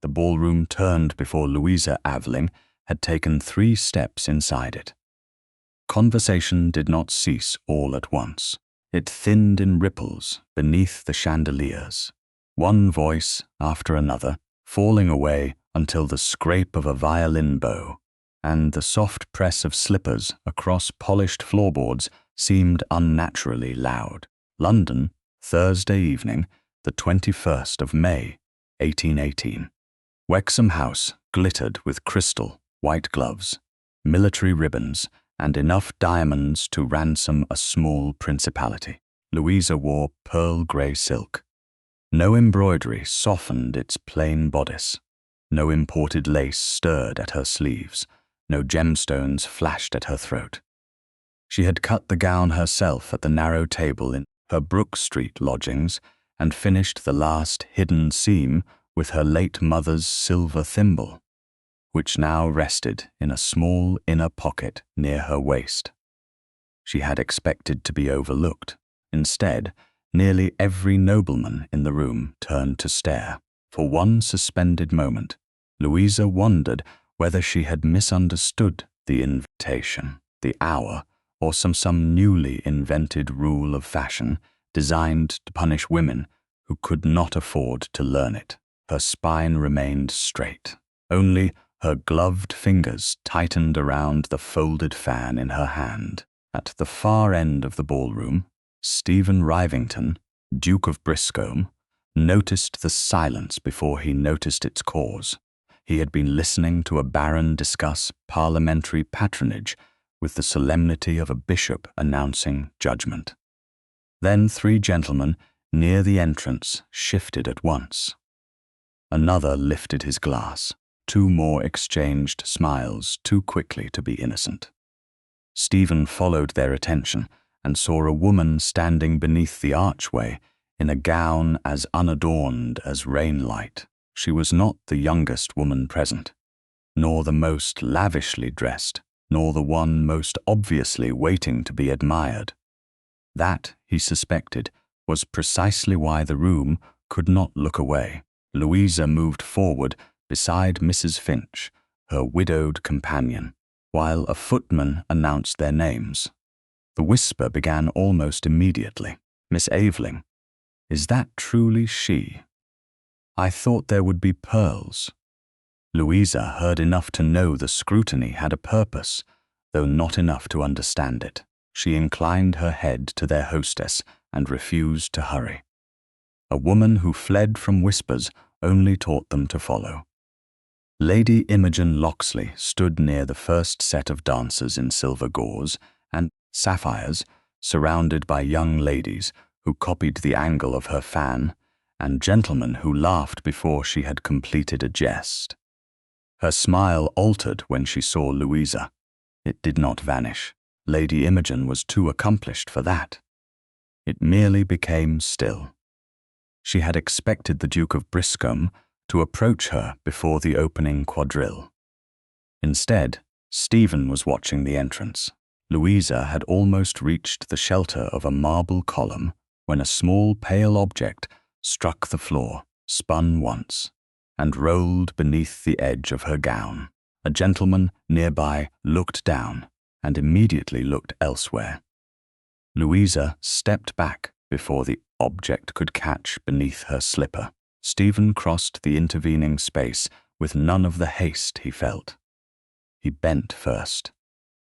The ballroom turned before Louisa Aveling had taken 3 steps inside it. Conversation did not cease all at once. It thinned in ripples beneath the chandeliers, one voice after another falling away until the scrape of a violin bow and the soft press of slippers across polished floorboards seemed unnaturally loud. London, Thursday evening, the 21st of May, 1818. Wexham House glittered with crystal, white gloves, military ribbons, and enough diamonds to ransom a small principality. Louisa wore pearl grey silk. No embroidery softened its plain bodice. No imported lace stirred at her sleeves. No gemstones flashed at her throat. She had cut the gown herself at the narrow table in her Brook Street lodgings and finished the last hidden seam with her late mother's silver thimble, which now rested in a small inner pocket near her waist. She had expected to be overlooked. Instead, nearly every nobleman in the room turned to stare. For one suspended moment, Louisa wondered whether she had misunderstood the invitation, the hour, or some newly invented rule of fashion designed to punish women who could not afford to learn it. Her spine remained straight. Only her gloved fingers tightened around the folded fan in her hand. At the far end of the ballroom, Stephen Rivington, Duke of Briscombe, noticed the silence before he noticed its cause. He had been listening to a baron discuss parliamentary patronage with the solemnity of a bishop announcing judgment. Then 3 gentlemen near the entrance shifted at once. Another lifted his glass. 2 more exchanged smiles too quickly to be innocent. Stephen followed their attention and saw a woman standing beneath the archway in a gown as unadorned as rainlight. She was not the youngest woman present, nor the most lavishly dressed, nor the one most obviously waiting to be admired. That, he suspected, was precisely why the room could not look away. Louisa moved forward beside Mrs. Finch, her widowed companion, while a footman announced their names. The whisper began almost immediately. "Miss Aveling, is that truly she? I thought there would be pearls." Louisa heard enough to know the scrutiny had a purpose, though not enough to understand it. She inclined her head to their hostess and refused to hurry. A woman who fled from whispers only taught them to follow. Lady Imogen Locksley stood near the first set of dancers in silver gauze and sapphires, surrounded by young ladies who copied the angle of her fan and gentlemen who laughed before she had completed a jest. Her smile altered when she saw Louisa. It did not vanish. Lady Imogen was too accomplished for that. It merely became still. She had expected the Duke of Briscombe to approach her before the opening quadrille. Instead, Stephen was watching the entrance. Louisa had almost reached the shelter of a marble column when a small pale object struck the floor, spun once, and rolled beneath the edge of her gown. A gentleman nearby looked down and immediately looked elsewhere. Louisa stepped back before the object could catch beneath her slipper. Stephen crossed the intervening space with none of the haste he felt. He bent first.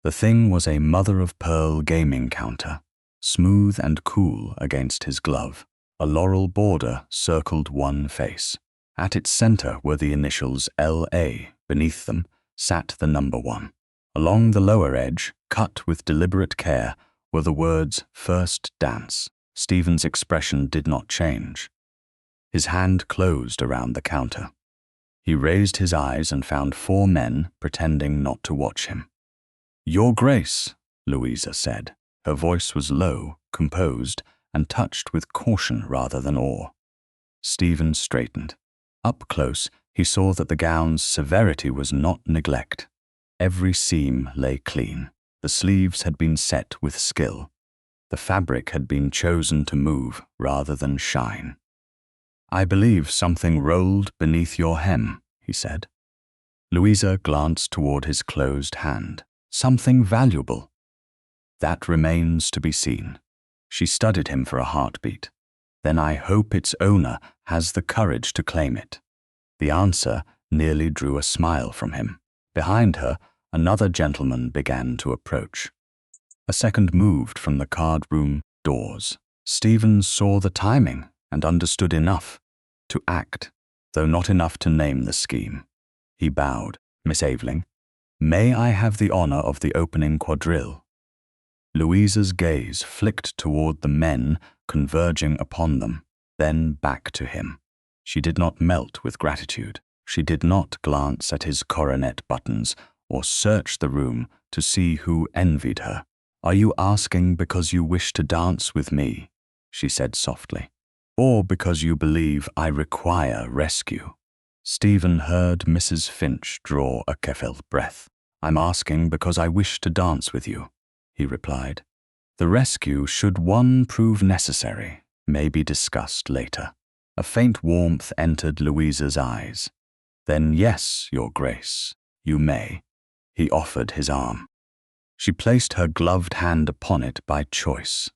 The thing was a mother-of-pearl gaming counter, smooth and cool against his glove. A laurel border circled one face. At its center were the initials L.A. Beneath them sat the number 1. Along the lower edge, cut with deliberate care, were the words "First Dance." Stephen's expression did not change. His hand closed around the counter. He raised his eyes and found 4 men pretending not to watch him. "Your Grace," Louisa said. Her voice was low, composed, and touched with caution rather than awe. Stephen straightened. Up close, he saw that the gown's severity was not neglect. Every seam lay clean. The sleeves had been set with skill. The fabric had been chosen to move rather than shine. I believe something rolled beneath your hem, he said. Louisa glanced toward his closed hand. Something valuable. That remains to be seen. She studied him for a heartbeat. Then I hope its owner has the courage to claim it. The answer nearly drew a smile from him. Behind her, another gentleman began to approach. A second moved from the card room doors. Stephen saw the timing and understood enough to act, though not enough to name the scheme. He bowed. Miss Aveling, may I have the honor of the opening quadrille? Louisa's gaze flicked toward the men converging upon them, then back to him. She did not melt with gratitude. She did not glance at his coronet buttons or search the room to see who envied her. Are you asking because you wish to dance with me? She said softly. Or because you believe I require rescue? Stephen heard Mrs. Finch draw a careful breath. I'm asking because I wish to dance with you, he replied. The rescue, should one prove necessary, may be discussed later. A faint warmth entered Louisa's eyes. Then yes, Your Grace, you may. He offered his arm. She placed her gloved hand upon it by choice.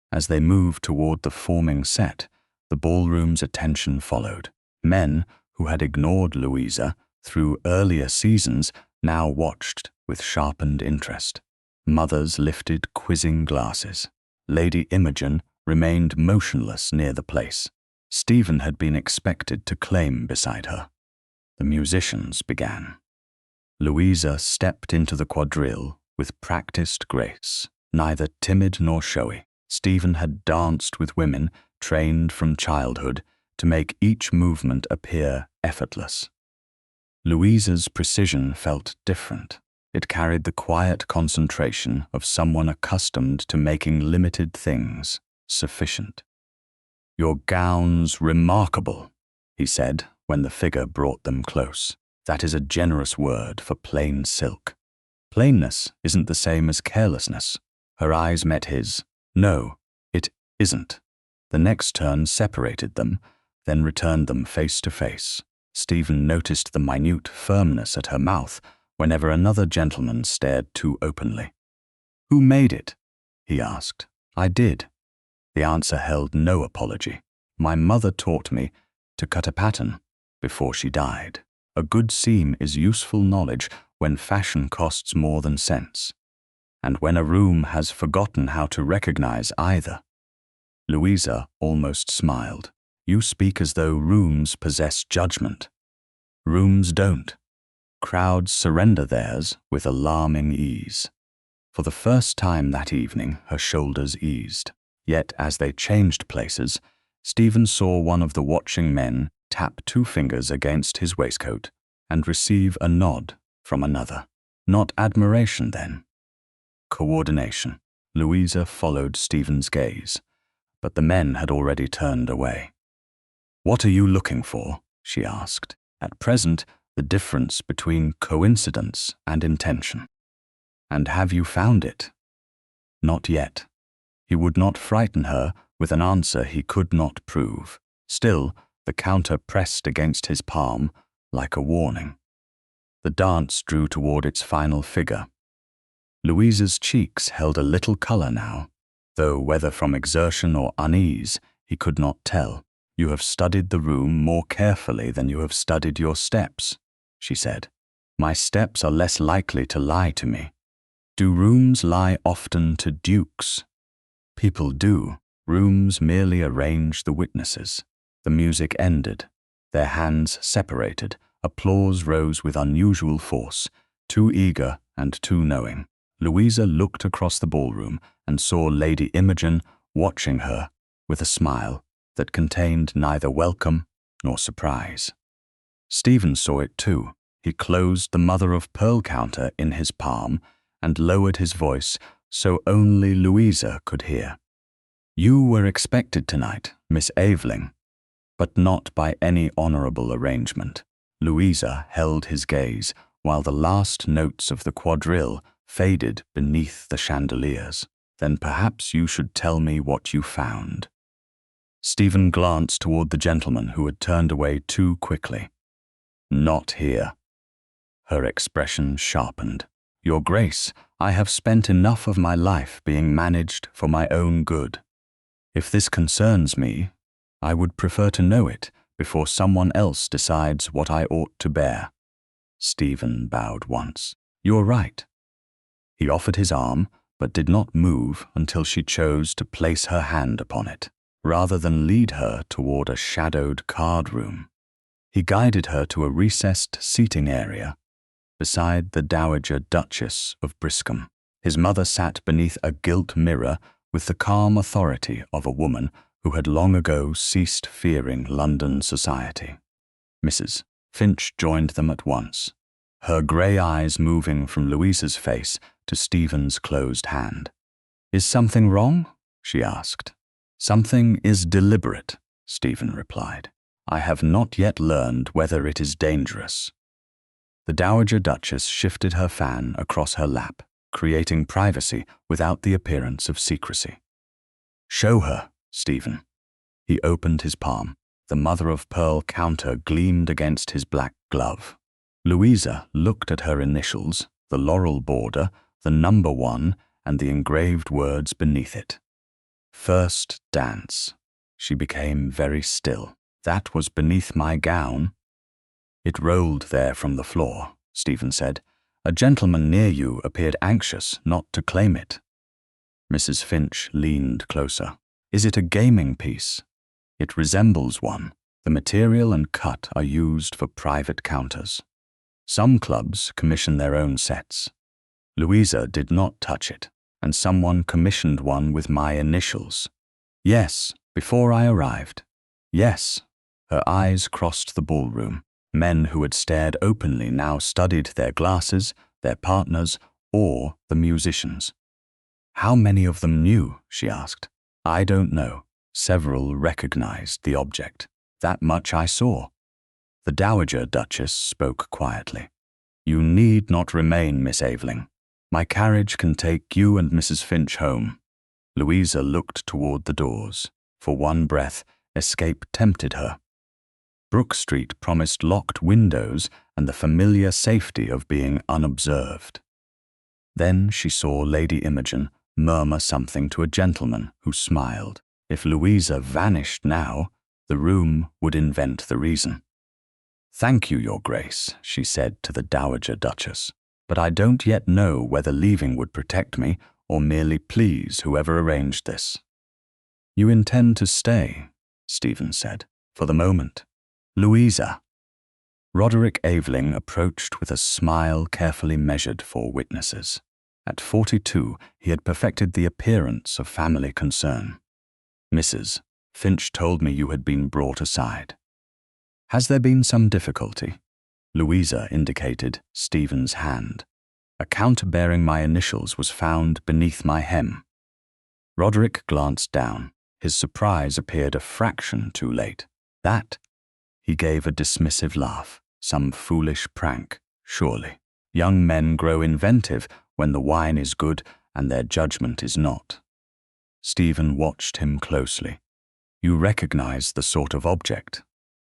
As they moved toward the forming set, the ballroom's attention followed. Men who had ignored Louisa through earlier seasons now watched with sharpened interest. Mothers lifted quizzing glasses. Lady Imogen remained motionless near the place. Stephen had been expected to claim beside her. The musicians began. Louisa stepped into the quadrille with practiced grace, neither timid nor showy. Stephen had danced with women trained from childhood to make each movement appear effortless. Louisa's precision felt different. It carried the quiet concentration of someone accustomed to making limited things sufficient. Your gown's remarkable, he said when the figure brought them close. That is a generous word for plain silk. Plainness isn't the same as carelessness. Her eyes met his. No, it isn't. The next turn separated them, then returned them face to face. Stephen noticed the minute firmness at her mouth whenever another gentleman stared too openly. Who made it? He asked. I did. The answer held no apology. My mother taught me to cut a pattern before she died. A good seam is useful knowledge when fashion costs more than sense, and when a room has forgotten how to recognize either. Louisa almost smiled. You speak as though rooms possess judgment. Rooms don't. Crowds surrender theirs with alarming ease. For the first time that evening, her shoulders eased. Yet as they changed places, Stephen saw one of the watching men tap 2 fingers against his waistcoat and receive a nod from another. Not admiration, then. Coordination. Louisa followed Stephen's gaze, but the men had already turned away. What are you looking for? She asked. At present, the difference between coincidence and intention. And have you found it? Not yet. He would not frighten her with an answer he could not prove. Still, the counter pressed against his palm like a warning. The dance drew toward its final figure. Louisa's cheeks held a little color now, though whether from exertion or unease, he could not tell. You have studied the room more carefully than you have studied your steps, she said. My steps are less likely to lie to me. Do rooms lie often to dukes? People do. Rooms merely arrange the witnesses. The music ended. Their hands separated. Applause rose with unusual force, too eager and too knowing. Louisa looked across the ballroom and saw Lady Imogen watching her with a smile that contained neither welcome nor surprise. Stephen saw it too. He closed the mother-of-pearl counter in his palm and lowered his voice so only Louisa could hear. You were expected tonight, Miss Aveling, but not by any honorable arrangement. Louisa held his gaze while the last notes of the quadrille faded beneath the chandeliers. Then perhaps you should tell me what you found. Stephen glanced toward the gentleman who had turned away too quickly. "Not here." Her expression sharpened. "Your Grace, I have spent enough of my life being managed for my own good. If this concerns me, I would prefer to know it before someone else decides what I ought to bear." Stephen bowed once. "You are right." He offered his arm, but did not move until she chose to place her hand upon it, rather than lead her toward a shadowed card room. He guided her to a recessed seating area beside the Dowager Duchess of Briscombe. His mother sat beneath a gilt mirror with the calm authority of a woman who had long ago ceased fearing London society. Mrs. Finch joined them at once, her grey eyes moving from Louisa's face to Stephen's closed hand. "Is something wrong?" she asked. "Something is deliberate," Stephen replied. "I have not yet learned whether it is dangerous." The Dowager Duchess shifted her fan across her lap, creating privacy without the appearance of secrecy. "Show her, Stephen." He opened his palm. The mother-of-pearl counter gleamed against his black glove. Louisa looked at her initials, the laurel border, the number 1, and the engraved words beneath it. "First dance." She became very still. "That was beneath my gown." "It rolled there from the floor," Stephen said. "A gentleman near you appeared anxious not to claim it." Mrs. Finch leaned closer. "Is it a gaming piece?" "It resembles one. The material and cut are used for private counters. Some clubs commission their own sets. Louisa did not touch it, and someone commissioned one with my initials." "Yes, before I arrived." "Yes." Her eyes crossed the ballroom. Men who had stared openly now studied their glasses, their partners, or the musicians. "How many of them knew?" she asked. "I don't know. Several recognized the object. That much I saw." The Dowager Duchess spoke quietly. "You need not remain, Miss Aveling. My carriage can take you and Mrs. Finch home." Louisa looked toward the doors. For one breath, escape tempted her. Brook Street promised locked windows and the familiar safety of being unobserved. Then she saw Lady Imogen murmur something to a gentleman who smiled. If Louisa vanished now, the room would invent the reason. "Thank you, Your Grace," she said to the Dowager Duchess, "but I don't yet know whether leaving would protect me or merely please whoever arranged this." "You intend to stay," Stephen said, "for the moment." "Louisa." Roderick Aveling approached with a smile carefully measured for witnesses. At 42, he had perfected the appearance of family concern. "Mrs. Finch told me you had been brought aside. Has there been some difficulty?" Louisa indicated Stephen's hand. "A counter bearing my initials was found beneath my hem." Roderick glanced down. His surprise appeared a fraction too late. "That?" He gave a dismissive laugh. "Some foolish prank, surely. Young men grow inventive when the wine is good and their judgment is not." Stephen watched him closely. "You recognize the sort of object.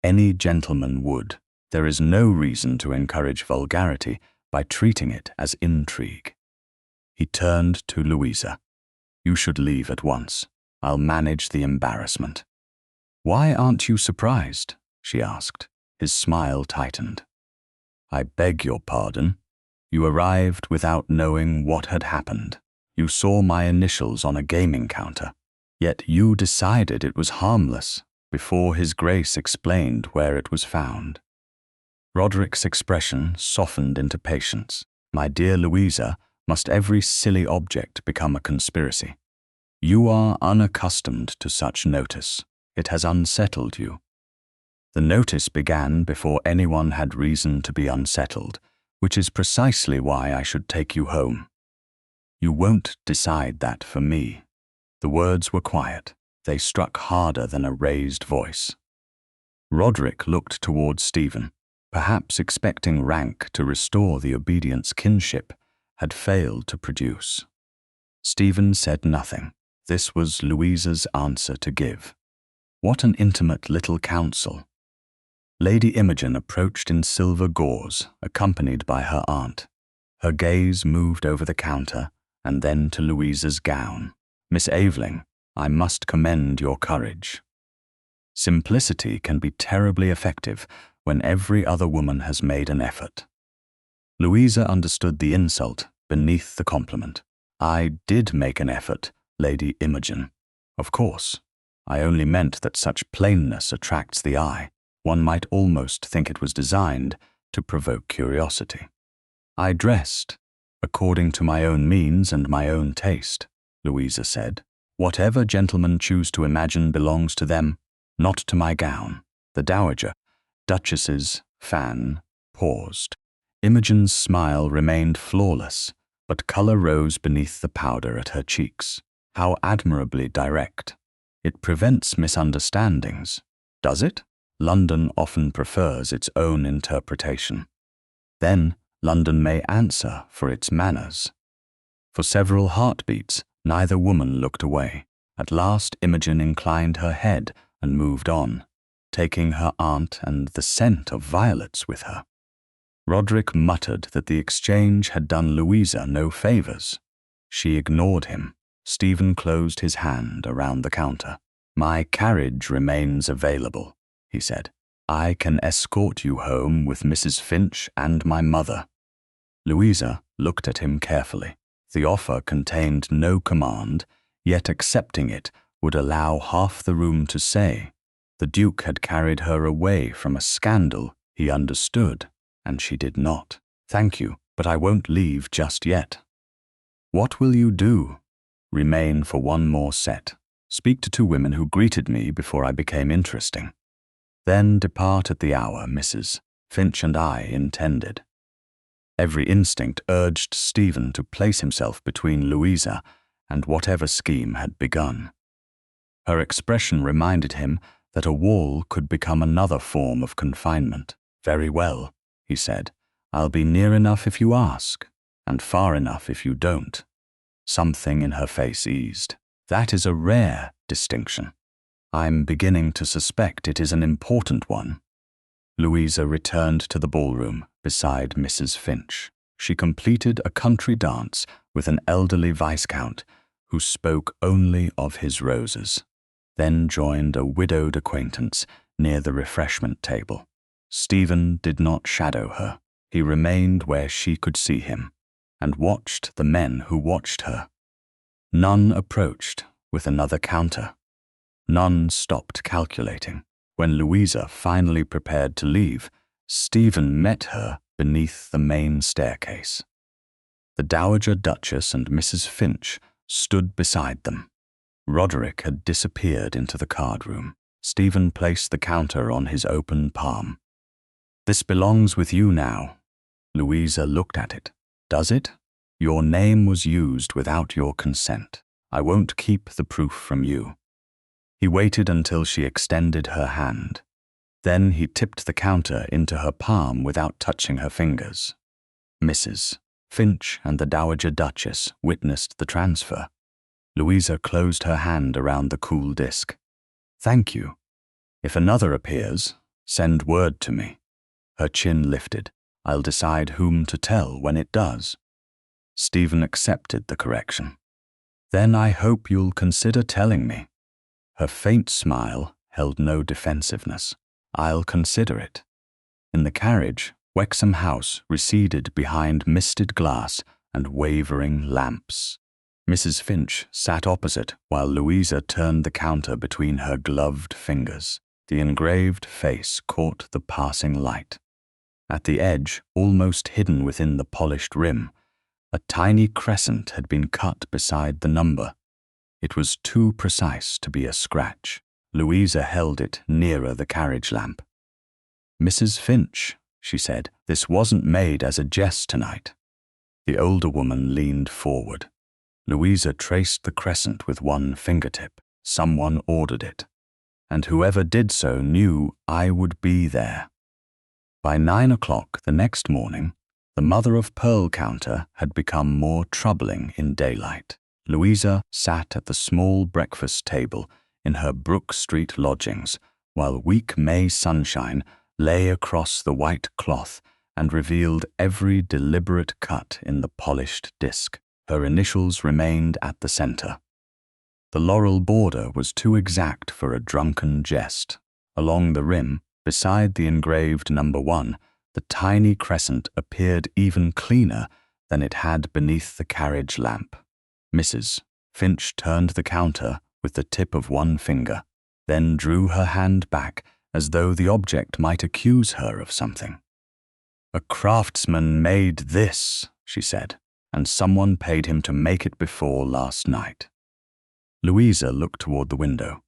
Any gentleman would. There is no reason to encourage vulgarity by treating it as intrigue." He turned to Louisa. "You should leave at once. I'll manage the embarrassment." "Why aren't you surprised?" she asked. His smile tightened. "I beg your pardon. You arrived without knowing what had happened. You saw my initials on a gaming counter. Yet you decided it was harmless before His Grace explained where it was found." Roderick's expression softened into patience. "My dear Louisa, must every silly object become a conspiracy? You are unaccustomed to such notice. It has unsettled you." "The notice began before anyone had reason to be unsettled, which is precisely why I should take you home." "You won't decide that for me." The words were quiet. They struck harder than a raised voice. Roderick looked toward Stephen, perhaps expecting rank to restore the obedience kinship had failed to produce. Stephen said nothing. This was Louisa's answer to give. What an intimate little council. Lady Imogen approached in silver gauze, accompanied by her aunt. Her gaze moved over the counter and then to Louisa's gown. "Miss Aveling, I must commend your courage." Simplicity can be terribly effective when every other woman has made an effort. Louisa understood the insult beneath the compliment. "I did make an effort, Lady Imogen. Of course. I only meant that such plainness attracts the eye. One might almost think it was designed to provoke curiosity." "I dressed according to my own means and my own taste," Louisa said. "Whatever gentlemen choose to imagine belongs to them, not to my gown." The Dowager Duchess's fan paused. Imogen's smile remained flawless, but colour rose beneath the powder at her cheeks. How admirably direct. It prevents misunderstandings. Does it? London often prefers its own interpretation. Then London may answer for its manners. For several heartbeats, neither woman looked away. At last Imogen inclined her head and moved on, taking her aunt and the scent of violets with her. Roderick muttered that the exchange had done Louisa no favours. She ignored him. Stephen closed his hand around the counter. "My carriage remains available," he said. "I can escort you home with Mrs. Finch and my mother." Louisa looked at him carefully. The offer contained no command, yet accepting it would allow half the room to say. The Duke had carried her away from a scandal he understood, and she did not. "Thank you, but I won't leave just yet." "What will you do?" "Remain for one more set. Speak to 2 women who greeted me before I became interesting. Then depart at the hour Mrs. Finch and I intended." Every instinct urged Stephen to place himself between Louisa and whatever scheme had begun. Her expression reminded him that a wall could become another form of confinement. "Very well," he said. "I'll be near enough if you ask, and far enough if you don't." Something in her face eased. "That is a rare distinction. I'm beginning to suspect it is an important one." Louisa returned to the ballroom beside Mrs. Finch. She completed a country dance with an elderly viscount who spoke only of his roses, then joined a widowed acquaintance near the refreshment table. Stephen did not shadow her. He remained where she could see him, and watched the men who watched her. None approached with another counter. None stopped calculating. When Louisa finally prepared to leave, Stephen met her beneath the main staircase. The Dowager Duchess and Mrs. Finch stood beside them. Roderick had disappeared into the card room. Stephen placed the counter on his open palm. "This belongs with you now." Louisa looked at it. "Does it? Your name was used without your consent. I won't keep the proof from you." He waited until she extended her hand. Then he tipped the counter into her palm without touching her fingers. Mrs. Finch and the Dowager Duchess witnessed the transfer. Louisa closed her hand around the cool disc. "Thank you. If another appears, send word to me." Her chin lifted. "I'll decide whom to tell when it does." Stephen accepted the correction. "Then I hope you'll consider telling me." Her faint smile held no defensiveness. "I'll consider it." In the carriage, Wexham House receded behind misted glass and wavering lamps. Mrs. Finch sat opposite while Louisa turned the counter between her gloved fingers. The engraved face caught the passing light. At the edge, almost hidden within the polished rim, a tiny crescent had been cut beside the number. It was too precise to be a scratch. Louisa held it nearer the carriage lamp. "Mrs. Finch," she said, "this wasn't made as a jest tonight." The older woman leaned forward. Louisa traced the crescent with one fingertip. "Someone ordered it. And whoever did so knew I would be there." By 9 o'clock the next morning, the mother-of-pearl counter had become more troubling in daylight. Louisa sat at the small breakfast table in her Brook Street lodgings, while weak May sunshine lay across the white cloth and revealed every deliberate cut in the polished disc. Her initials remained at the center. The laurel border was too exact for a drunken jest. Along the rim, beside the engraved number 1, the tiny crescent appeared even cleaner than it had beneath the carriage lamp. Mrs. Finch turned the counter with the tip of one finger, then drew her hand back as though the object might accuse her of something. "A craftsman made this," she said, "and someone paid him to make it before last night." Louisa looked toward the window.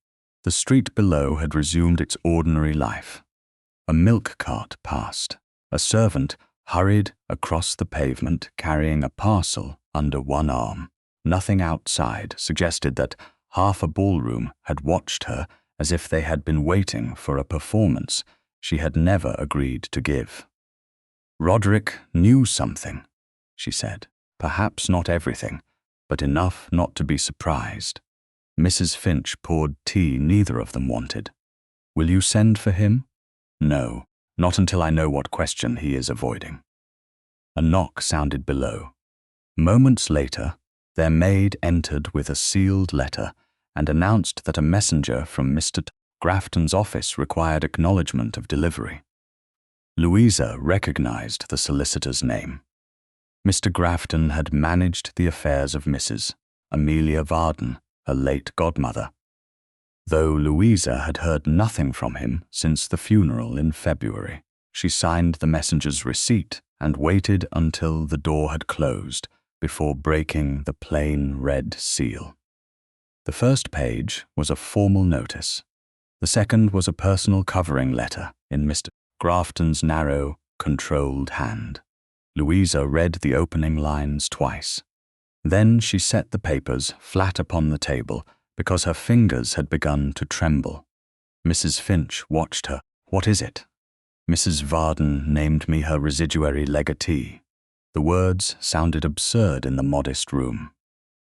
The street below had resumed its ordinary life. A milk cart passed. A servant hurried across the pavement carrying a parcel under one arm. Nothing outside suggested that half a ballroom had watched her as if they had been waiting for a performance she had never agreed to give. "Roderick knew something," she said. "Perhaps not everything, but enough not to be surprised." Mrs. Finch poured tea neither of them wanted. "Will you send for him?" "No, not until I know what question he is avoiding." A knock sounded below. Moments later, their maid entered with a sealed letter and announced that a messenger from Mr. Grafton's office required acknowledgement of delivery. Louisa recognized the solicitor's name. Mr. Grafton had managed the affairs of Mrs. Amelia Varden, her late godmother, though Louisa had heard nothing from him since the funeral in February. She signed the messenger's receipt and waited until the door had closed before breaking the plain red seal. The first page was a formal notice. The second was a personal covering letter in Mr. Grafton's narrow, controlled hand. Louisa read the opening lines twice. Then she set the papers flat upon the table because her fingers had begun to tremble. Mrs. Finch watched her. "What is it?" "Mrs. Varden named me her residuary legatee." The words sounded absurd in the modest room.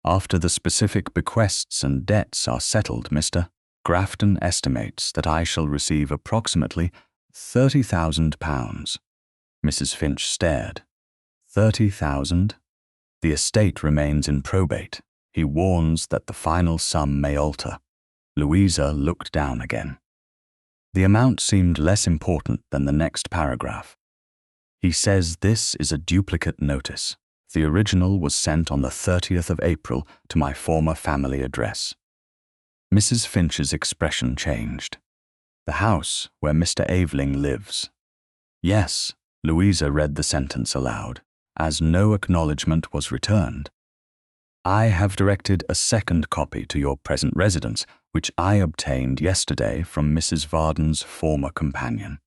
"After the specific bequests and debts are settled, Mr. Grafton estimates that I shall receive approximately £30,000. Mrs. Finch stared. 30,000? The estate remains in probate. He warns that the final sum may alter. Louisa looked down again. The amount seemed less important than the next paragraph. He says this is a duplicate notice. The original was sent on the 30th of April to my former family address. Mrs. Finch's expression changed. "The house where Mr. Aveling lives." "Yes," Louisa read the sentence aloud, as no acknowledgement was returned. "I have directed a second copy to your present residence, which I obtained yesterday from Mrs. Varden's former companion."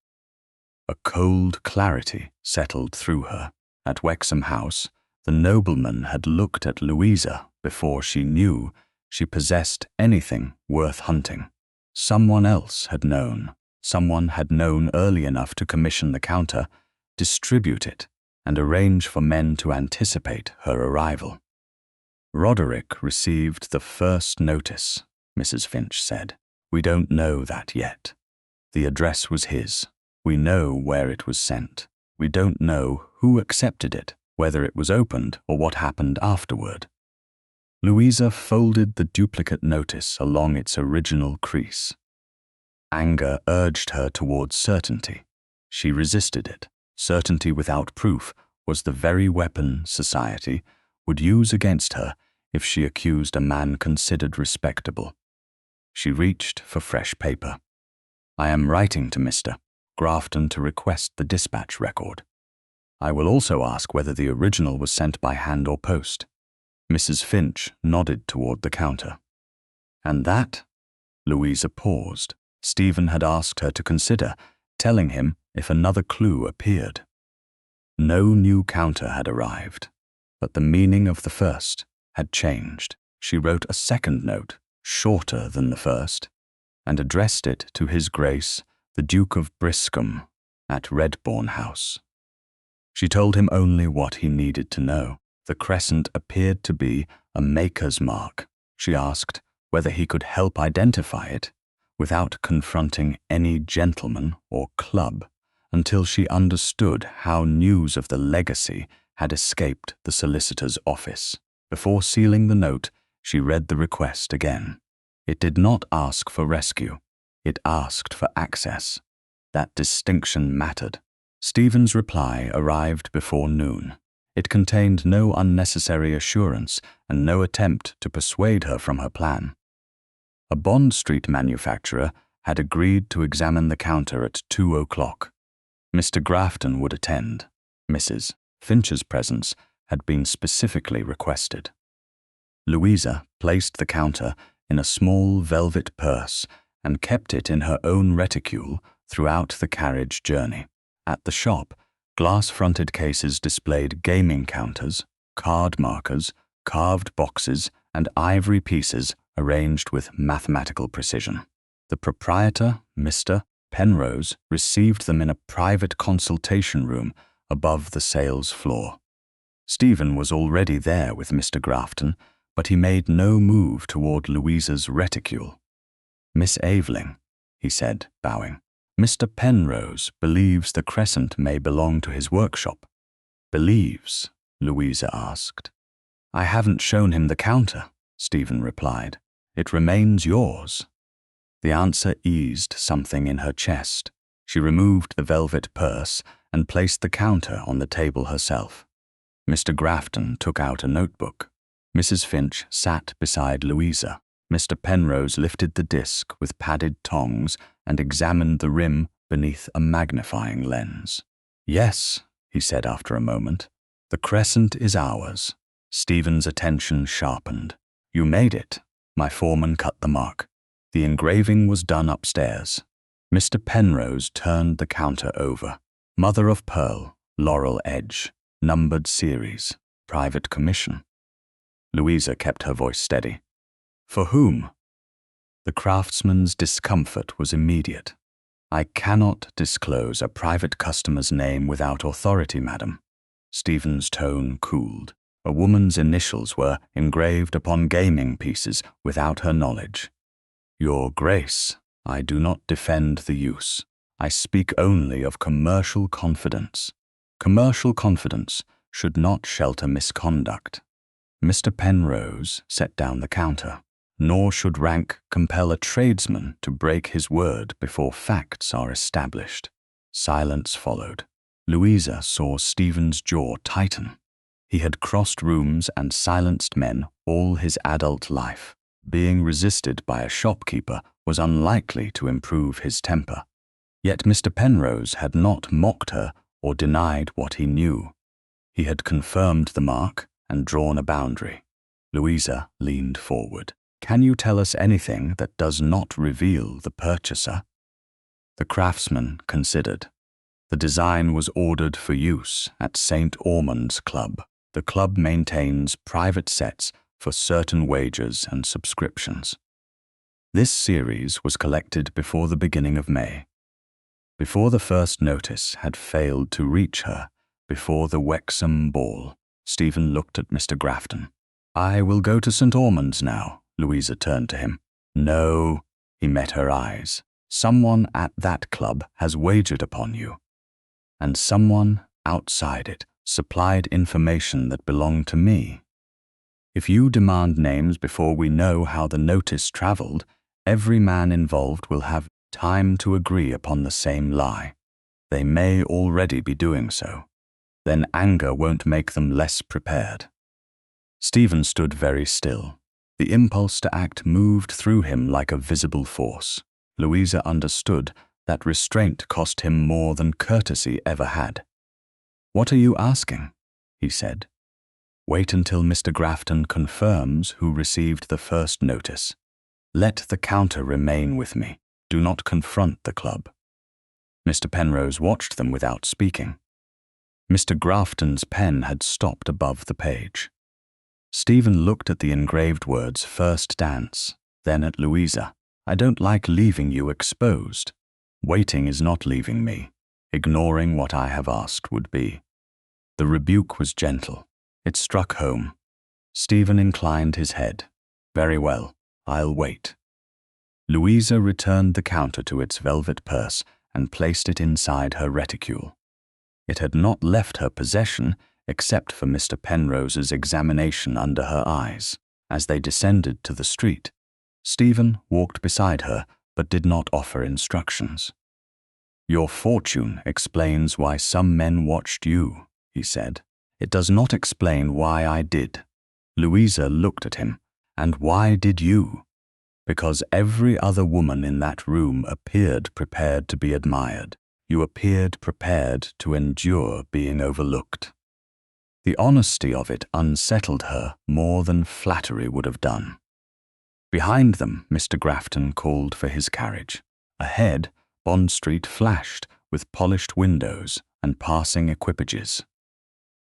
A cold clarity settled through her. At Wexham House, the nobleman had looked at Louisa before she knew she possessed anything worth hunting. Someone else had known. Someone had known early enough to commission the counter, distribute it, and arrange for men to anticipate her arrival. "Roderick received the first notice," Mrs. Finch said. "We don't know that yet. The address was his. We know where it was sent. We don't know who accepted it, whether it was opened or what happened afterward." Louisa folded the duplicate notice along its original crease. Anger urged her towards certainty. She resisted it. Certainty without proof was the very weapon society would use against her if she accused a man considered respectable. She reached for fresh paper. "I am writing to Mr. Grafton to request the dispatch record. I will also ask whether the original was sent by hand or post." Mrs. Finch nodded toward the counter. "And that?" Louisa paused. Stephen had asked her to consider, telling him if another clue appeared. No new counter had arrived, but the meaning of the first had changed. She wrote a second note, shorter than the first, and addressed it to His Grace, the Duke of Briscombe, at Wexham House. She told him only what he needed to know. The crescent appeared to be a maker's mark. She asked whether he could help identify it, without confronting any gentleman or club, until she understood how news of the legacy had escaped the solicitor's office. Before sealing the note, she read the request again. It did not ask for rescue. It asked for access. That distinction mattered. Stephen's reply arrived before noon. It contained no unnecessary assurance and no attempt to persuade her from her plan. A Bond Street manufacturer had agreed to examine the counter at 2 o'clock. Mr. Grafton would attend. Mrs. Finch's presence had been specifically requested. Louisa placed the counter in a small velvet purse and kept it in her own reticule throughout the carriage journey. At the shop, glass-fronted cases displayed gaming counters, card markers, carved boxes, and ivory pieces arranged with mathematical precision. The proprietor, Mr. Penrose, received them in a private consultation room above the sales floor. Stephen was already there with Mr. Grafton, but he made no move toward Louisa's reticule. "Miss Aveling," he said, bowing. "Mr. Penrose believes the crescent may belong to his workshop." "Believes?" Louisa asked. "I haven't shown him the counter," Stephen replied. "It remains yours." The answer eased something in her chest. She removed the velvet purse and placed the counter on the table herself. Mr. Grafton took out a notebook. Mrs. Finch sat beside Louisa. Mr. Penrose lifted the disc with padded tongs and examined the rim beneath a magnifying lens. "Yes," he said after a moment, "the crescent is ours." Stephen's attention sharpened. "You made it." My foreman cut the mark. The engraving was done upstairs. Mr. Penrose turned the counter over. "Mother of pearl, laurel edge, numbered series, private commission." Louisa kept her voice steady. "For whom?" The craftsman's discomfort was immediate. "I cannot disclose a private customer's name without authority, madam." Stephen's tone cooled. A woman's initials were engraved upon gaming pieces without her knowledge. "Your Grace, I do not defend the use. I speak only of commercial confidence. Commercial confidence should not shelter misconduct." Mr. Penrose set down the counter. "Nor should rank compel a tradesman to break his word before facts are established." Silence followed. Louisa saw Stephen's jaw tighten. He had crossed rooms and silenced men all his adult life. Being resisted by a shopkeeper was unlikely to improve his temper. Yet Mr. Penrose had not mocked her or denied what he knew. He had confirmed the mark and drawn a boundary. Louisa leaned forward. "Can you tell us anything that does not reveal the purchaser?" The craftsman considered. "The design was ordered for use at St. Ormond's Club. The club maintains private sets for certain wagers and subscriptions. This series was collected before the beginning of May. Before the first notice had failed to reach her, before the Wexham ball." Stephen looked at Mr. Grafton. "I will go to St. Ormond's now." Louisa turned to him. "No," he met her eyes. "Someone at that club has wagered upon you. And someone outside it supplied information that belonged to me. If you demand names before we know how the notice traveled, every man involved will have time to agree upon the same lie. They may already be doing so. Then anger won't make them less prepared." Stephen stood very still. The impulse to act moved through him like a visible force. Louisa understood that restraint cost him more than courtesy ever had. "What are you asking?" he said. "Wait until Mr. Grafton confirms who received the first notice. Let the counter remain with me. Do not confront the club." Mr. Penrose watched them without speaking. Mr. Grafton's pen had stopped above the page. Stephen looked at the engraved words "First Dance," then at Louisa. "I don't like leaving you exposed. Waiting is not leaving me. Ignoring what I have asked would be." The rebuke was gentle. It struck home. Stephen inclined his head. "Very well. I'll wait." Louisa returned the counter to its velvet purse and placed it inside her reticule. It had not left her possession except for Mr. Penrose's examination under her eyes. As they descended to the street, Stephen walked beside her but did not offer instructions. "Your fortune explains why some men watched you," he said. "It does not explain why I did." Louisa looked at him. "And why did you?" "Because every other woman in that room appeared prepared to be admired. You appeared prepared to endure being overlooked." The honesty of it unsettled her more than flattery would have done. Behind them, Mr. Grafton called for his carriage. Ahead, Bond Street flashed with polished windows and passing equipages.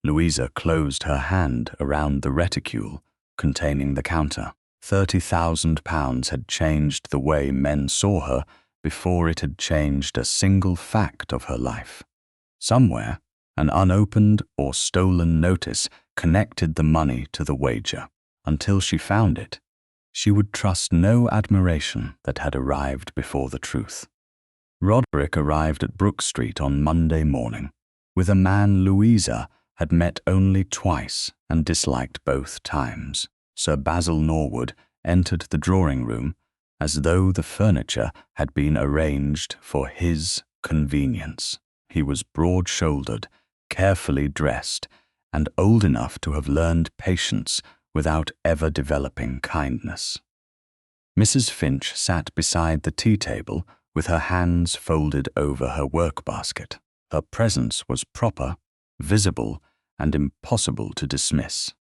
Louisa closed her hand around the reticule containing the counter. £30,000 had changed the way men saw her before it had changed a single fact of her life. Somewhere, an unopened or stolen notice connected the money to the wager. Until she found it, she would trust no admiration that had arrived before the truth. Roderick arrived at Brook Street on Monday morning with a man Louisa had met only twice and disliked both times. Sir Basil Norwood entered the drawing-room as though the furniture had been arranged for his convenience. He was broad-shouldered, carefully dressed, and old enough to have learned patience without ever developing kindness. Mrs. Finch sat beside the tea-table with her hands folded over her work-basket. Her presence was proper, visible, and impossible to dismiss.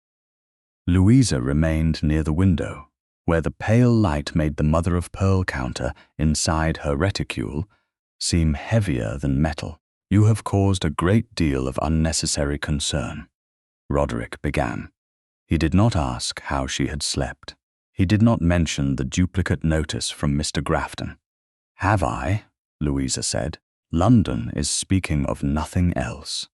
Louisa remained near the window, where the pale light made the mother-of-pearl counter inside her reticule seem heavier than metal. "You have caused a great deal of unnecessary concern," Roderick began. He did not ask how she had slept. He did not mention the duplicate notice from Mr. Grafton. "Have I?" Louisa said. "London is speaking of nothing else."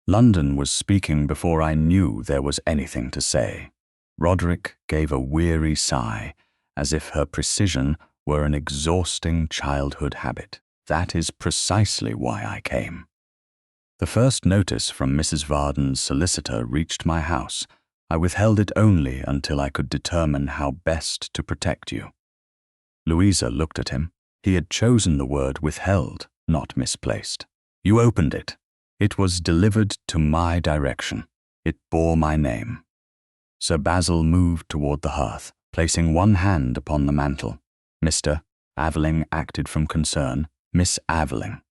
"London was speaking before I knew there was anything to say." Roderick gave a weary sigh, as if her precision were an exhausting childhood habit. "That is precisely why I came. The first notice from Mrs. Varden's solicitor reached my house. I withheld it only until I could determine how best to protect you." Louisa looked at him. He had chosen the word withheld, not misplaced. "You opened it. It was delivered to my direction. It bore my name." Sir Basil moved toward the hearth, placing one hand upon the mantel. "Mr. Aveling acted from concern. Miss Aveling."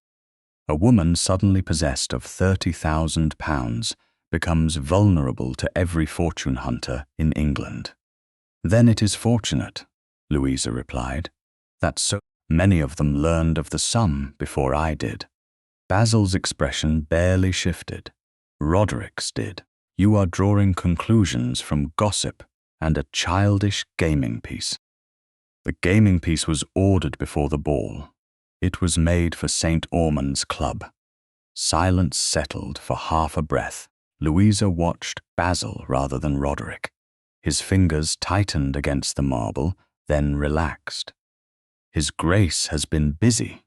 A woman suddenly possessed of £30,000 becomes vulnerable to every fortune hunter in England. "Then it is fortunate," Louisa replied, "that so many of them learned of the sum before I did." Basil's expression barely shifted. Roderick's did. "You are drawing conclusions from gossip and a childish gaming piece." The gaming piece was ordered before the ball. It was made for St. Ormond's Club. Silence settled for half a breath. Louisa watched Basil rather than Roderick. His fingers tightened against the marble, then relaxed. "His Grace has been busy,"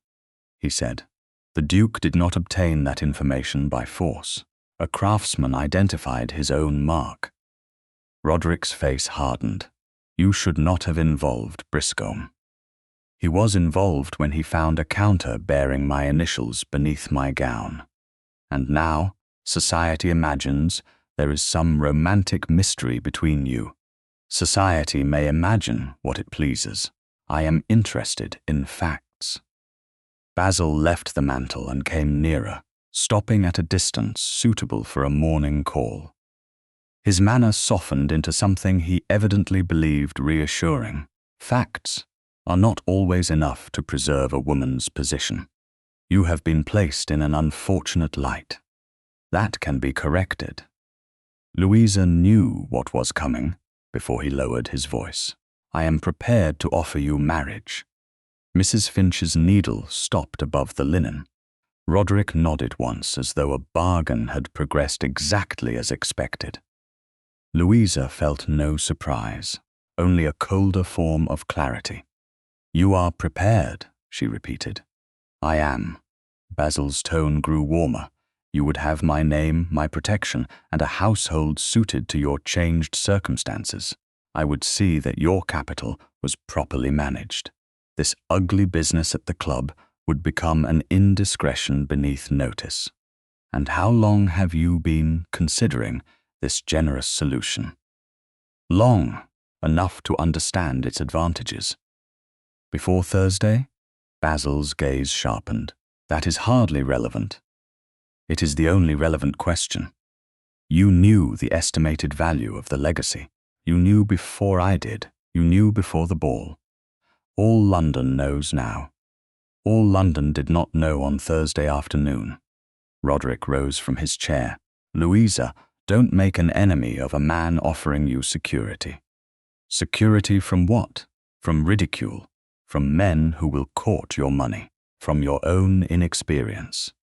he said. The Duke did not obtain that information by force. A craftsman identified his own mark. Roderick's face hardened. "You should not have involved Briscombe." "He was involved when he found a counter bearing my initials beneath my gown. And now, society imagines there is some romantic mystery between you. Society may imagine what it pleases. I am interested in facts." Basil left the mantel and came nearer, stopping at a distance suitable for a morning call. His manner softened into something he evidently believed reassuring. "Facts are not always enough to preserve a woman's position. You have been placed in an unfortunate light. That can be corrected." Louisa knew what was coming before he lowered his voice. "I am prepared to offer you marriage." Mrs. Finch's needle stopped above the linen. Roderick nodded once as though a bargain had progressed exactly as expected. Louisa felt no surprise, only a colder form of clarity. "You are prepared," she repeated. "I am." Basil's tone grew warmer. "You would have my name, my protection, and a household suited to your changed circumstances. I would see that your capital was properly managed. This ugly business at the club would become an indiscretion beneath notice. And how long have you been considering this generous solution?" "Long, enough to understand its advantages." "Before Thursday?" Basil's gaze sharpened. "That is hardly relevant." "It is the only relevant question. You knew the estimated value of the legacy. You knew before I did. You knew before the ball. All London knows now. All London did not know on Thursday afternoon." Roderick rose from his chair. "Louisa, don't make an enemy of a man offering you security." "Security from what?" "From ridicule. From men who will court your money. From your own inexperience.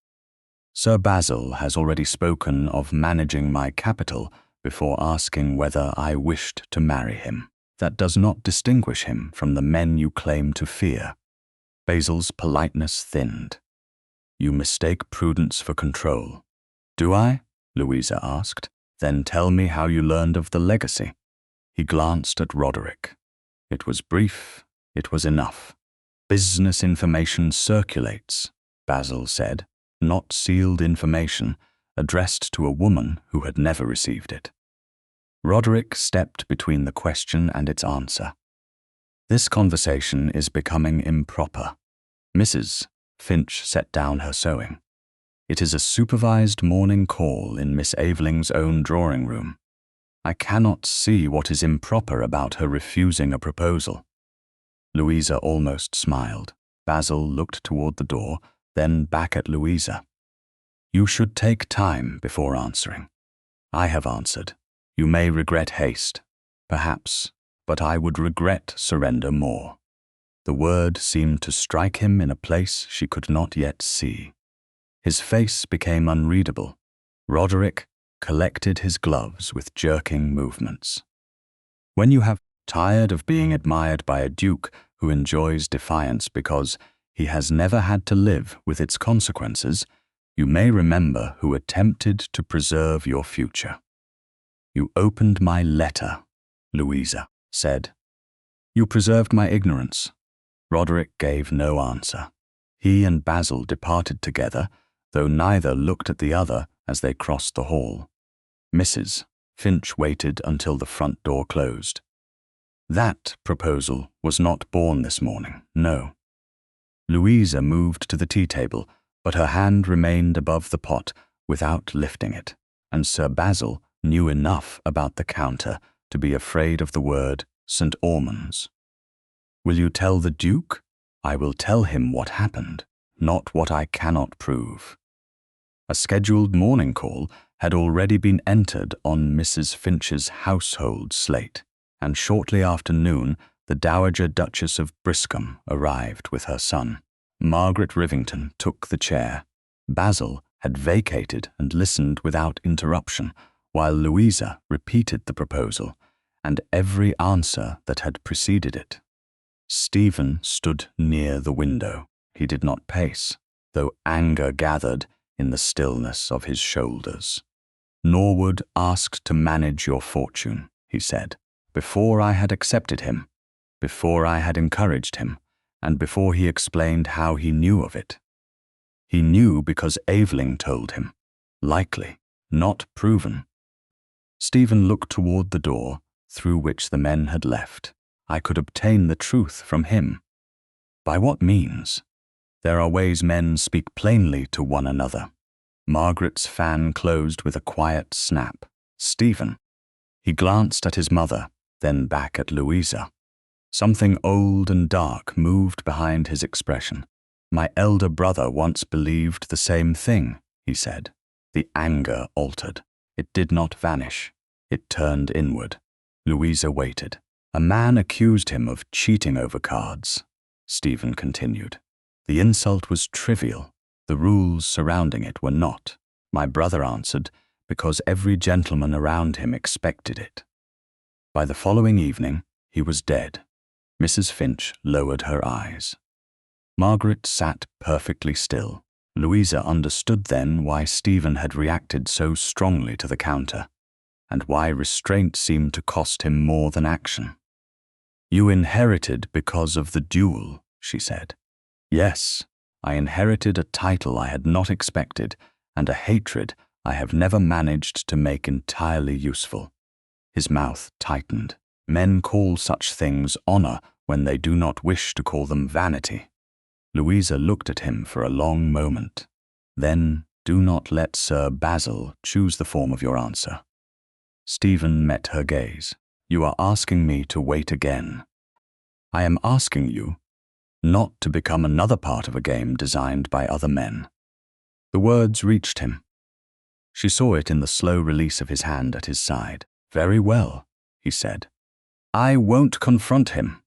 Sir Basil has already spoken of managing my capital before asking whether I wished to marry him. That does not distinguish him from the men you claim to fear." Basil's politeness thinned. "You mistake prudence for control." "Do I?" Louisa asked. "Then tell me how you learned of the legacy." He glanced at Roderick. It was brief. It was enough. "Business information circulates," Basil said, "not sealed information addressed to a woman who had never received it." Roderick stepped between the question and its answer. "This conversation is becoming improper." Mrs. Finch set down her sewing. "It is a supervised morning call in Miss Aveling's own drawing-room. I cannot see what is improper about her refusing a proposal." Louisa almost smiled. Basil looked toward the door, then back at Louisa. "You should take time before answering. I have answered. You may regret haste, perhaps, but I would regret surrender more." The word seemed to strike him in a place she could not yet see. His face became unreadable. Roderick collected his gloves with jerking movements. "When you have tired of being admired by a duke who enjoys defiance because he has never had to live with its consequences, you may remember who attempted to preserve your future." "You opened my letter," Louisa said. "You preserved my ignorance." Roderick gave no answer. He and Basil departed together, though neither looked at the other as they crossed the hall. Mrs. Finch waited until the front door closed. That proposal was not born this morning, no. Louisa moved to the tea table, but her hand remained above the pot without lifting it, and Sir Basil knew enough about the counter to be afraid of the word St. Ormond's. "Will you tell the Duke?" "I will tell him what happened, not what I cannot prove." A scheduled morning call had already been entered on Mrs. Finch's household slate, and shortly after noon the Dowager Duchess of Briscombe arrived with her son. Margaret Rivington took the chair. Basil had vacated and listened without interruption, while Louisa repeated the proposal and every answer that had preceded it. Stephen stood near the window. He did not pace, though anger gathered in the stillness of his shoulders. "Norwood asked to manage your fortune," he said, "before I had accepted him, before I had encouraged him, and before he explained how he knew of it. He knew because Aveling told him. Likely, not proven." Stephen looked toward the door through which the men had left. "I could obtain the truth from him." "By what means?" "There are ways men speak plainly to one another." Margaret's fan closed with a quiet snap. "Stephen." He glanced at his mother, then back at Louisa. Something old and dark moved behind his expression. "My elder brother once believed the same thing," he said. The anger altered. It did not vanish. It turned inward. Louisa waited. "A man accused him of cheating over cards," Stephen continued. "The insult was trivial. The rules surrounding it were not. My brother answered, because every gentleman around him expected it." By the following evening, He was dead. Mrs. Finch lowered her eyes. Margaret sat perfectly still. Louisa understood then why Stephen had reacted so strongly to the counter, and why restraint seemed to cost him more than action. "You inherited because of the duel," she said. "Yes, I inherited a title I had not expected and a hatred I have never managed to make entirely useful." His mouth tightened. Men call such things honor when they do not wish to call them vanity. Louisa looked at him for a long moment. "Then do not let Sir Basil choose the form of your answer." Stephen met her gaze. "You are asking me to wait again." "I am asking you not to become another part of a game designed by other men." The words reached him. She saw it in the slow release of his hand at his side. "Very well," he said. "I won't confront him."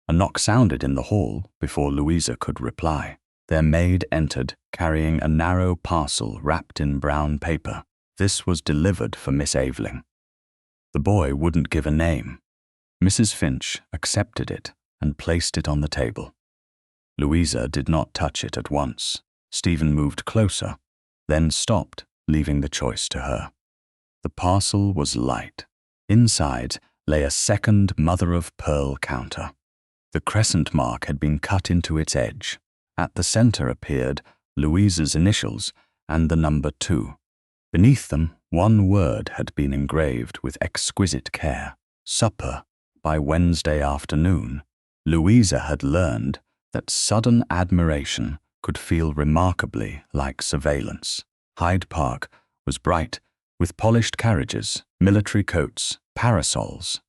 A knock sounded in the hall before Louisa could reply. Their maid entered, carrying a narrow parcel wrapped in brown paper. This was delivered for Miss Aveling. The boy wouldn't give a name. Mrs. Finch accepted it and placed it on the table. Louisa did not touch it at once. Stephen moved closer, then stopped, leaving the choice to her. The parcel was light. Inside lay a second mother-of-pearl counter. The crescent mark had been cut into its edge. At the center appeared Louisa's initials and the number 2. Beneath them, one word had been engraved with exquisite care: supper by Wednesday afternoon. Louisa had learned that sudden admiration could feel remarkably like surveillance. Hyde Park was bright with polished carriages, military coats, parasols,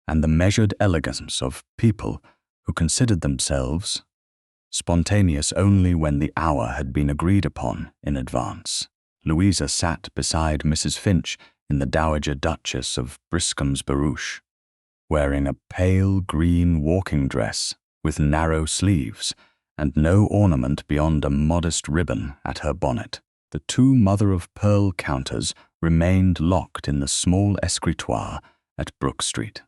and the measured elegance of people who considered themselves spontaneous only when the hour had been agreed upon in advance. Louisa sat beside Mrs. Finch in the Dowager Duchess of Briscombe's barouche, wearing a pale green walking dress with narrow sleeves and no ornament beyond a modest ribbon at her bonnet. The 2 mother-of-pearl counters remained locked in the small escritoire at Brook Street.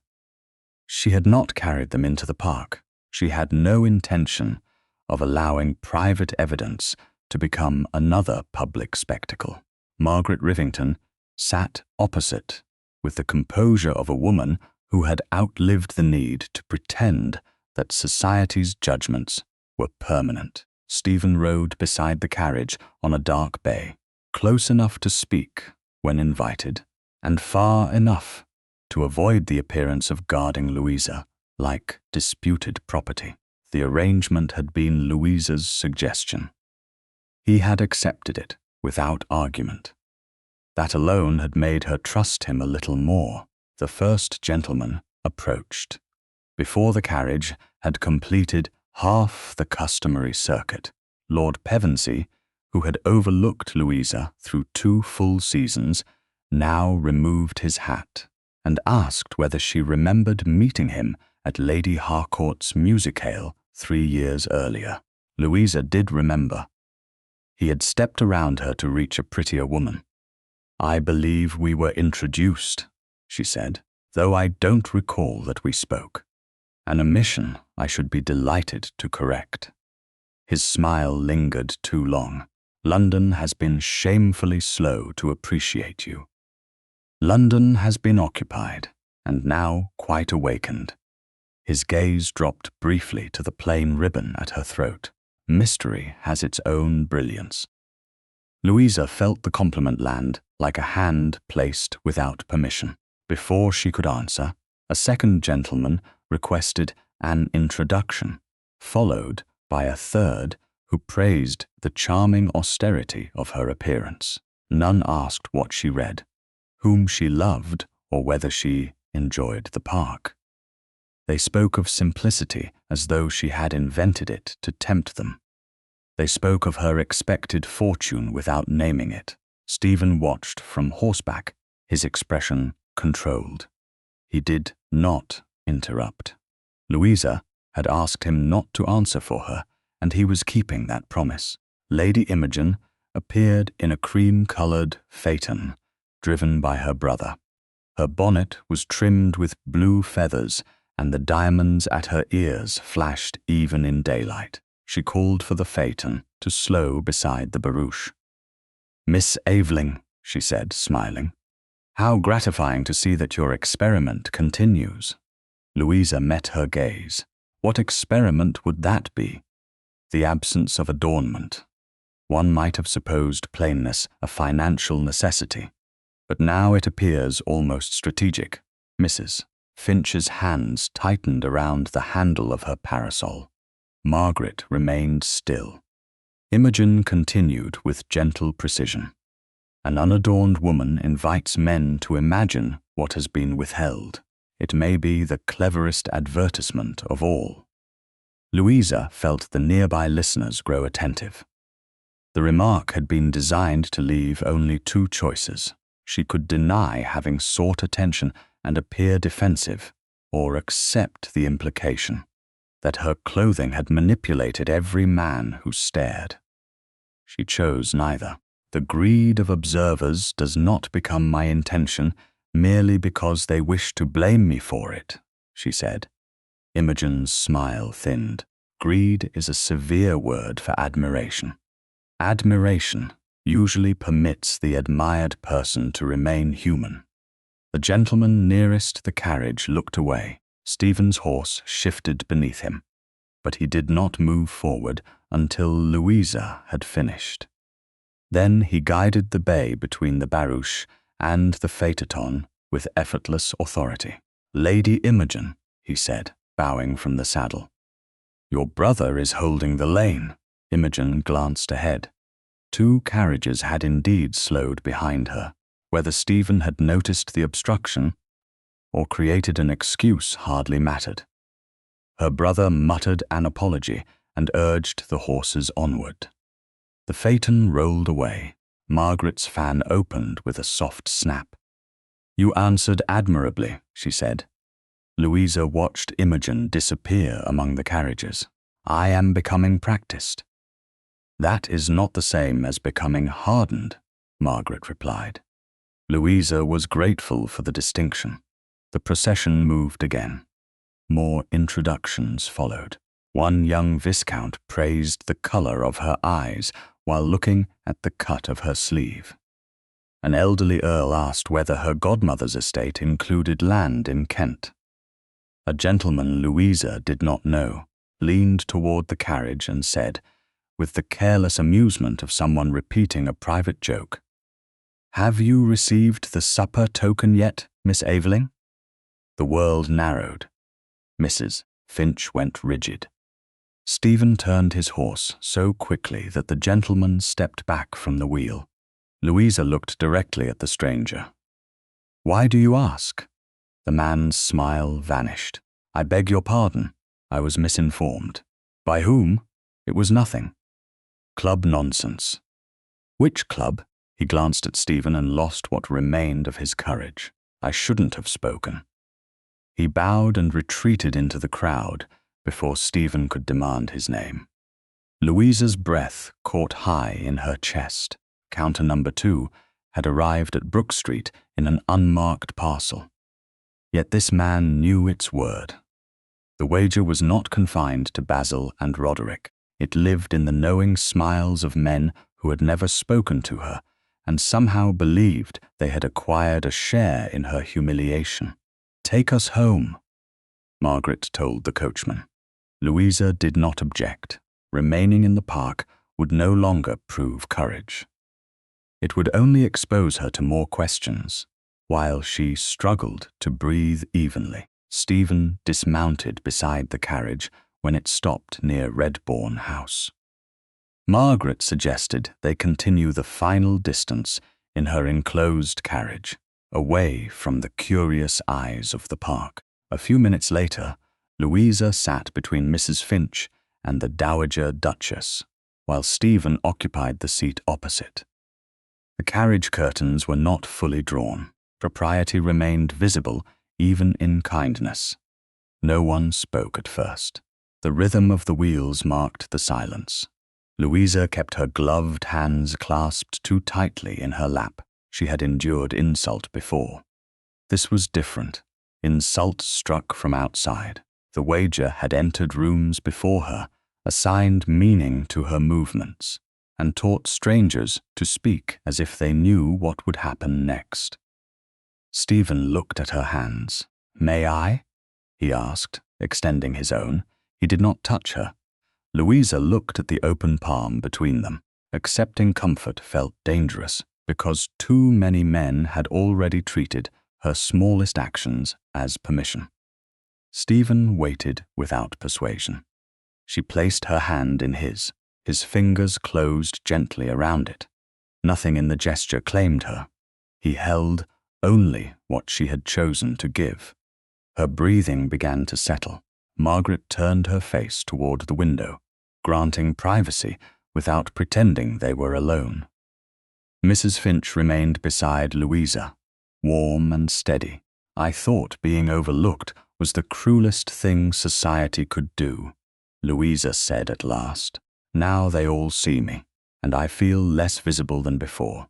She had not carried them into the park. She had no intention of allowing private evidence to become another public spectacle. Margaret Rivington sat opposite with the composure of a woman who had outlived the need to pretend that society's judgments were permanent. Stephen rode beside the carriage on a dark bay, close enough to speak when invited, and far enough to avoid the appearance of guarding Louisa like disputed property. The arrangement had been Louisa's suggestion. He had accepted it without argument. That alone had made her trust him a little more. The first gentleman approached. Before the carriage had completed half the customary circuit, Lord Pevensey, who had overlooked Louisa through 2 full seasons, now removed his hat and asked whether she remembered meeting him at Lady Harcourt's musicale 3 years earlier. Louisa did remember. He had stepped around her to reach a prettier woman. "I believe we were introduced," she said, "though I don't recall that we spoke. An omission I should be delighted to correct." His smile lingered too long. "London has been shamefully slow to appreciate you." London has been occupied, and now quite awakened. His gaze dropped briefly to the plain ribbon at her throat. Mystery has its own brilliance. Louisa felt the compliment land like a hand placed without permission. Before she could answer, a second gentleman requested an introduction, followed by a third who praised the charming austerity of her appearance. None asked what she read, whom she loved, or whether she enjoyed the park. They spoke of simplicity as though she had invented it to tempt them. They spoke of her expected fortune without naming it. Stephen watched from horseback, his expression controlled. He did not interrupt. Louisa had asked him not to answer for her, and he was keeping that promise. Lady Imogen appeared in a cream-colored phaeton, driven by her brother. Her bonnet was trimmed with blue feathers, and the diamonds at her ears flashed even in daylight. She called for the phaeton to slow beside the barouche. "Miss Aveling," she said, smiling. "How gratifying to see that your experiment continues." Louisa met her gaze. What experiment would that be? The absence of adornment. One might have supposed plainness a financial necessity, but now it appears almost strategic. Mrs. Finch's hands tightened around the handle of her parasol. Margaret remained still. Imogen continued with gentle precision. An unadorned woman invites men to imagine what has been withheld. It may be the cleverest advertisement of all. Louisa felt the nearby listeners grow attentive. The remark had been designed to leave only two choices. She could deny having sought attention and appear defensive, or accept the implication that her clothing had manipulated every man who stared. She chose neither. The greed of observers does not become my intention merely because they wish to blame me for it, she said. Imogen's smile thinned. Greed is a severe word for admiration. Admiration usually permits the admired person to remain human. The gentleman nearest the carriage looked away. Stephen's horse shifted beneath him, but he did not move forward until Louisa had finished. Then he guided the bay between the barouche and the phaeton with effortless authority. "Lady Imogen," he said, bowing from the saddle. "Your brother is holding the lane." Imogen glanced ahead. Two carriages had indeed slowed behind her. Whether Stephen had noticed the obstruction or created an excuse hardly mattered. Her brother muttered an apology and urged the horses onward. The phaeton rolled away. Margaret's fan opened with a soft snap. "You answered admirably," she said. Louisa watched Imogen disappear among the carriages. "I am becoming practiced." "That is not the same as becoming hardened," Margaret replied. Louisa was grateful for the distinction. The procession moved again. More introductions followed. One young viscount praised the colour of her eyes while looking at the cut of her sleeve. An elderly earl asked whether her godmother's estate included land in Kent. A gentleman Louisa did not know leaned toward the carriage and said, with the careless amusement of someone repeating a private joke, "Have you received the supper token yet, Miss Aveling?" The world narrowed. Mrs. Finch went rigid. Stephen turned his horse so quickly that the gentleman stepped back from the wheel. Louisa looked directly at the stranger. "Why do you ask?" The man's smile vanished. "I beg your pardon. I was misinformed." "By whom?" "It was nothing." "Club nonsense." "Which club?" He glanced at Stephen and lost what remained of his courage. "I shouldn't have spoken." He bowed and retreated into the crowd before Stephen could demand his name. Louisa's breath caught high in her chest. Counter number 2 had arrived at Brook Street in an unmarked parcel. Yet this man knew its word. The wager was not confined to Basil and Roderick. It lived in the knowing smiles of men who had never spoken to her and somehow believed they had acquired a share in her humiliation. "Take us home," Margaret told the coachman. Louisa did not object. Remaining in the park would no longer prove courage. It would only expose her to more questions. While she struggled to breathe evenly, Stephen dismounted beside the carriage when it stopped near Redbourne House. Margaret suggested they continue the final distance in her enclosed carriage, away from the curious eyes of the park. A few minutes later, Louisa sat between Mrs. Finch and the Dowager Duchess, while Stephen occupied the seat opposite. The carriage curtains were not fully drawn. Propriety remained visible even in kindness. No one spoke at first. The rhythm of the wheels marked the silence. Louisa kept her gloved hands clasped too tightly in her lap. She had endured insult before. This was different. Insult struck from outside. The wager had entered rooms before her, assigned meaning to her movements, and taught strangers to speak as if they knew what would happen next. Stephen looked at her hands. "May I?" he asked, extending his own. He did not touch her. Louisa looked at the open palm between them. Accepting comfort felt dangerous, because too many men had already treated her smallest actions as permission. Stephen waited without persuasion. She placed her hand in his. His fingers closed gently around it. Nothing in the gesture claimed her. He held only what she had chosen to give. Her breathing began to settle. Margaret turned her face toward the window, granting privacy without pretending they were alone. Mrs. Finch remained beside Louisa, warm and steady. "I thought being overlooked was the cruelest thing society could do," Louisa said at last. "Now they all see me, and I feel less visible than before."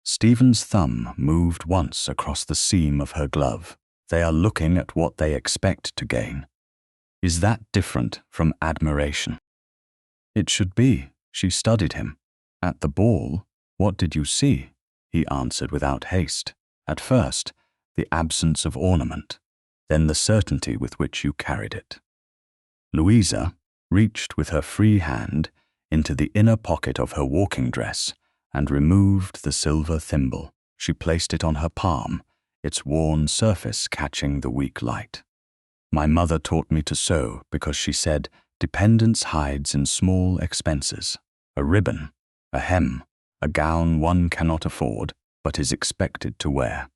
Stephen's thumb moved once across the seam of her glove. "They are looking at what they expect to gain. Is that different from admiration?" "It should be." She studied him. "At the ball, what did you see?" He answered without haste. "At first, the absence of ornament, then the certainty with which you carried it." Louisa reached with her free hand into the inner pocket of her walking dress and removed the silver thimble. She placed it on her palm, its worn surface catching the weak light. "My mother taught me to sew because she said dependence hides in small expenses. A ribbon, a hem, a gown one cannot afford but is expected to wear.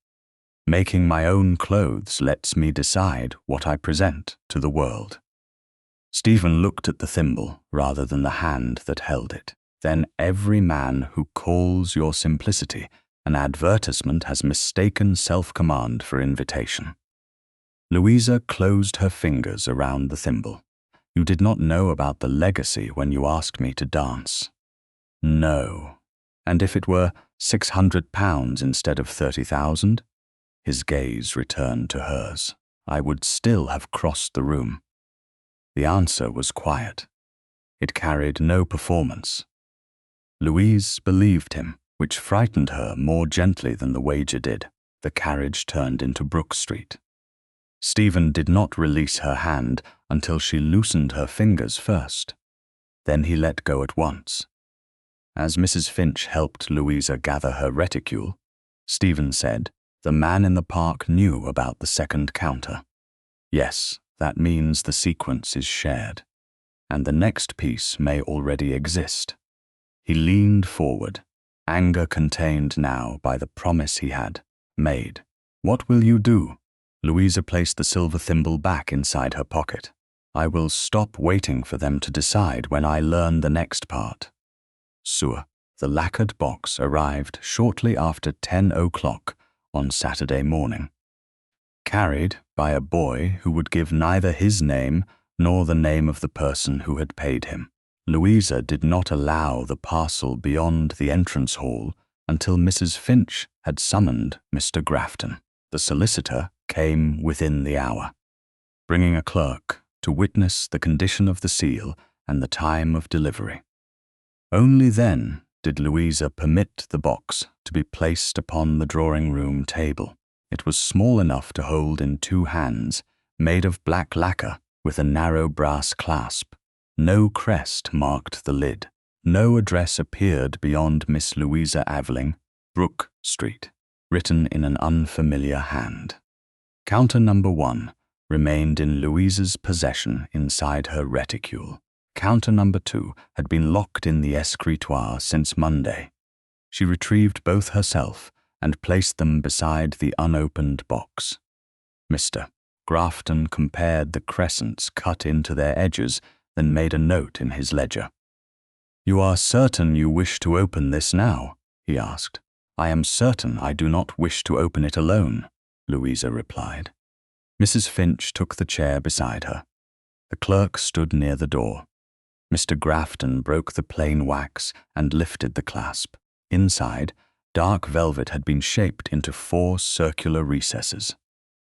Making my own clothes lets me decide what I present to the world." Stephen looked at the thimble rather than the hand that held it. "Then every man who calls your simplicity an advertisement has mistaken self-command for invitation." Louisa closed her fingers around the thimble. "You did not know about the legacy when you asked me to dance." "No. And if it were £600 instead of 30,000? His gaze returned to hers. "I would still have crossed the room." The answer was quiet. It carried no performance. Louise believed him, which frightened her more gently than the wager did. The carriage turned into Brook Street. Stephen did not release her hand until she loosened her fingers first. Then he let go at once. As Mrs. Finch helped Louisa gather her reticule, Stephen said, "The man in the park knew about the second counter. Yes, that means the sequence is shared, and the next piece may already exist." He leaned forward, anger contained now by the promise he had made. "What will you do?" Louisa placed the silver thimble back inside her pocket. "I will stop waiting for them to decide when I learn the next part." Sewer. The lacquered box arrived shortly after 10 o'clock on Saturday morning, carried by a boy who would give neither his name nor the name of the person who had paid him. Louisa did not allow the parcel beyond the entrance hall until Mrs. Finch had summoned Mr. Grafton. The solicitor came within the hour, bringing a clerk to witness the condition of the seal and the time of delivery. Only then did Louisa permit the box to be placed upon the drawing-room table. It was small enough to hold in 2 hands, made of black lacquer with a narrow brass clasp. No crest marked the lid. No address appeared beyond Miss Louisa Aveling, Brook Street, written in an unfamiliar hand. Counter number 1 remained in Louisa's possession inside her reticule. Counter number 2 had been locked in the escritoire since Monday. She retrieved both herself and placed them beside the unopened box. Mr. Grafton compared the crescents cut into their edges, then made a note in his ledger. "You are certain you wish to open this now?" he asked. "I am certain I do not wish to open it alone," Louisa replied. Mrs. Finch took the chair beside her. The clerk stood near the door. Mr. Grafton broke the plain wax and lifted the clasp. Inside, Dark velvet had been shaped into 4 circular recesses.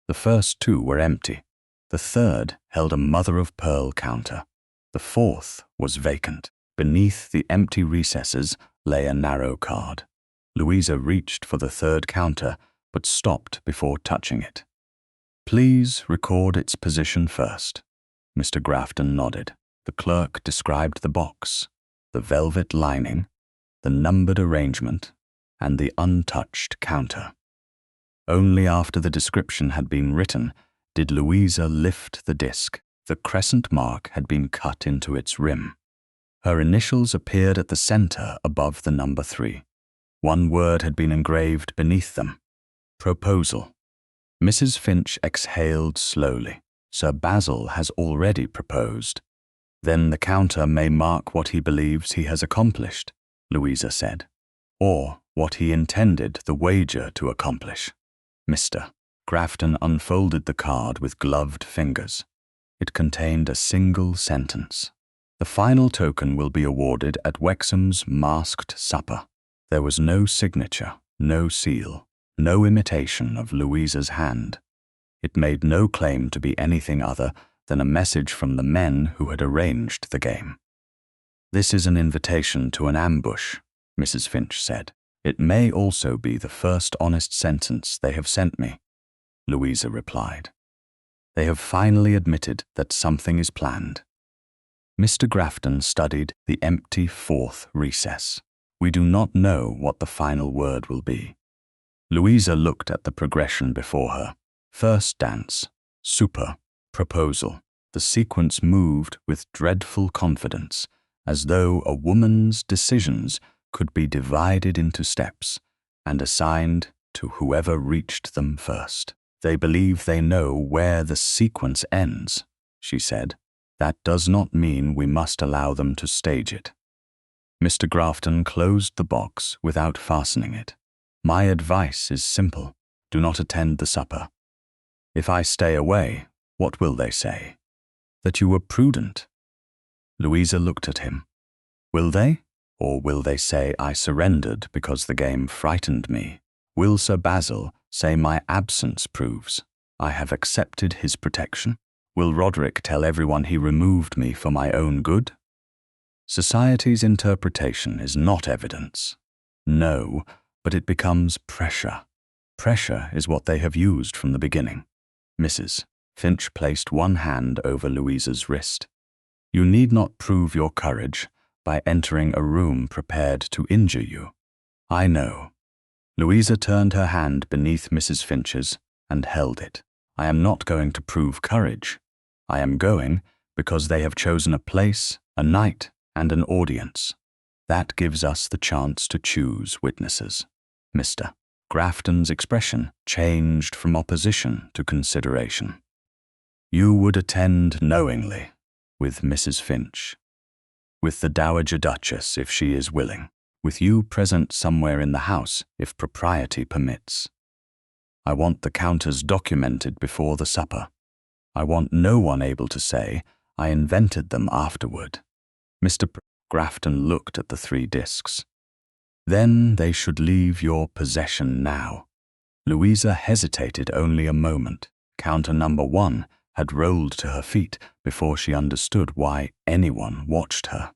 The first 2 were empty. The third held a mother-of-pearl counter. The fourth was vacant. Beneath the empty recesses lay a narrow card. Louisa reached for the third counter, but stopped before touching it. "Please record its position first." Mr. Grafton nodded. The clerk described the box, the velvet lining, the numbered arrangement, and the untouched counter. Only after the description had been written did Louisa lift the disc. The crescent mark had been cut into its rim. Her initials appeared at the center above the number 3. One word had been engraved beneath them: proposal. Mrs. Finch exhaled slowly. Sir Basil has already proposed. "Then the counter may mark what he believes he has accomplished," Louisa said, "or what he intended the wager to accomplish." Mr. Grafton unfolded the card with gloved fingers. It contained a single sentence: "The final token will be awarded at Wexham's masked supper." There was no signature, no seal, no imitation of Louisa's hand. It made no claim to be anything other than a message from the men who had arranged the game. "This is an invitation to an ambush," Mrs. Finch said. "It may also be the first honest sentence they have sent me," Louisa replied. "They have finally admitted that something is planned." Mr. Grafton studied the empty 4th recess. "We do not know what the final word will be." Louisa looked at the progression before her. First dance, super, proposal. The sequence moved with dreadful confidence, as though a woman's decisions could be divided into steps and assigned to whoever reached them first. "They believe they know where the sequence ends," she said. "That does not mean we must allow them to stage it." Mr. Grafton closed the box without fastening it. "My advice is simple. Do not attend the supper. If I stay away, what will they say? That you were prudent." Louisa looked at him. "Will they? Or will they say I surrendered because the game frightened me? Will Sir Basil say my absence proves I have accepted his protection? Will Roderick tell everyone he removed me for my own good? Society's interpretation is not evidence. No, but it becomes pressure. Pressure is what they have used from the beginning." Mrs. Finch placed one hand over Louisa's wrist. "You need not prove your courage by entering a room prepared to injure you. I know." Louisa turned her hand beneath Mrs. Finch's and held it. "I am not going to prove courage. I am going because they have chosen a place, a night, and an audience. That gives us the chance to choose witnesses." Mr. Grafton's expression changed from opposition to consideration. "You would attend knowingly, with Mrs. Finch, with the Dowager Duchess if she is willing, with you present somewhere in the house if propriety permits. I want the counters documented before the supper. I want no one able to say I invented them afterward." Mr. Grafton looked at the 3 discs. "Then they should leave your possession now." Louisa hesitated only a moment. Counter number 1 had rolled to her feet before she understood why anyone watched her.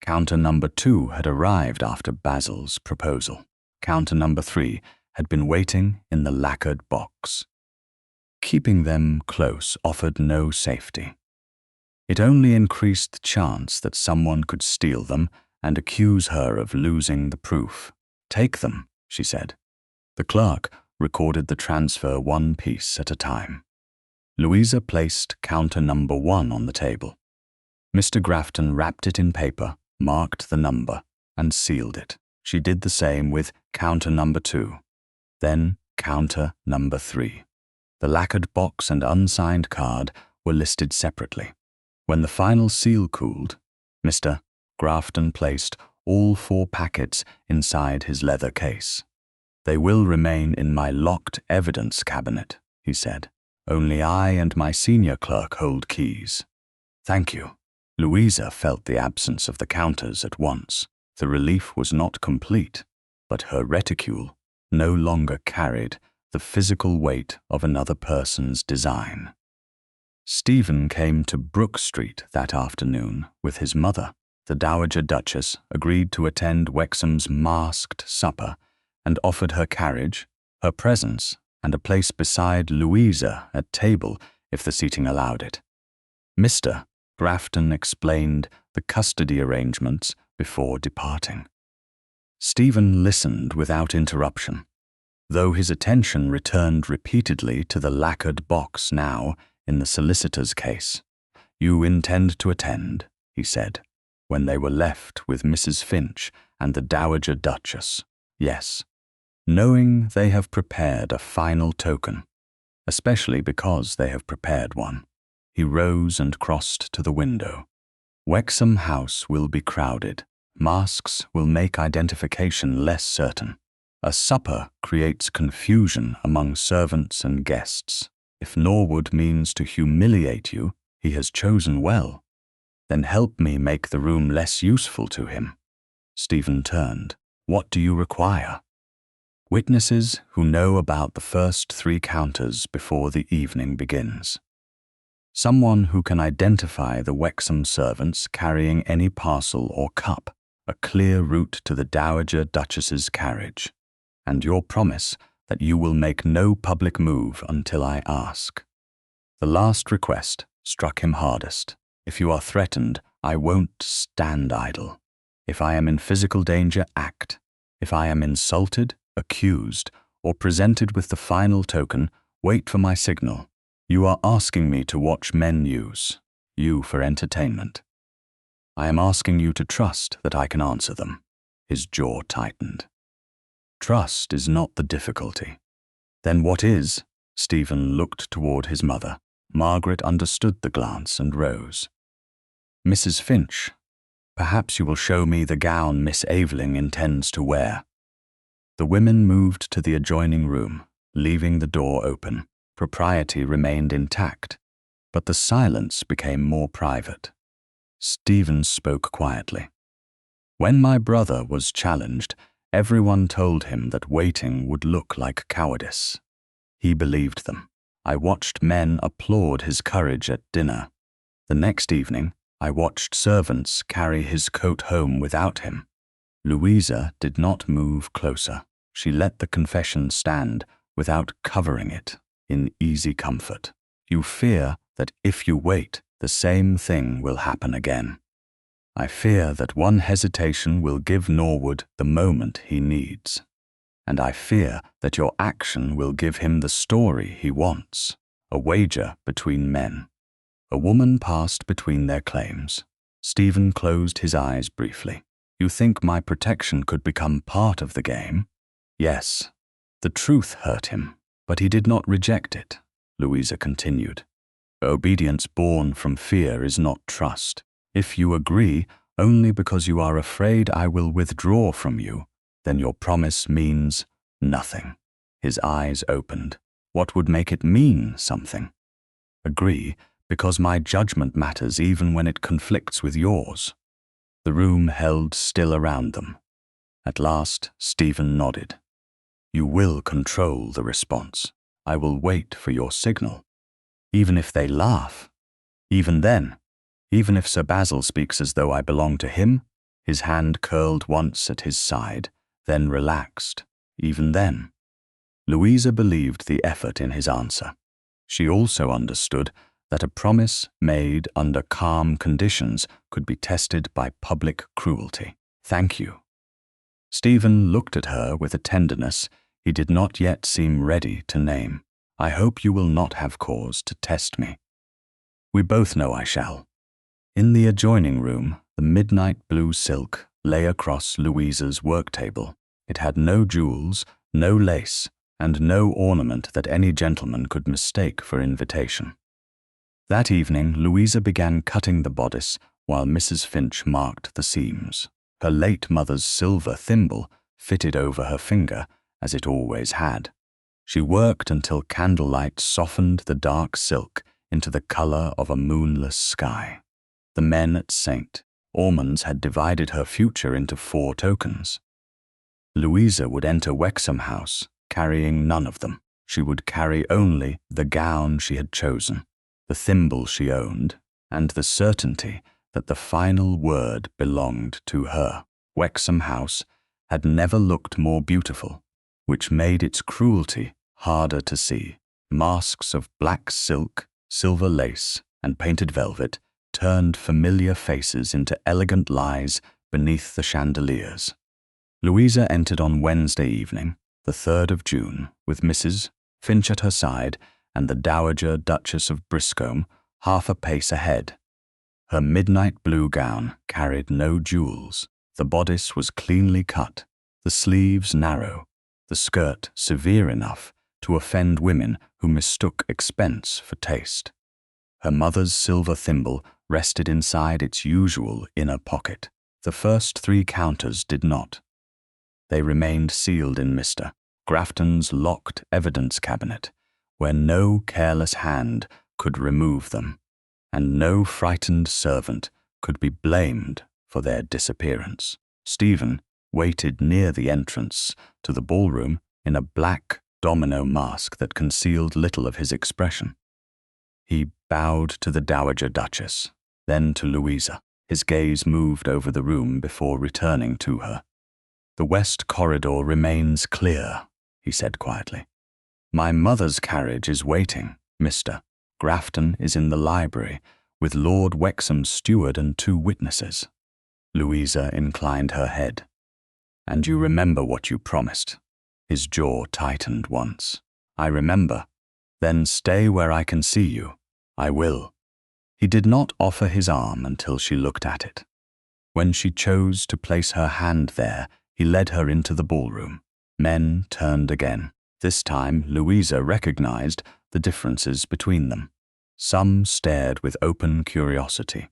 Counter number 2 had arrived after Basil's proposal. Counter number 3 had been waiting in the lacquered box. Keeping them close offered no safety. It only increased the chance that someone could steal them and accuse her of losing the proof. "Take them," she said. The clerk recorded the transfer 1 piece at a time. Louisa placed counter number 1 on the table. Mr. Grafton wrapped it in paper, marked the number, and sealed it. She did the same with counter number 2, then counter number 3. The lacquered box and unsigned card were listed separately. When the final seal cooled, Mr. Grafton placed all 4 packets inside his leather case. "They will remain in my locked evidence cabinet," he said. "Only I and my senior clerk hold keys." "Thank you." Louisa felt the absence of the counters at once. The relief was not complete, but her reticule no longer carried the physical weight of another person's design. Stephen came to Brook Street that afternoon with his mother. The Dowager Duchess agreed to attend Wexham's masked supper and offered her carriage, her presence, and a place beside Louisa at table if the seating allowed it. Mr. Grafton explained the custody arrangements before departing. Stephen listened without interruption, though his attention returned repeatedly to the lacquered box now in the solicitor's case. "You intend to attend," he said, when they were left with Mrs. Finch and the Dowager Duchess. "Yes, knowing they have prepared a final token, especially because they have prepared one." He rose and crossed to the window. "Wexham House will be crowded. Masks will make identification less certain. A supper creates confusion among servants and guests. If Norwood means to humiliate you, he has chosen well. Then help me make the room less useful to him." Stephen turned. "What do you require?" "Witnesses who know about the first 3 counters before the evening begins. Someone who can identify the Wexham servants carrying any parcel or cup, a clear route to the Dowager Duchess's carriage, and your promise that you will make no public move until I ask." The last request struck him hardest. "If you are threatened, I won't stand idle. If I am in physical danger, act. If I am insulted, accused, or presented with the final token, wait for my signal. You are asking me to watch men use you for entertainment. I am asking you to trust that I can answer them." His jaw tightened. "Trust is not the difficulty." "Then what is?" Stephen looked toward his mother. Margaret understood the glance and rose. "Mrs. Finch, perhaps you will show me the gown Miss Aveling intends to wear." The women moved to the adjoining room, leaving the door open. Propriety remained intact, but the silence became more private. Stephen spoke quietly. "When my brother was challenged, everyone told him that waiting would look like cowardice. He believed them. I watched men applaud his courage at dinner. The next evening, I watched servants carry his coat home without him." Louisa did not move closer. She let the confession stand without covering it in easy comfort. "You fear that if you wait, the same thing will happen again. I fear that one hesitation will give Norwood the moment he needs. And I fear that your action will give him the story he wants, a wager between men." A woman passed between their claims. Stephen closed his eyes briefly. "You think my protection could become part of the game?" "Yes." The truth hurt him, but he did not reject it. Louisa continued. "Obedience born from fear is not trust. If you agree only because you are afraid I will withdraw from you, then your promise means nothing." His eyes opened. "What would make it mean something?" "Agree because my judgment matters even when it conflicts with yours." The room held still around them. At last, Stephen nodded. "You will control the response. I will wait for your signal. Even if they laugh. Even then. Even if Sir Basil speaks as though I belong to him." His hand curled once at his side, then relaxed. "Even then." Louisa believed the effort in his answer. She also understood that a promise made under calm conditions could be tested by public cruelty. "Thank you." Stephen looked at her with a tenderness he did not yet seem ready to name. "I hope you will not have cause to test me." "We both know I shall." In the adjoining room, the midnight blue silk lay across Louisa's work table. It had no jewels, no lace, and no ornament that any gentleman could mistake for invitation. That evening, Louisa began cutting the bodice while Mrs. Finch marked the seams. Her late mother's silver thimble fitted over her finger, as it always had. She worked until candlelight softened the dark silk into the color of a moonless sky. The men at St. Ormond's had divided her future into 4 tokens. Louisa would enter Wexham House, carrying none of them. She would carry only the gown she had chosen, the thimble she owned, and the certainty that the final word belonged to her. Wexham House had never looked more beautiful, which made its cruelty harder to see. Masks of black silk, silver lace, and painted velvet turned familiar faces into elegant lies beneath the chandeliers. Louisa entered on Wednesday evening, the 3rd of June, with Mrs. Finch at her side and the Dowager Duchess of Briscombe half a pace ahead. Her midnight blue gown carried no jewels. The bodice was cleanly cut, the sleeves narrow, the skirt severe enough to offend women who mistook expense for taste. Her mother's silver thimble rested inside its usual inner pocket. The first 3 counters did not. They remained sealed in Mr. Grafton's locked evidence cabinet, where no careless hand could remove them, and no frightened servant could be blamed for their disappearance. Stephen waited near the entrance to the ballroom in a black domino mask that concealed little of his expression. He bowed to the Dowager Duchess, then to Louisa. His gaze moved over the room before returning to her. "The west corridor remains clear," he said quietly. "My mother's carriage is waiting. Mr. Grafton is in the library with Lord Wexham's steward and 2 witnesses." Louisa inclined her head. "And you remember what you promised?" His jaw tightened once. "I remember. Then stay where I can see you." "I will." He did not offer his arm until she looked at it. When she chose to place her hand there, he led her into the ballroom. Men turned again. This time, Louisa recognized the differences between them. Some stared with open curiosity.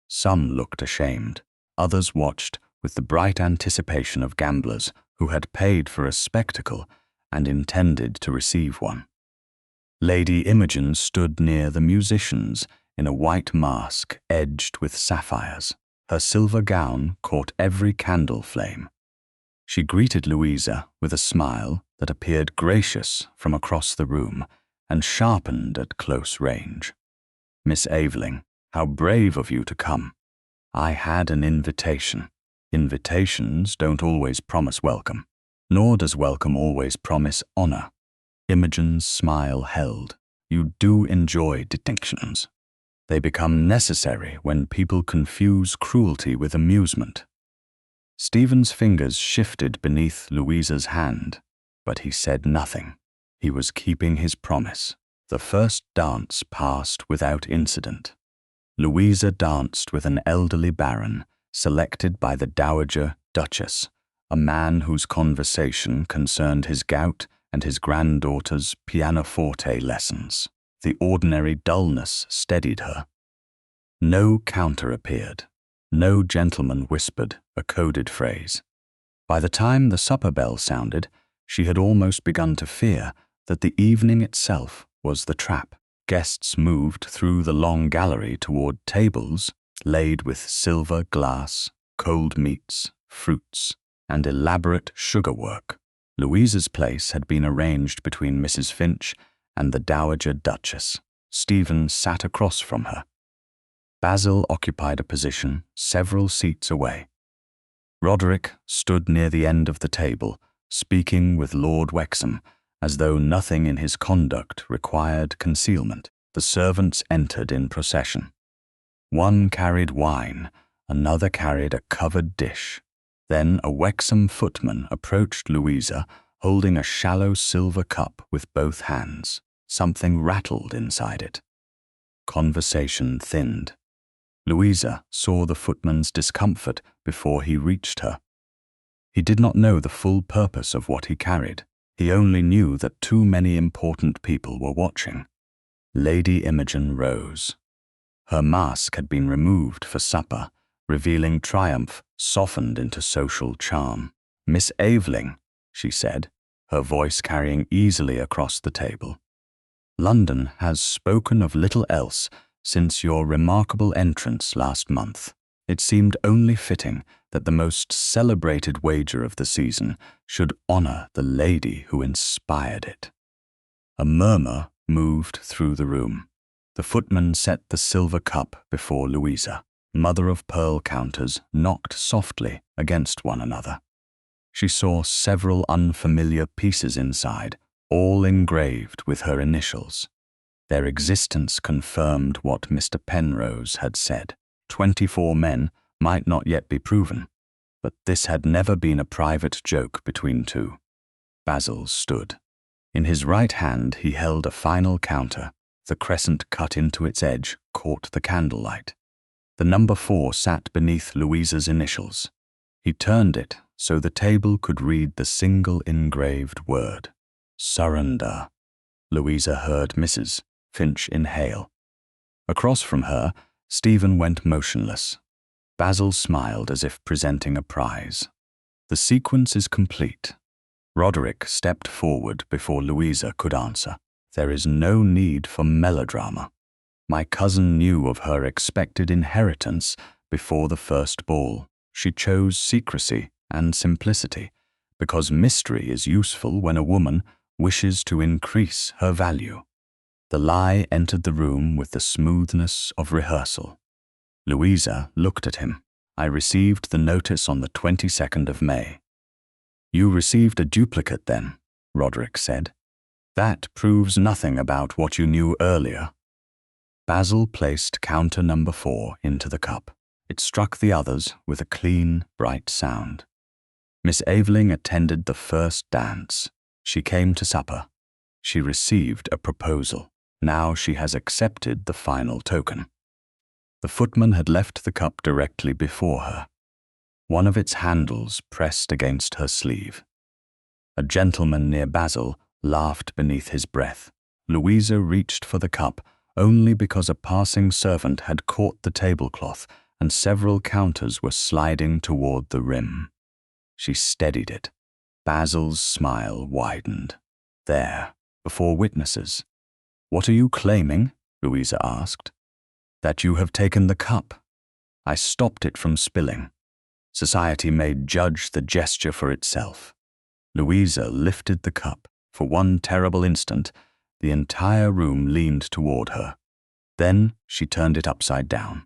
Some looked ashamed. Others watched with the bright anticipation of gamblers who had paid for a spectacle and intended to receive one. Lady Imogen stood near the musicians in a white mask edged with sapphires. Her silver gown caught every candle flame. She greeted Louisa with a smile that appeared gracious from across the room and sharpened at close range. "Miss Aveling, how brave of you to come. I had an invitation. Invitations don't always promise welcome, nor does welcome always promise honor." Imogen's smile held. "You do enjoy distinctions. They become necessary when people confuse cruelty with amusement." Stephen's fingers shifted beneath Louisa's hand, but he said nothing. He was keeping his promise. The first dance passed without incident. Louisa danced with an elderly baron, selected by the Dowager Duchess, a man whose conversation concerned his gout and his granddaughter's pianoforte lessons. The ordinary dullness steadied her. No counter appeared. No gentleman whispered a coded phrase. By the time the supper bell sounded, she had almost begun to fear that the evening itself was the trap. Guests moved through the long gallery toward tables laid with silver glass, cold meats, fruits, and elaborate sugar-work. Louisa's place had been arranged between Mrs. Finch and the Dowager Duchess. Stephen sat across from her. Basil occupied a position several seats away. Roderick stood near the end of the table, speaking with Lord Wexham, as though nothing in his conduct required concealment. The servants entered in procession. One carried wine, another carried a covered dish. Then a Wexham footman approached Louisa, holding a shallow silver cup with both hands. Something rattled inside it. Conversation thinned. Louisa saw the footman's discomfort before he reached her. He did not know the full purpose of what he carried. He only knew that too many important people were watching. Lady Imogen rose. Her mask had been removed for supper, revealing triumph softened into social charm. "Miss Aveling," she said, her voice carrying easily across the table. "London has spoken of little else since your remarkable entrance last month. It seemed only fitting that the most celebrated wager of the season should honor the lady who inspired it. A murmur moved through the room. The footman set the silver cup before Louisa. Mother-of-pearl counters knocked softly against one another. She saw several unfamiliar pieces inside, all engraved with her initials. Their existence confirmed what Mr. Penrose had said. 24 men might not yet be proven, but this had never been a private joke between two. Basil stood. In his right hand he held a final counter. The crescent cut into its edge caught the candlelight. The number 4 sat beneath Louisa's initials. He turned it so the table could read the single engraved word. Surrender. Louisa heard Mrs. Finch inhale. Across from her, Stephen went motionless. Basil smiled as if presenting a prize. The sequence is complete. Roderick stepped forward before Louisa could answer. There is no need for melodrama. My cousin knew of her expected inheritance before the first ball. She chose secrecy and simplicity, because mystery is useful when a woman wishes to increase her value. The lie entered the room with the smoothness of rehearsal. Louisa looked at him. I received the notice on the 22nd of May. You received a duplicate then, Roderick said. That proves nothing about what you knew earlier. Basil placed counter number 4 into the cup. It struck the others with a clean, bright sound. Miss Aveling attended the first dance. She came to supper. She received a proposal. Now she has accepted the final token. The footman had left the cup directly before her. One of its handles pressed against her sleeve. A gentleman near Basil laughed beneath his breath. Louisa reached for the cup only because a passing servant had caught the tablecloth and several counters were sliding toward the rim. She steadied it. Basil's smile widened. There, before witnesses. What are you claiming? Louisa asked. That you have taken the cup. I stopped it from spilling. Society may judge the gesture for itself. Louisa lifted the cup. For one terrible instant, the entire room leaned toward her. Then she turned it upside down.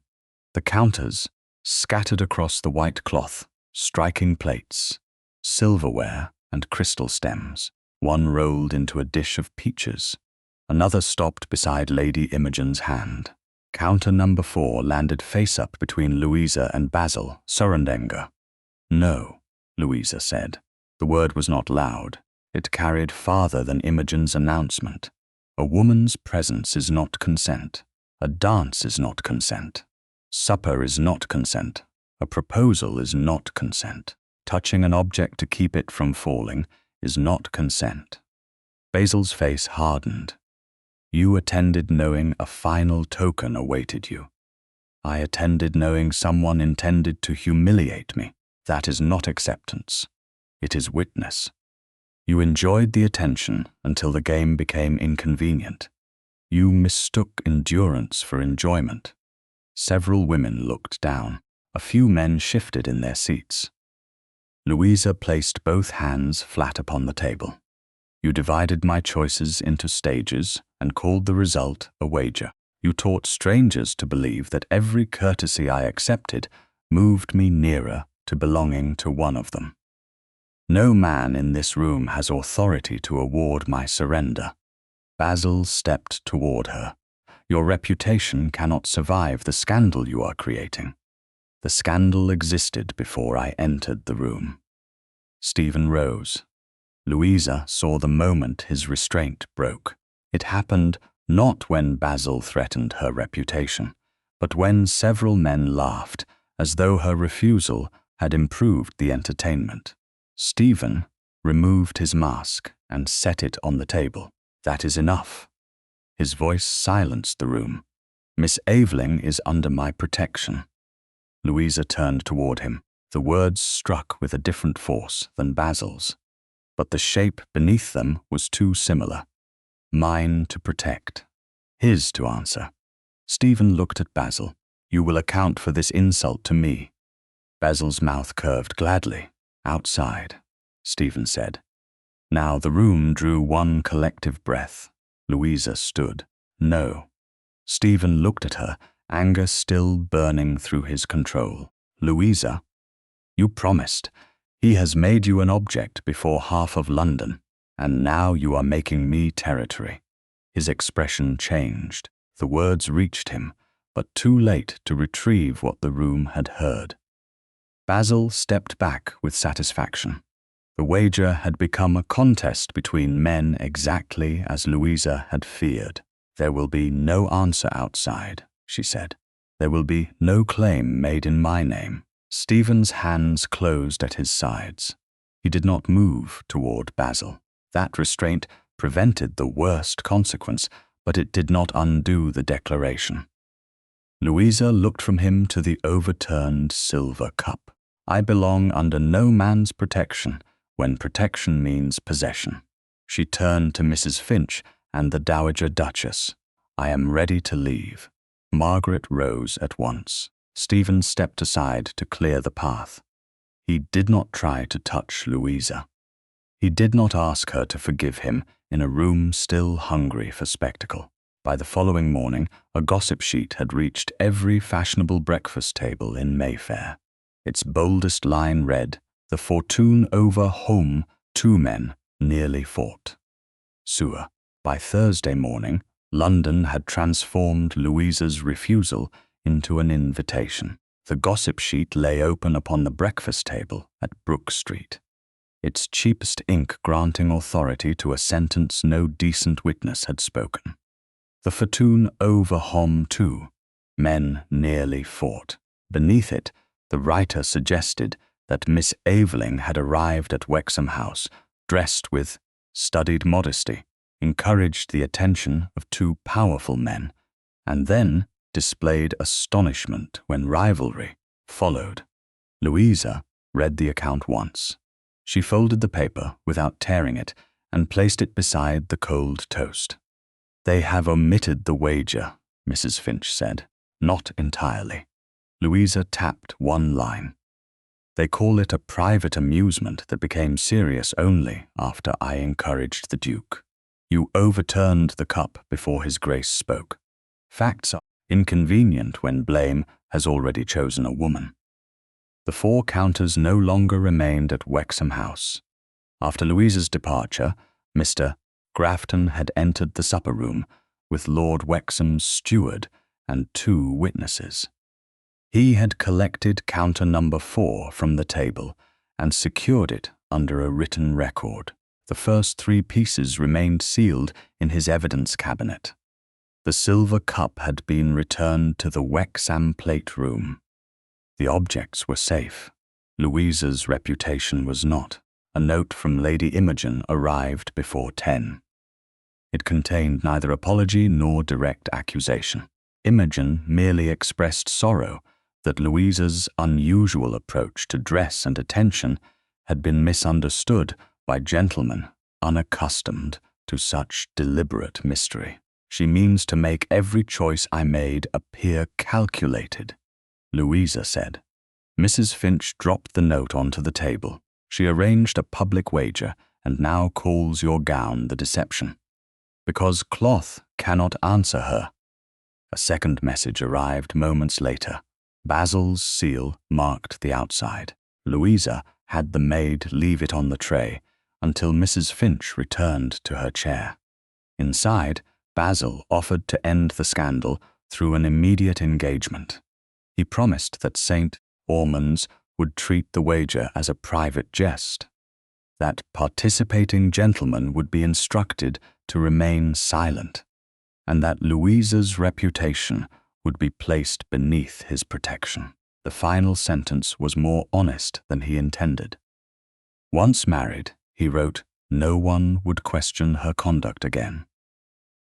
The counters scattered across the white cloth, striking plates, silverware, and crystal stems. One rolled into a dish of peaches. Another stopped beside Lady Imogen's hand. Counter number 4 landed face up between Louisa and Basil, Surrendenger. No, Louisa said. The word was not loud. It carried farther than Imogen's announcement. A woman's presence is not consent. A dance is not consent. Supper is not consent. A proposal is not consent. Touching an object to keep it from falling is not consent. Basil's face hardened. You attended knowing a final token awaited you. I attended knowing someone intended to humiliate me. That is not acceptance. It is witness. You enjoyed the attention until the game became inconvenient. You mistook endurance for enjoyment. Several women looked down. A few men shifted in their seats. Louisa placed both hands flat upon the table. You divided my choices into stages and called the result a wager. You taught strangers to believe that every courtesy I accepted moved me nearer to belonging to one of them. No man in this room has authority to award my surrender. Basil stepped toward her. Your reputation cannot survive the scandal you are creating. The scandal existed before I entered the room. Stephen rose. Louisa saw the moment his restraint broke. It happened not when Basil threatened her reputation, but when several men laughed, as though her refusal had improved the entertainment. Stephen removed his mask and set it on the table. That is enough. His voice silenced the room. Miss Aveling is under my protection. Louisa turned toward him. The words struck with a different force than Basil's, but the shape beneath them was too similar. Mine to protect, his to answer. Stephen looked at Basil. You will account for this insult to me." Basil's mouth curved gladly. "Outside," Stephen said. Now the room drew one collective breath. Louisa stood. "No." Stephen looked at her, anger still burning through his control. "Louisa, you promised. He has made you an object before half of London, and now you are making me territory." His expression changed. The words reached him, but too late to retrieve what the room had heard. Basil stepped back with satisfaction. The wager had become a contest between men exactly as Louisa had feared. "There will be no answer outside," she said. "There will be no claim made in my name." Stephen's hands closed at his sides. He did not move toward Basil. That restraint prevented the worst consequence, but it did not undo the declaration. Louisa looked from him to the overturned silver cup. "I belong under no man's protection when protection means possession." She turned to Mrs. Finch and the Dowager Duchess. "I am ready to leave." Margaret rose at once. Stephen stepped aside to clear the path. He did not try to touch Louisa. He did not ask her to forgive him in a room still hungry for spectacle. By the following morning, a gossip sheet had reached every fashionable breakfast table in Mayfair. Its boldest line read, "The fortune over whom 2 men nearly fought." Sewer. By Thursday morning, London had transformed Louisa's refusal into an invitation. The gossip sheet lay open upon the breakfast table at Brook Street, its cheapest ink granting authority to a sentence no decent witness had spoken. "The fortune over whom 2 men nearly fought." Beneath it, the writer suggested that Miss Aveling had arrived at Wexham House dressed with studied modesty, encouraged the attention of 2 powerful men, and then displayed astonishment when rivalry followed. Louisa read the account once. She folded the paper without tearing it and placed it beside the cold toast. "They have omitted the wager," Mrs. Finch said. "Not entirely." Louisa tapped one line. "They call it a private amusement that became serious only after I encouraged the Duke. You overturned the cup before His Grace spoke. Facts are inconvenient when blame has already chosen a woman." The 4 counters no longer remained at Wexham House. After Louisa's departure, Mr. Grafton had entered the supper room with Lord Wexham's steward and 2 witnesses. He had collected counter number 4 from the table and secured it under a written record. The first 3 pieces remained sealed in his evidence cabinet. The silver cup had been returned to the Wexham plate room. The objects were safe. Louisa's reputation was not. A note from Lady Imogen arrived before 10. It contained neither apology nor direct accusation. Imogen merely expressed sorrow that Louisa's unusual approach to dress and attention had been misunderstood by gentlemen unaccustomed to such deliberate mystery. "She means to make every choice I made appear calculated," Louisa said. Mrs. Finch dropped the note onto the table. "She arranged a public wager and now calls your gown the deception. Because cloth cannot answer her." A second message arrived moments later. Basil's seal marked the outside. Louisa had the maid leave it on the tray until Mrs. Finch returned to her chair. Inside, Basil offered to end the scandal through an immediate engagement. He promised that St. Ormond's would treat the wager as a private jest, that participating gentlemen would be instructed to remain silent, and that Louisa's reputation would be placed beneath his protection. The final sentence was more honest than he intended. Once married, he wrote, no one would question her conduct again,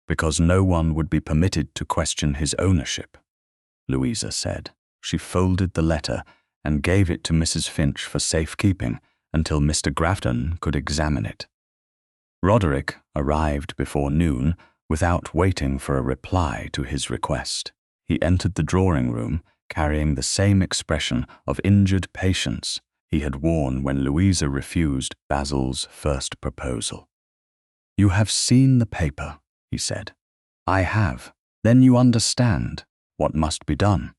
because no one would be permitted to question his ownership, Louisa said. She folded the letter and gave it to Mrs. Finch for safekeeping until Mr. Grafton could examine it. Roderick arrived before noon without waiting for a reply to his request. He entered the drawing-room, carrying the same expression of injured patience he had worn when Louisa refused Basil's first proposal. "You have seen the paper," he said. "I have. Then you understand what must be done.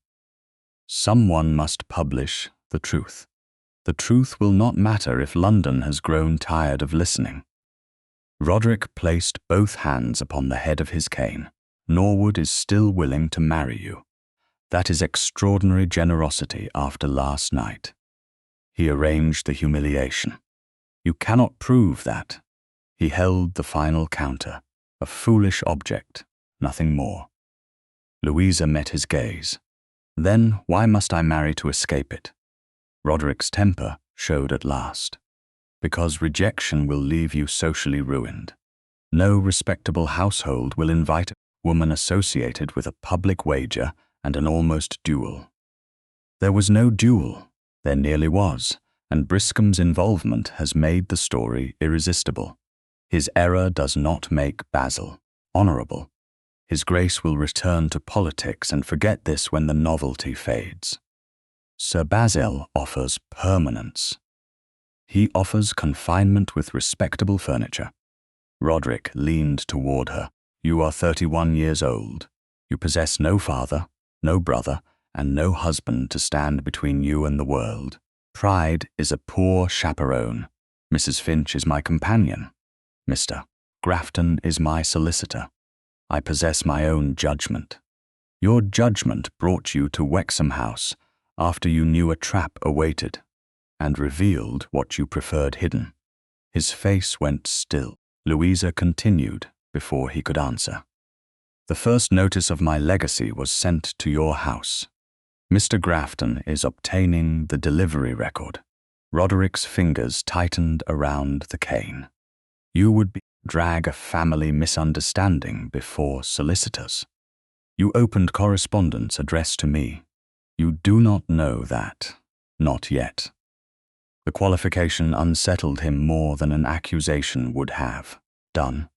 Someone must publish the truth. The truth will not matter if London has grown tired of listening." Roderick placed both hands upon the head of his cane. "Norwood is still willing to marry you. That is extraordinary generosity after last night." He arranged the humiliation. "You cannot prove that." He held the final counter, a foolish object, nothing more. Louisa met his gaze. "Then why must I marry to escape it?" Roderick's temper showed at last. "Because rejection will leave you socially ruined. No respectable household will invite a woman associated with a public wager and an almost duel." There was no duel. There nearly was, and Briscombe's involvement has made the story irresistible. His error does not make Basil honourable. His Grace will return to politics and forget this when the novelty fades. Sir Basil offers permanence. He offers confinement with respectable furniture. Roderick leaned toward her. "You are 31 years old. You possess no father, no brother, and no husband to stand between you and the world. Pride is a poor chaperone. Mrs. Finch is my companion. Mr. Grafton is my solicitor. I possess my own judgment. Your judgment brought you to Wexham House after you knew a trap awaited, and revealed what you preferred hidden." His face went still. Louisa continued before he could answer. "The first notice of my legacy was sent to your house. Mr. Grafton is obtaining the delivery record." Roderick's fingers tightened around the cane. "You would drag a family misunderstanding before solicitors. You opened correspondence addressed to me. You do not know that. Not yet." The qualification unsettled him more than an accusation would have done.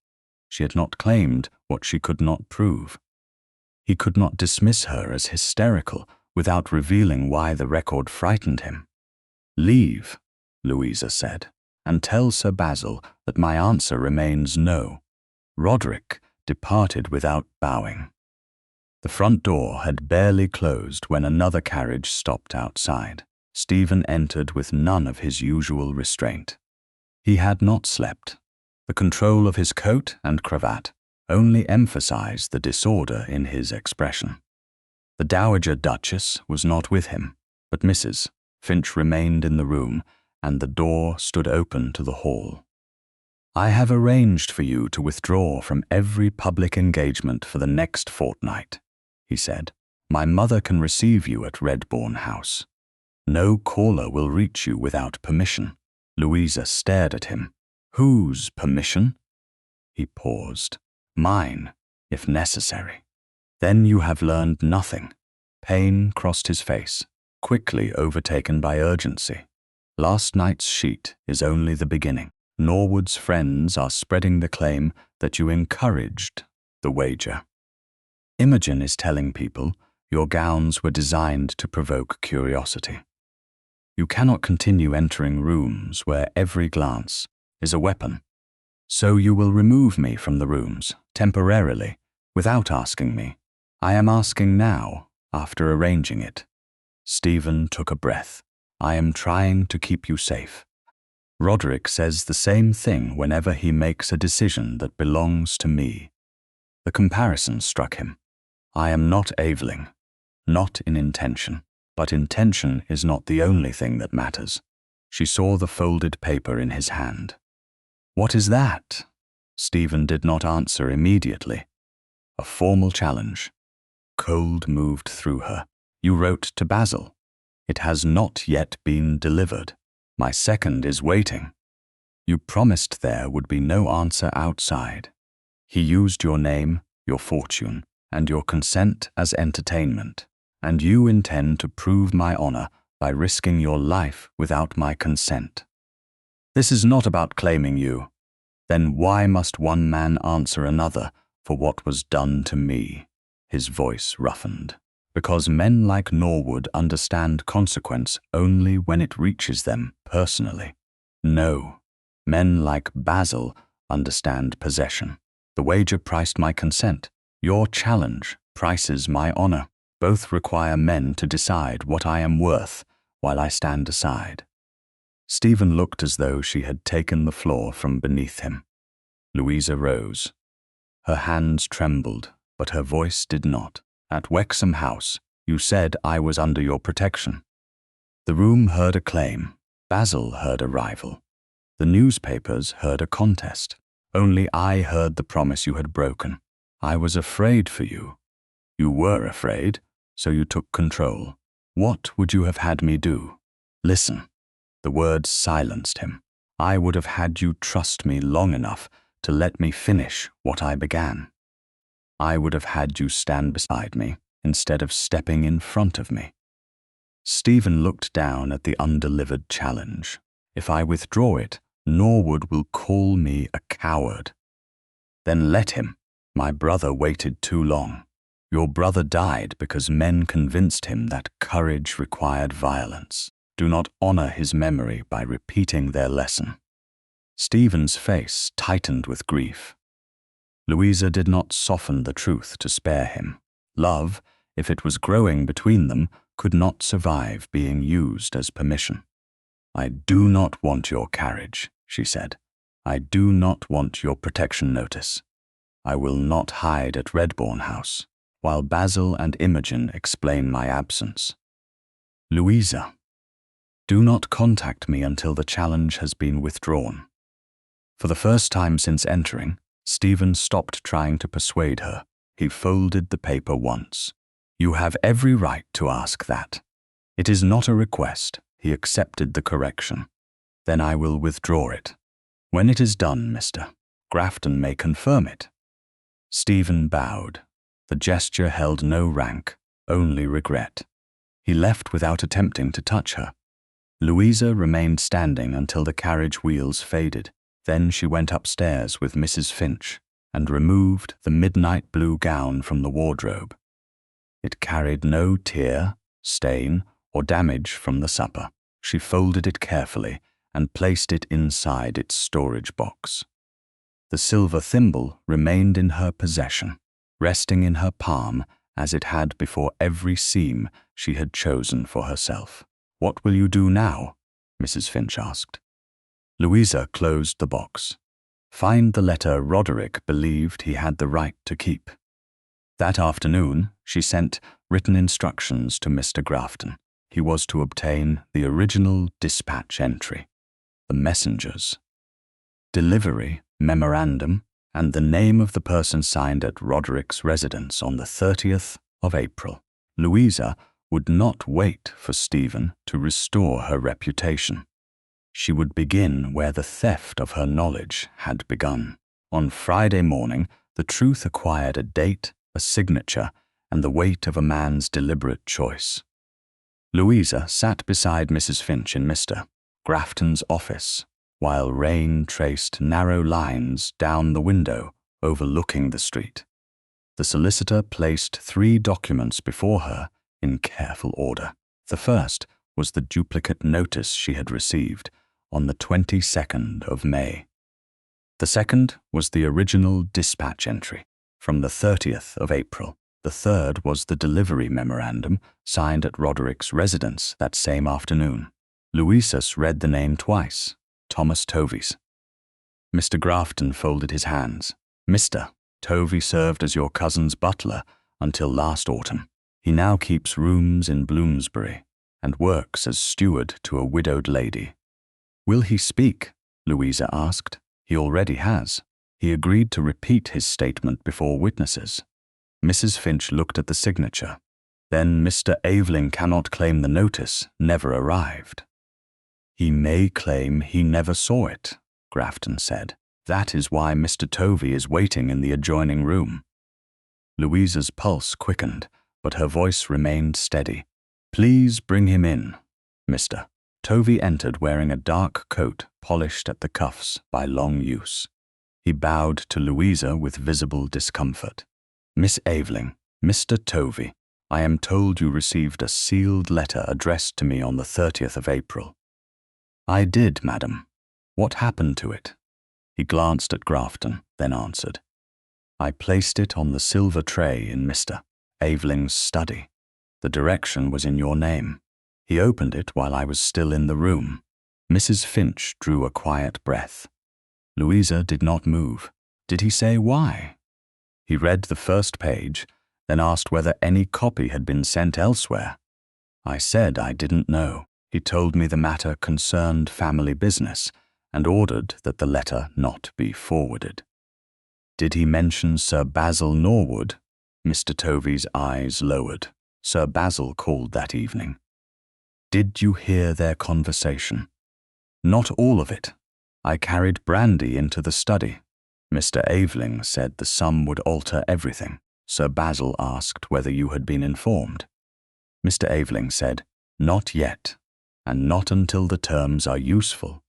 She had not claimed what she could not prove. He could not dismiss her as hysterical without revealing why the record frightened him. "Leave," Louisa said, "and tell Sir Basil that my answer remains no." Roderick departed without bowing. The front door had barely closed when another carriage stopped outside. Stephen entered with none of his usual restraint. He had not slept. The control of his coat and cravat only emphasized the disorder in his expression. The Dowager Duchess was not with him, but Mrs. Finch remained in the room, and the door stood open to the hall. "I have arranged for you to withdraw from every public engagement for the next fortnight," he said. "My mother can receive you at Redbourne House. No caller will reach you without permission." Louisa stared at him. "Whose permission?" He paused. "Mine, if necessary." "Then you have learned nothing." Pain crossed his face, quickly overtaken by urgency. "Last night's sheet is only the beginning. Norwood's friends are spreading the claim that you encouraged the wager. Imogen is telling people your gowns were designed to provoke curiosity. You cannot continue entering rooms where every glance is a weapon. So you will remove me from the rooms, temporarily, without asking me. I am asking now, after arranging it." Stephen took a breath. "I am trying to keep you safe." Roderick says the same thing whenever he makes a decision that belongs to me. The comparison struck him. I am not Aveling, not in intention, but intention is not the only thing that matters. She saw the folded paper in his hand. "What is that?" Stephen did not answer immediately. A formal challenge. Cold moved through her. "You wrote to Basil. It has not yet been delivered. My second is waiting. You promised there would be no answer outside. He used your name, your fortune, and your consent as entertainment, and you intend to prove my honor by risking your life without my consent. This is not about claiming you. Then why must one man answer another for what was done to me?" His voice roughened. because men like Norwood understand consequence only when it reaches them personally. No, men like Basil understand possession. The wager priced my consent. Your challenge prices my honor. Both require men to decide what I am worth while I stand aside. Stephen looked as though she had taken the floor from beneath him. Louisa rose. Her hands trembled, but her voice did not. At Wexham House, you said I was under your protection. The room heard a claim. Basil heard a rival. The newspapers heard a contest. Only I heard the promise you had broken. I was afraid for you. You were afraid, so you took control. What would you have had me do? Listen. The words silenced him. I would have had you trust me long enough to let me finish what I began. I would have had you stand beside me instead of stepping in front of me. Stephen looked down at the undelivered challenge. If I withdraw it, Norwood will call me a coward. Then let him. My brother waited too long. Your brother died because men convinced him that courage required violence. Do not honor his memory by repeating their lesson. Stephen's face tightened with grief. Louisa did not soften the truth to spare him. Love, if it was growing between them, could not survive being used as permission. I do not want your carriage, she said. I do not want your protection notice. I will not hide at Redbourne House, while Basil and Imogen explain my absence. Louisa, do not contact me until the challenge has been withdrawn. For the first time since entering, Stephen stopped trying to persuade her. He folded the paper once. You have every right to ask that. It is not a request. He accepted the correction. Then I will withdraw it. When it is done, Mr. Grafton may confirm it. Stephen bowed. The gesture held no rank, only regret. He left without attempting to touch her. Louisa remained standing until the carriage wheels faded. Then she went upstairs with Mrs. Finch and removed the midnight blue gown from the wardrobe. It carried no tear, stain, or damage from the supper. She folded it carefully and placed it inside its storage box. The silver thimble remained in her possession, resting in her palm as it had before every seam she had chosen for herself. What will you do now? Mrs. Finch asked. Louisa closed the box. Find the letter Roderick believed he had the right to keep. That afternoon, she sent written instructions to Mr. Grafton. He was to obtain the original dispatch entry, the messenger's delivery memorandum, and the name of the person signed at Roderick's residence on the 30th of April. Louisa would not wait for Stephen to restore her reputation. She would begin where the theft of her knowledge had begun. On Friday morning, the truth acquired a date, a signature, and the weight of a man's deliberate choice. Louisa sat beside Mrs. Finch in Mr. Grafton's office, while rain traced narrow lines down the window overlooking the street. The solicitor placed 3 documents before her in careful order. The first was the duplicate notice she had received on the 22nd of May. The second was the original dispatch entry from the 30th of April. The third was the delivery memorandum signed at Roderick's residence that same afternoon. Louisa read the name twice, Thomas Tovey's. Mr. Grafton folded his hands. Mr. Tovey served as your cousin's butler until last autumn. He now keeps rooms in Bloomsbury and works as steward to a widowed lady. Will he speak? Louisa asked. He already has. He agreed to repeat his statement before witnesses. Mrs. Finch looked at the signature. Then Mr. Aveling cannot claim the notice never arrived. He may claim he never saw it, Grafton said. That is why Mr. Tovey is waiting in the adjoining room. Louisa's pulse quickened, but her voice remained steady. Please bring him in, Mr. Tovey entered wearing a dark coat polished at the cuffs by long use. He bowed to Louisa with visible discomfort. Miss Aveling, Mr. Tovey. I am told you received a sealed letter addressed to me on the 30th of April. I did, madam. What happened to it? He glanced at Grafton, then answered. I placed it on the silver tray in Mr. Aveling's study. The direction was in your name. He opened it while I was still in the room. Mrs. Finch drew a quiet breath. Louisa did not move. Did he say why? He read the first page, then asked whether any copy had been sent elsewhere. I said I didn't know. He told me the matter concerned family business and ordered that the letter not be forwarded. Did he mention Sir Basil Norwood? Mr. Tovey's eyes lowered. Sir Basil called that evening. Did you hear their conversation? Not all of it. I carried brandy into the study. Mr. Aveling said the sum would alter everything. Sir Basil asked whether you had been informed. Mr. Aveling said, not yet, and not until the terms are useful.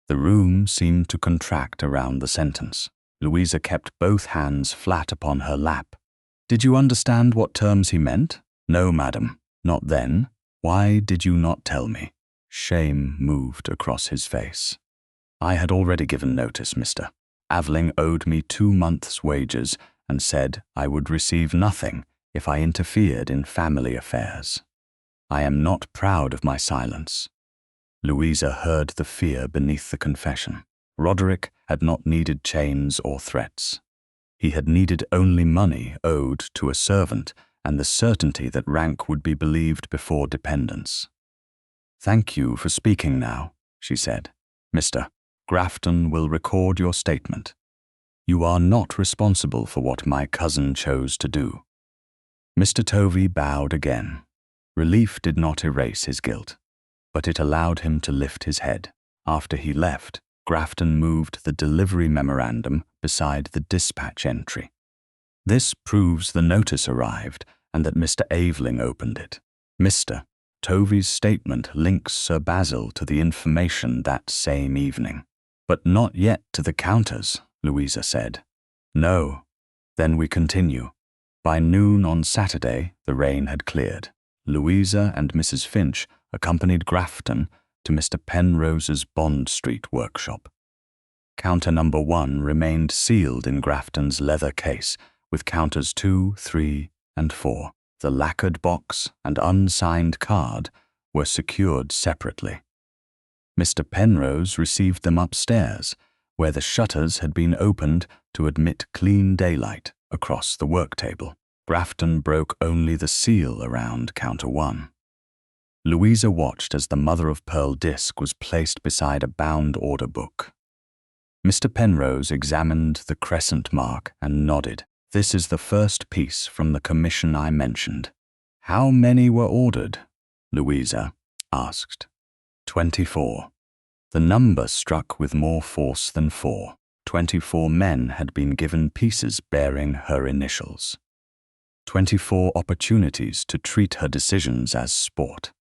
The room seemed to contract around the sentence. Louisa kept both hands flat upon her lap. Did you understand what terms he meant? No, madam, not then. Why did you not tell me? Shame moved across his face. I had already given notice, Mr. Aveling owed me 2 months' wages and said I would receive nothing if I interfered in family affairs. I am not proud of my silence. Louisa heard the fear beneath the confession. Roderick had not needed chains or threats. He had needed only money owed to a servant and the certainty that rank would be believed before dependence. Thank you for speaking now, she said. Mr. Grafton will record your statement. You are not responsible for what my cousin chose to do. Mr. Tovey bowed again. Relief did not erase his guilt, but it allowed him to lift his head. After he left, Grafton moved the delivery memorandum beside the dispatch entry. This proves the notice arrived and that Mr. Aveling opened it. Mr. Tovey's statement links Sir Basil to the information that same evening. But not yet to the counters, Louisa said. No. Then we continue. By noon on Saturday, the rain had cleared. Louisa and Mrs. Finch accompanied Grafton to Mr. Penrose's Bond Street workshop. Counter number 1 remained sealed in Grafton's leather case, with counters 2, 3, and 4. The lacquered box and unsigned card were secured separately. Mr. Penrose received them upstairs, where the shutters had been opened to admit clean daylight across the work table. Grafton broke only the seal around counter 1. Louisa watched as the mother-of-pearl disc was placed beside a bound order book. Mr. Penrose examined the crescent mark and nodded. This is the first piece from the commission I mentioned. How many were ordered? Louisa asked. 24. The number struck with more force than 4. 24 men had been given pieces bearing her initials. 24 opportunities to treat her decisions as sport.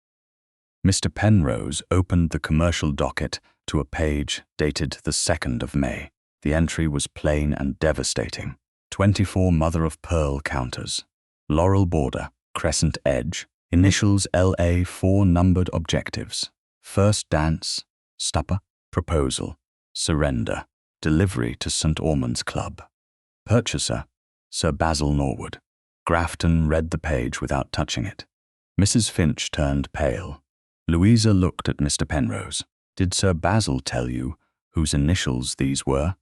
Mr. Penrose opened the commercial docket to a page dated the 2nd of May. The entry was plain and devastating. 24 mother-of-pearl counters. Laurel border, crescent edge, initials LA, 4 numbered objectives. First dance, stupper, proposal, surrender, delivery to St. Ormond's Club. Purchaser, Sir Basil Norwood. Grafton read the page without touching it. Mrs. Finch turned pale. Louisa looked at Mr. Penrose. Did Sir Basil tell you whose initials these were?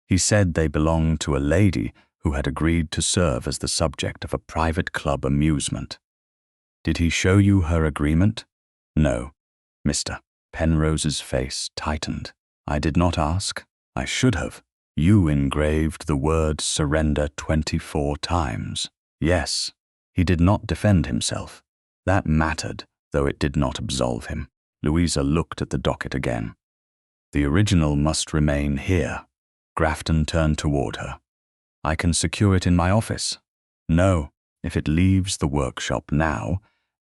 He said they belonged to a lady who had agreed to serve as the subject of a private club amusement. Did he show you her agreement? No. Mr. Penrose's face tightened. I did not ask. I should have. You engraved the word surrender 24 times. Yes. He did not defend himself. That mattered, though it did not absolve him. Louisa looked at the docket again. The original must remain here. Grafton turned toward her. I can secure it in my office. No, if it leaves the workshop now,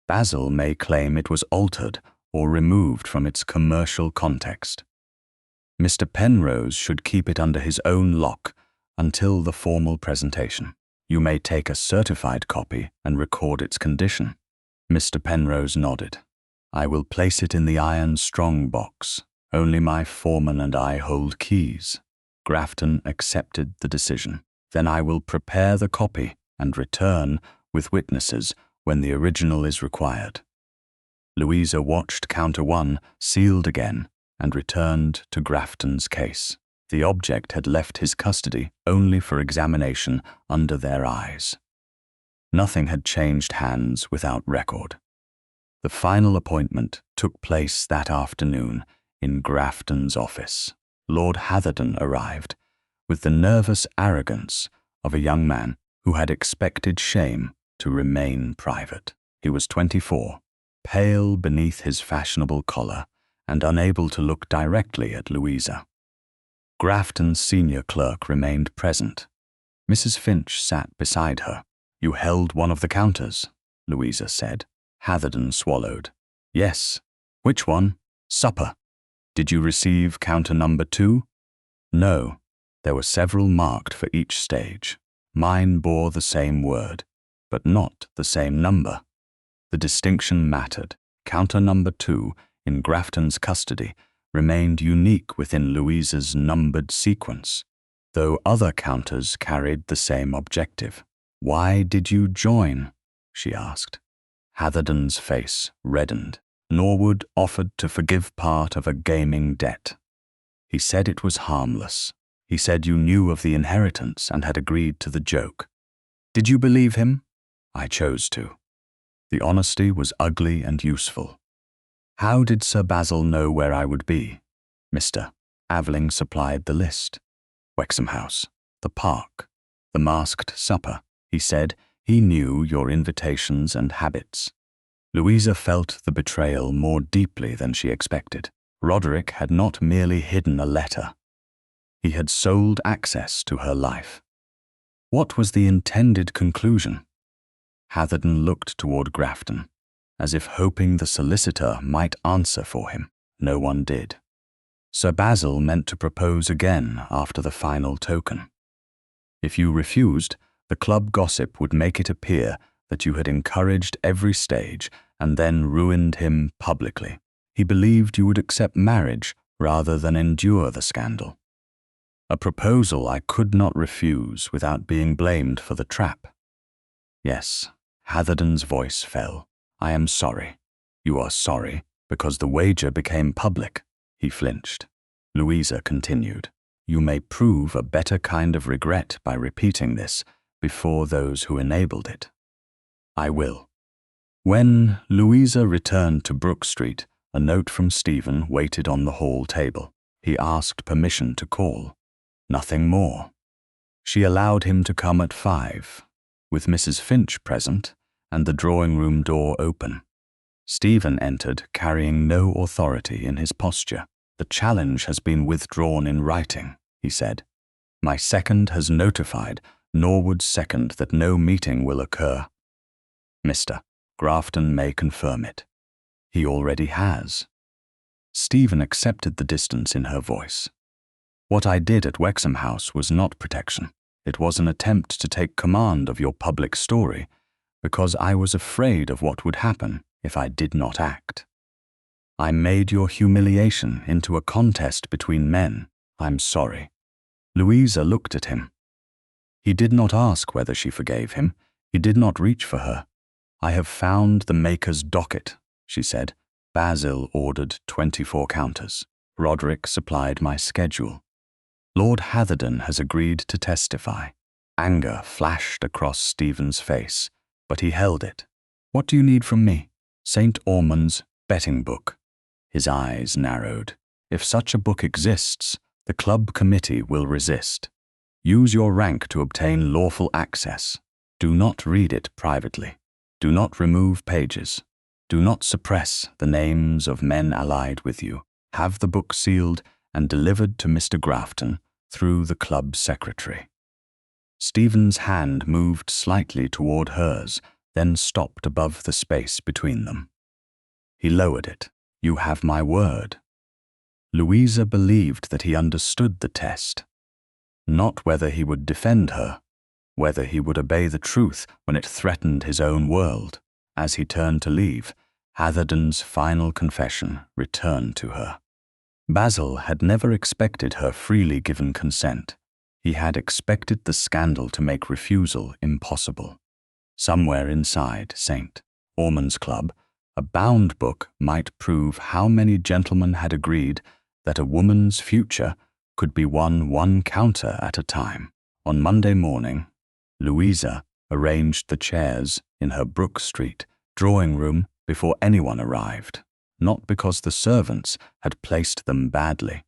Basil may claim it was altered or removed from its commercial context. Mr. Penrose should keep it under his own lock until the formal presentation. You may take a certified copy and record its condition. Mr. Penrose nodded. I will place it in the iron strong box. Only my foreman and I hold keys. Grafton accepted the decision. Then I will prepare the copy and return with witnesses when the original is required. Louisa watched Counter 1 sealed again and returned to Grafton's case. The object had left his custody only for examination under their eyes. Nothing had changed hands without record. The final appointment took place that afternoon in Grafton's office. Lord Hatherton arrived with the nervous arrogance of a young man who had expected shame to remain private. He was 24, pale beneath his fashionable collar and unable to look directly at Louisa. Grafton's senior clerk remained present. Mrs. Finch sat beside her. You held one of the counters, Louisa said. Hatherton swallowed. Yes. Which one? Supper. Did you receive counter number 2? No. There were several marked for each stage. Mine bore the same word, but not the same number. The distinction mattered. Counter number 2, in Grafton's custody, remained unique within Louisa's numbered sequence, though other counters carried the same objective. Why did you join? She asked. Hatherton's face reddened. Norwood offered to forgive part of a gaming debt. He said it was harmless. He said you knew of the inheritance and had agreed to the joke. Did you believe him? I chose to. The honesty was ugly and useful. How did Sir Basil know where I would be? Mr. Aveling supplied the list. Wexham House, the park, the masked supper. He said he knew your invitations and habits. Louisa felt the betrayal more deeply than she expected. Roderick had not merely hidden a letter. He had sold access to her life. What was the intended conclusion? Hatherton looked toward Grafton, as if hoping the solicitor might answer for him. No one did. Sir Basil meant to propose again after the final token. If you refused, the club gossip would make it appear that you had encouraged every stage and then ruined him publicly. He believed you would accept marriage rather than endure the scandal. A proposal I could not refuse without being blamed for the trap. Yes, Hatherton's voice fell. I am sorry. You are sorry because the wager became public. He flinched. Louisa continued. You may prove a better kind of regret by repeating this before those who enabled it. I will. When Louisa returned to Brook Street, a note from Stephen waited on the hall table. He asked permission to call. Nothing more. She allowed him to come at 5, with Mrs. Finch present and the drawing-room door open. Stephen entered carrying no authority in his posture. The challenge has been withdrawn in writing, he said. My second has notified Norwood's second that no meeting will occur. Mr. Grafton may confirm it. He already has. Stephen accepted the distance in her voice. What I did at Wexham House was not protection. It was an attempt to take command of your public story, because I was afraid of what would happen if I did not act. I made your humiliation into a contest between men. I'm sorry. Louisa looked at him. He did not ask whether she forgave him. He did not reach for her. I have found the maker's docket, she said. Basil ordered 24 counters. Roderick supplied my schedule. Lord Hatherton has agreed to testify. Anger flashed across Stephen's face, but he held it. What do you need from me? St. Ormond's betting book. His eyes narrowed. If such a book exists, the club committee will resist. Use your rank to obtain lawful access. Do not read it privately. Do not remove pages. Do not suppress the names of men allied with you. Have the book sealed and delivered to Mr. Grafton through the club secretary. Stephen's hand moved slightly toward hers, then stopped above the space between them. He lowered it. You have my word. Louisa believed that he understood the test. Not whether he would defend her, whether he would obey the truth when it threatened his own world. As he turned to leave, Hatherden's final confession returned to her. Basil had never expected her freely given consent. He had expected the scandal to make refusal impossible. Somewhere inside St. Ormond's Club, a bound book might prove how many gentlemen had agreed that a woman's future could be won one counter at a time. On Monday morning, Louisa arranged the chairs in her Brook Street drawing room before anyone arrived, not because the servants had placed them badly,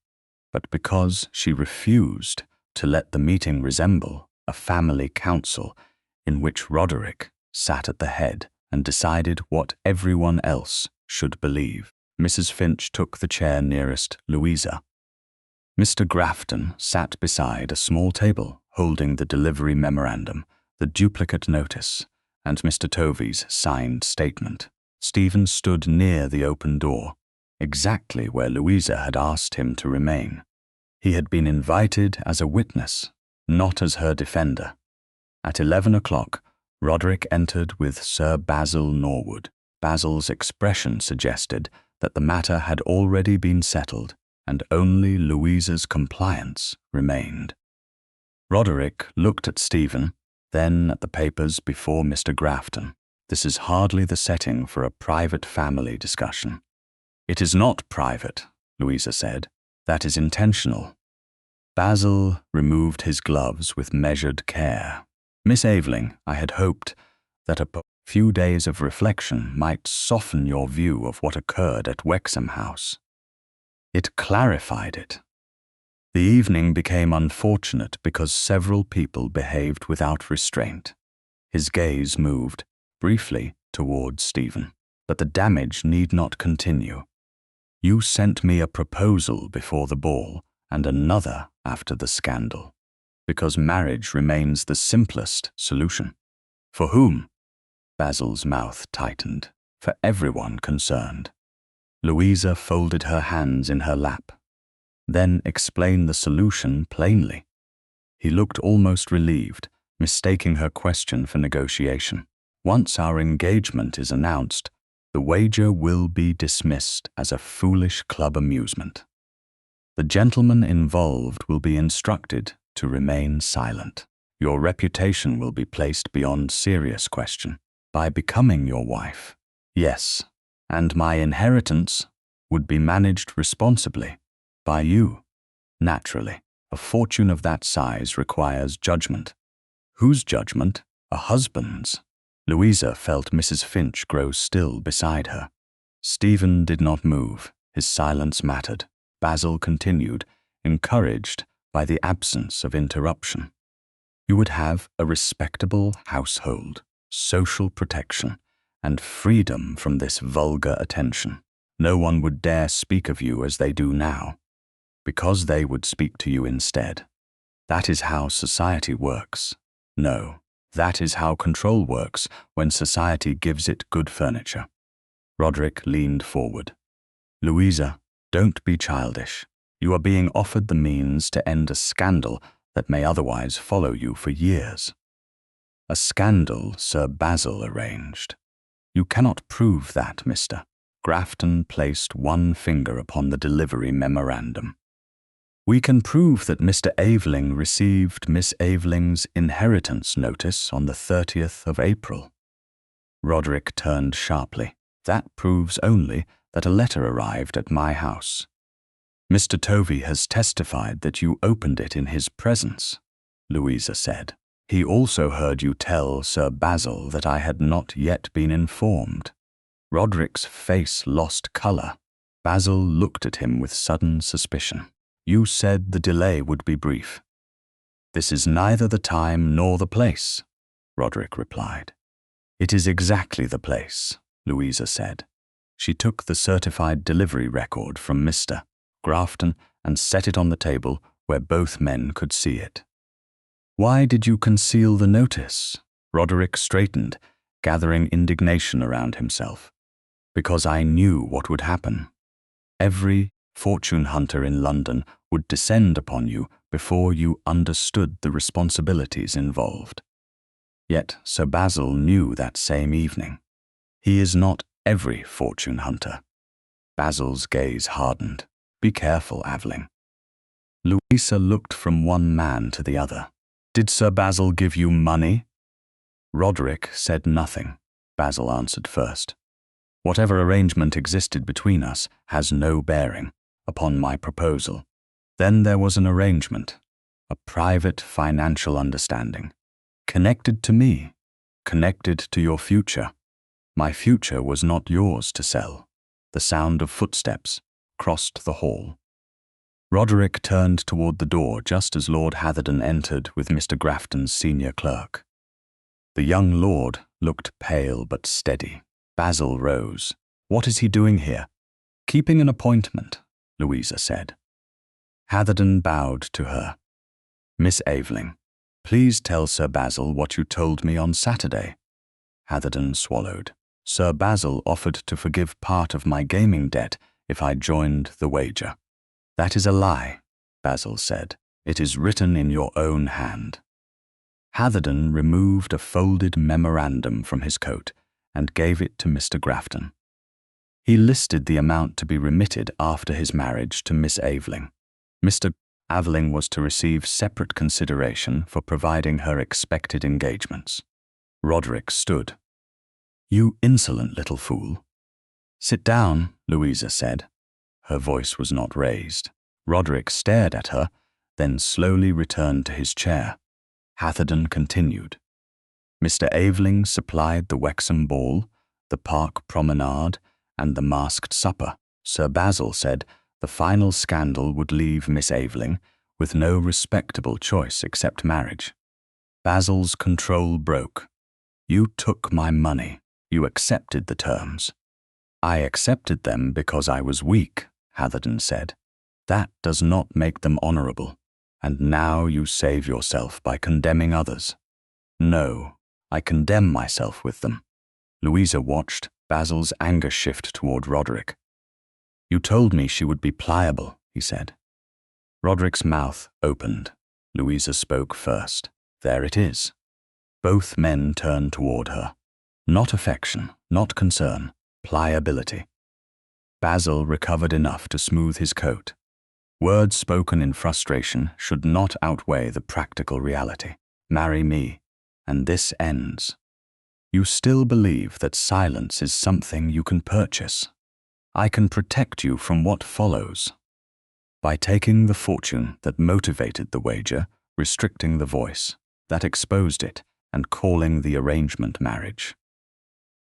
but because she refused to let the meeting resemble a family council in which Roderick sat at the head and decided what everyone else should believe. Mrs. Finch took the chair nearest Louisa. Mr. Grafton sat beside a small table holding the delivery memorandum, the duplicate notice, and Mr. Tovey's signed statement. Stephen stood near the open door, exactly where Louisa had asked him to remain. He had been invited as a witness, not as her defender. At 11 o'clock, Roderick entered with Sir Basil Norwood. Basil's expression suggested that the matter had already been settled and only Louisa's compliance remained. Roderick looked at Stephen, then at the papers before Mr. Grafton. This is hardly the setting for a private family discussion. It is not private, Louisa said. That is intentional. Basil removed his gloves with measured care. Miss Aveling, I had hoped that a few days of reflection might soften your view of what occurred at Wexham House. It clarified it. The evening became unfortunate because several people behaved without restraint. His gaze moved, briefly, towards Stephen. But the damage need not continue. You sent me a proposal before the ball and another after the scandal, because marriage remains the simplest solution. For whom? Basil's mouth tightened. For everyone concerned. Louisa folded her hands in her lap. Then explain the solution plainly. He looked almost relieved, mistaking her question for negotiation. Once our engagement is announced, the wager will be dismissed as a foolish club amusement. The gentlemen involved will be instructed to remain silent. Your reputation will be placed beyond serious question. By becoming your wife, yes, and my inheritance would be managed responsibly by you. Naturally, a fortune of that size requires judgment. Whose judgment? A husband's. Louisa felt Mrs. Finch grow still beside her. Stephen did not move. His silence mattered. Basil continued, encouraged by the absence of interruption. You would have a respectable household, social protection, and freedom from this vulgar attention. No one would dare speak of you as they do now, because they would speak to you instead. That is how society works. No, that is how control works when society gives it good furniture. Roderick leaned forward. Louisa, don't be childish. You are being offered the means to end a scandal that may otherwise follow you for years. A scandal Sir Basil arranged. You cannot prove that, Mr. Grafton placed one finger upon the delivery memorandum. We can prove that Mr. Aveling received Miss Aveling's inheritance notice on the 30th of April. Roderick turned sharply. That proves only that a letter arrived at my house. Mr. Tovey has testified that you opened it in his presence, Louisa said. He also heard you tell Sir Basil that I had not yet been informed. Roderick's face lost colour. Basil looked at him with sudden suspicion. You said the delay would be brief. This is neither the time nor the place, Roderick replied. It is exactly the place, Louisa said. She took the certified delivery record from Mr. Grafton and set it on the table where both men could see it. Why did you conceal the notice? Roderick straightened, gathering indignation around himself. Because I knew what would happen. Every fortune hunter in London would descend upon you before you understood the responsibilities involved. Yet Sir Basil knew that same evening. He is not every fortune hunter. Basil's gaze hardened. Be careful, Aveling. Louisa looked from one man to the other. Did Sir Basil give you money? Roderick said nothing. Basil answered first. Whatever arrangement existed between us has no bearing upon my proposal. Then there was an arrangement, a private financial understanding, connected to me, connected to your future. My future was not yours to sell. The sound of footsteps crossed the hall. Roderick turned toward the door just as Lord Hatherden entered with Mr. Grafton's senior clerk. The young lord looked pale but steady. Basil rose. What is he doing here? Keeping an appointment, Louisa said. Hatherden bowed to her. Miss Aveling, please tell Sir Basil what you told me on Saturday. Hatherden swallowed. Sir Basil offered to forgive part of my gaming debt if I joined the wager. That is a lie, Basil said. It is written in your own hand. Hatherden removed a folded memorandum from his coat and gave it to Mr. Grafton. He listed the amount to be remitted after his marriage to Miss Aveling. Mr. Aveling was to receive separate consideration for providing her expected engagements. Roderick stood. You insolent little fool. Sit down, Louisa said. Her voice was not raised. Roderick stared at her, then slowly returned to his chair. Hatherden continued. Mr. Aveling supplied the Wexham ball, the park promenade, and the masked supper. Sir Basil said the final scandal would leave Miss Aveling with no respectable choice except marriage. Basil's control broke. You took my money. You accepted the terms. I accepted them because I was weak, Hatherden said. That does not make them honorable. And now you save yourself by condemning others. No, I condemn myself with them. Louisa watched Basil's anger shift toward Roderick. You told me she would be pliable, he said. Roderick's mouth opened. Louisa spoke first. There it is. Both men turned toward her. Not affection, not concern, pliability. Basil recovered enough to smooth his coat. Words spoken in frustration should not outweigh the practical reality. Marry me, and this ends. You still believe that silence is something you can purchase. I can protect you from what follows. By taking the fortune that motivated the wager, restricting the voice that exposed it, and calling the arrangement marriage.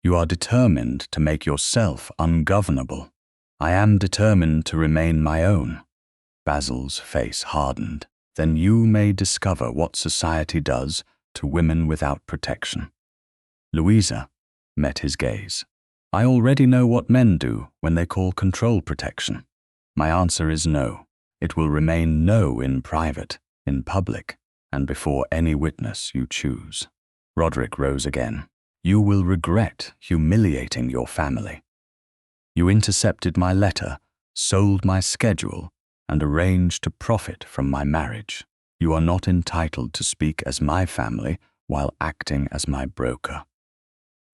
You are determined to make yourself ungovernable. I am determined to remain my own. Basil's face hardened. Then you may discover what society does to women without protection. Louisa met his gaze. I already know what men do when they call control protection. My answer is no. It will remain no in private, in public, and before any witness you choose. Roderick rose again. You will regret humiliating your family. You intercepted my letter, sold my schedule, and arranged to profit from my marriage. You are not entitled to speak as my family while acting as my broker.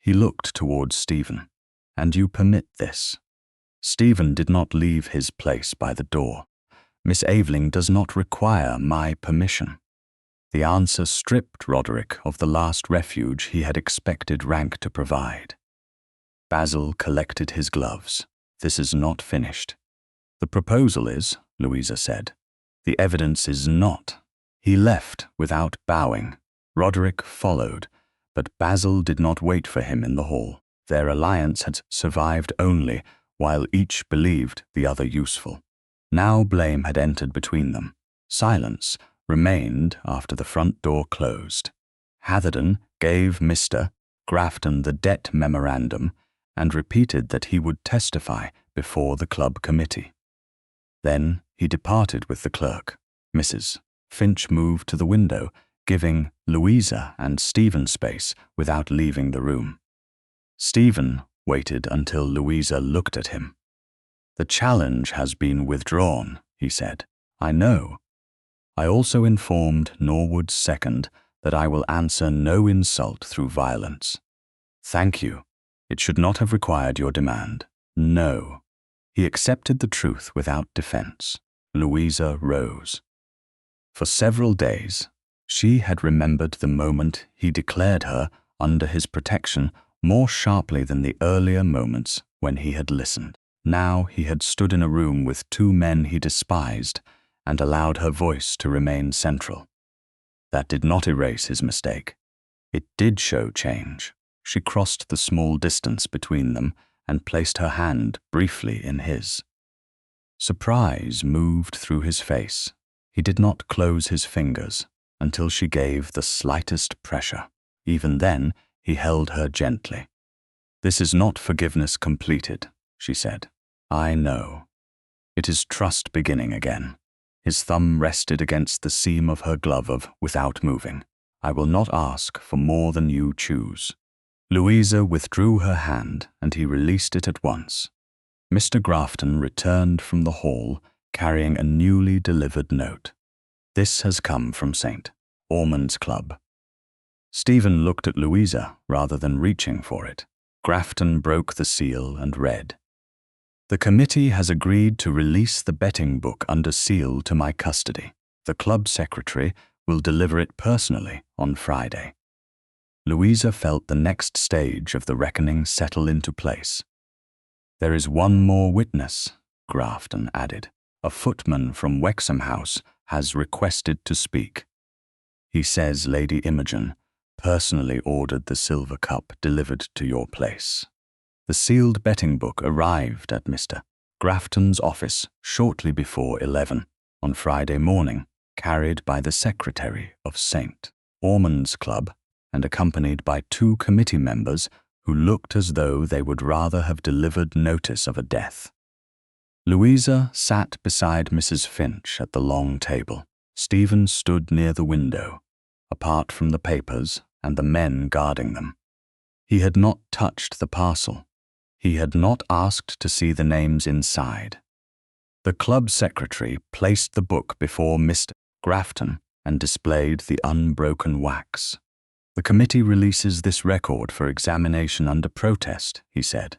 He looked towards Stephen. And you permit this. Stephen did not leave his place by the door. Miss Aveling does not require my permission. The answer stripped Roderick of the last refuge he had expected rank to provide. Basil collected his gloves. This is not finished. The proposal is, Louisa said. The evidence is not. He left without bowing. Roderick followed, but Basil did not wait for him in the hall. Their alliance had survived only while each believed the other useful. Now blame had entered between them. Silence remained after the front door closed. Hatherden gave Mr. Grafton the debt memorandum and repeated that he would testify before the club committee. Then he departed with the clerk. Mrs. Finch moved to the window, giving Louisa and Stephen space without leaving the room. Stephen waited until Louisa looked at him. The challenge has been withdrawn, he said. I know. I also informed Norwood's second that I will answer no insult through violence. Thank you. It should not have required your demand. No. He accepted the truth without defense. Louisa rose. For several days, she had remembered the moment he declared her under his protection more sharply than the earlier moments when he had listened. Now he had stood in a room with two men he despised and allowed her voice to remain central. That did not erase his mistake. It did show change. She crossed the small distance between them and placed her hand briefly in his. Surprise moved through his face. He did not close his fingers until she gave the slightest pressure. Even then, he held her gently. "This is not forgiveness completed," she said. "I know. It is trust beginning again." His thumb rested against the seam of her glove without moving. "I will not ask for more than you choose." Louisa withdrew her hand, and he released it at once. Mr. Grafton returned from the hall, carrying a newly delivered note. "This has come from St. Ormond's Club." Stephen looked at Louisa rather than reaching for it. Grafton broke the seal and read, "The committee has agreed to release the betting book under seal to my custody. The club secretary will deliver it personally on Friday." Louisa felt the next stage of the reckoning settle into place. "There is one more witness," Grafton added. "A footman from Wexham House has requested to speak. He says Lady Imogen personally ordered the silver cup delivered to your place." The sealed betting book arrived at Mr. Grafton's office shortly before 11 on Friday morning, carried by the secretary of St. Ormond's Club and accompanied by two committee members who looked as though they would rather have delivered notice of a death. Louisa sat beside Mrs. Finch at the long table. Stephen stood near the window, apart from the papers and the men guarding them. He had not touched the parcel. He had not asked to see the names inside. The club secretary placed the book before Mr. Grafton and displayed the unbroken wax. "The committee releases this record for examination under protest," he said.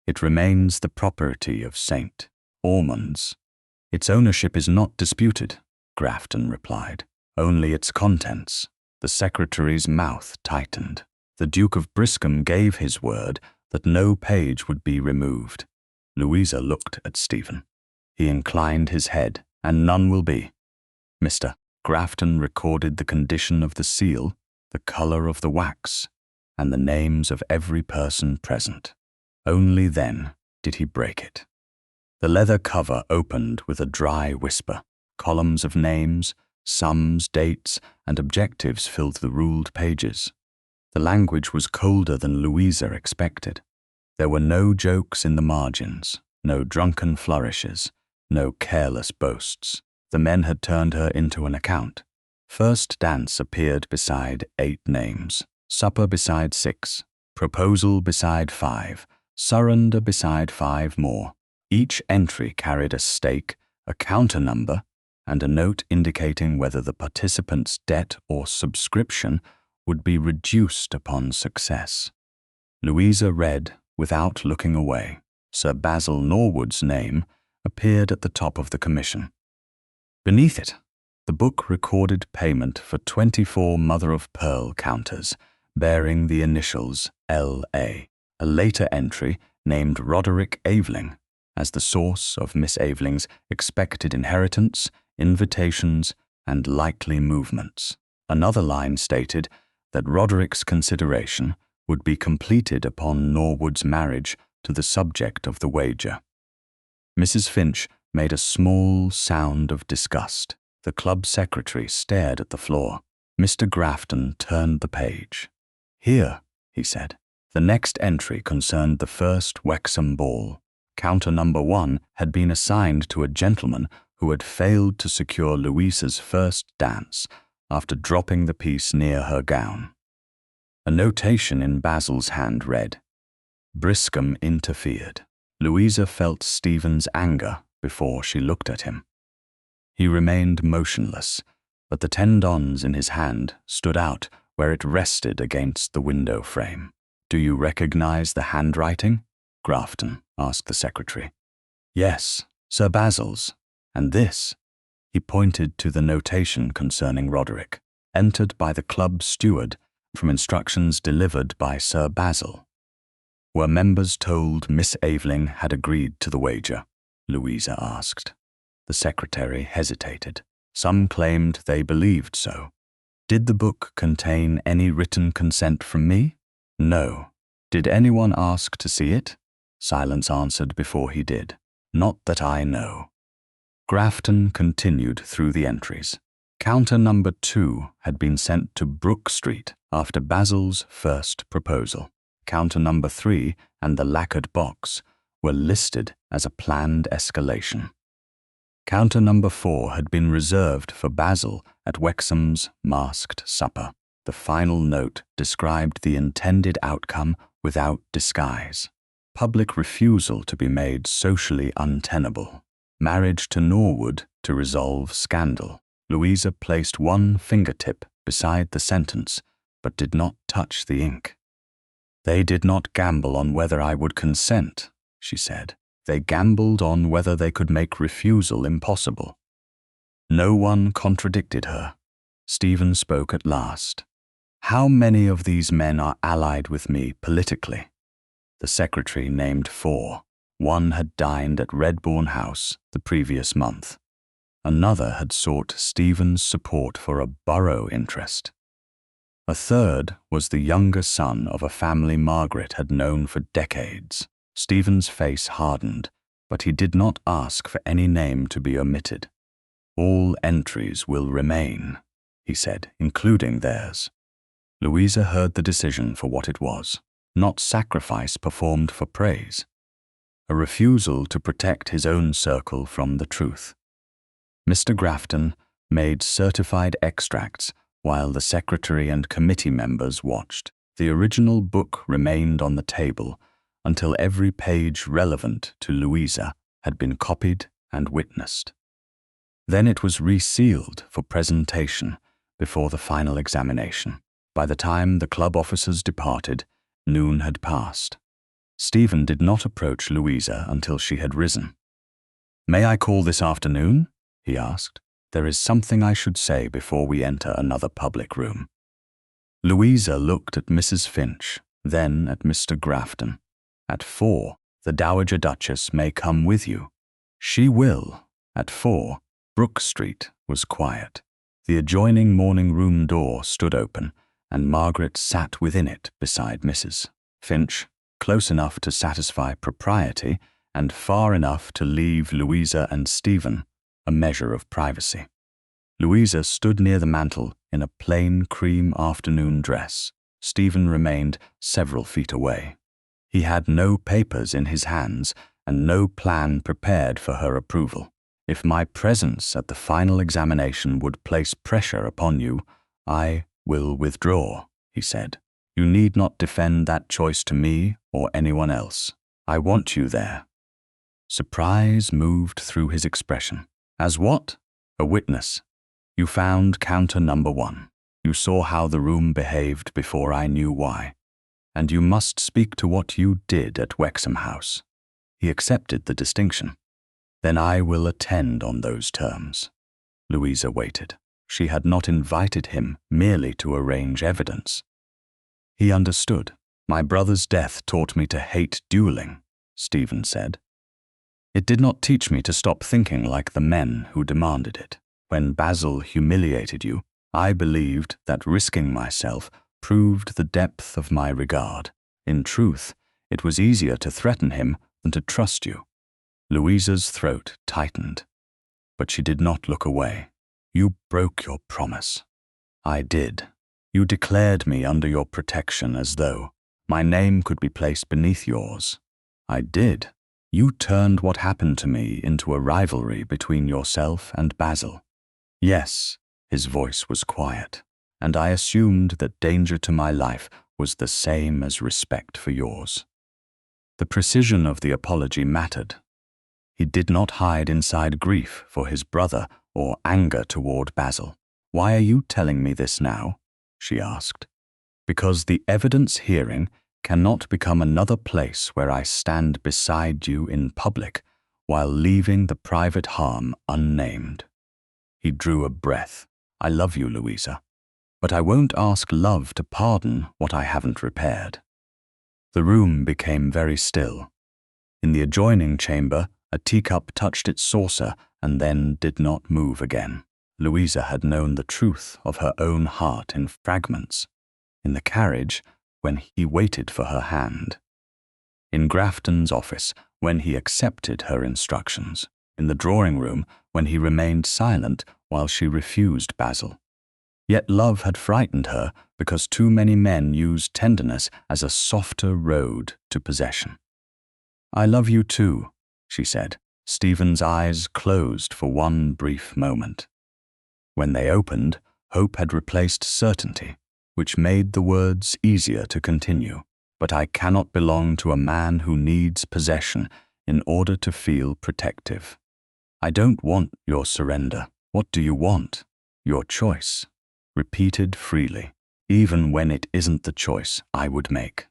"It remains the property of St. Ormond's. Its ownership is not disputed," Grafton replied. "Only its contents." The secretary's mouth tightened. The Duke of Briscombe gave his word that no page would be removed. Louisa looked at Stephen. He inclined his head, "And none will be." Mr. Grafton recorded the condition of the seal, the color of the wax, and the names of every person present. Only then did he break it. The leather cover opened with a dry whisper. Columns of names, sums, dates, and objectives filled the ruled pages. The language was colder than Louisa expected. There were no jokes in the margins, no drunken flourishes, no careless boasts. The men had turned her into an account. First dance appeared beside 8 names, supper beside 6, proposal beside 5, surrender beside 5 more. Each entry carried a stake, a counter number, and a note indicating whether the participant's debt or subscription would be reduced upon success. Louisa read without looking away. Sir Basil Norwood's name appeared at the top of the commission. Beneath it, the book recorded payment for 24 mother-of-pearl counters, bearing the initials L.A. A later entry named Roderick Aveling as the source of Miss Aveling's expected inheritance, invitations, and likely movements. Another line stated that Roderick's consideration would be completed upon Norwood's marriage to the subject of the wager. Mrs. Finch made a small sound of disgust. The club secretary stared at the floor. Mr. Grafton turned the page. "Here," he said. The next entry concerned the first Wexham ball. Counter number 1 had been assigned to a gentleman who had failed to secure Louisa's first dance after dropping the piece near her gown. A notation in Basil's hand read, "Briscombe interfered." Louisa felt Stephen's anger before she looked at him. He remained motionless, but the 10 dons in his hand stood out where it rested against the window frame. "Do you recognize the handwriting?" Grafton asked the secretary. "Yes, Sir Basil's. And this," he pointed to the notation concerning Roderick, "entered by the club steward from instructions delivered by Sir Basil." "Were members told Miss Aveling had agreed to the wager?" Louisa asked. The secretary hesitated. Some claimed they believed so. "Did the book contain any written consent from me?" "No." "Did anyone ask to see it?" Silence answered before he did. "Not that I know." Grafton continued through the entries. Counter number 2 had been sent to Brook Street after Basil's first proposal. Counter number 3 and the lacquered box were listed as a planned escalation. Counter number 4 had been reserved for Basil at Wexham's masked supper. The final note described the intended outcome without disguise. Public refusal to be made socially untenable. Marriage to Norwood to resolve scandal. Louisa placed one fingertip beside the sentence, but did not touch the ink. "They did not gamble on whether I would consent," she said. "They gambled on whether they could make refusal impossible." No one contradicted her. Stephen spoke at last. "How many of these men are allied with me politically?" The secretary named 4. One had dined at Wexham House the previous month. Another had sought Stephen's support for a borough interest. A third was the younger son of a family Margaret had known for decades. Stephen's face hardened, but he did not ask for any name to be omitted. "All entries will remain," he said, "including theirs." Louisa heard the decision for what it was, not sacrifice performed for praise. A refusal to protect his own circle from the truth. Mr. Grafton made certified extracts while the secretary and committee members watched. The original book remained on the table until every page relevant to Louisa had been copied and witnessed. Then it was resealed for presentation before the final examination. By the time the club officers departed, noon had passed. Stephen did not approach Louisa until she had risen. "May I call this afternoon?" he asked. "There is something I should say before we enter another public room." Louisa looked at Mrs. Finch, then at Mr. Grafton. "At 4, the Dowager Duchess may come with you." "She will." At 4, Brook Street was quiet. The adjoining morning room door stood open, and Margaret sat within it beside Mrs. Finch, close enough to satisfy propriety and far enough to leave Louisa and Stephen a measure of privacy. Louisa stood near the mantel in a plain cream afternoon dress. Stephen remained several feet away. He had no papers in his hands and no plan prepared for her approval. "If my presence at the final examination would place pressure upon you, I will withdraw," he said. "You need not defend that choice to me or anyone else. I want you there." Surprise moved through his expression. "As what?" "A witness. You found counter number 1. You saw how the room behaved before I knew why. And you must speak to what you did at Wexham House." He accepted the distinction. "Then I will attend on those terms." Louisa waited. She had not invited him merely to arrange evidence. He understood. "My brother's death taught me to hate dueling," Stephen said. "It did not teach me to stop thinking like the men who demanded it. When Basil humiliated you, I believed that risking myself proved the depth of my regard. In truth, it was easier to threaten him than to trust you." Louisa's throat tightened, but she did not look away. "You broke your promise." "I did. You declared me under your protection as though my name could be placed beneath yours." "I did. You turned what happened to me into a rivalry between yourself and Basil." "Yes," his voice was quiet, "and I assumed that danger to my life was the same as respect for yours." The precision of the apology mattered. He did not hide inside grief for his brother or anger toward Basil. "Why are you telling me this now?" she asked. "Because the evidence hearing cannot become another place where I stand beside you in public while leaving the private harm unnamed." He drew a breath. "I love you, Louisa, but I won't ask love to pardon what I haven't repaired." The room became very still. In the adjoining chamber, a teacup touched its saucer and then did not move again. Louisa had known the truth of her own heart in fragments. In the carriage, when he waited for her hand. In Grafton's office, when he accepted her instructions. In the drawing room, when he remained silent while she refused Basil. Yet love had frightened her because too many men used tenderness as a softer road to possession. "I love you too," she said. Stephen's eyes closed for one brief moment. When they opened, hope had replaced certainty, which made the words easier to continue. "But I cannot belong to a man who needs possession in order to feel protective. I don't want your surrender. What do you want? Your choice." Repeated freely, even when it isn't the choice I would make.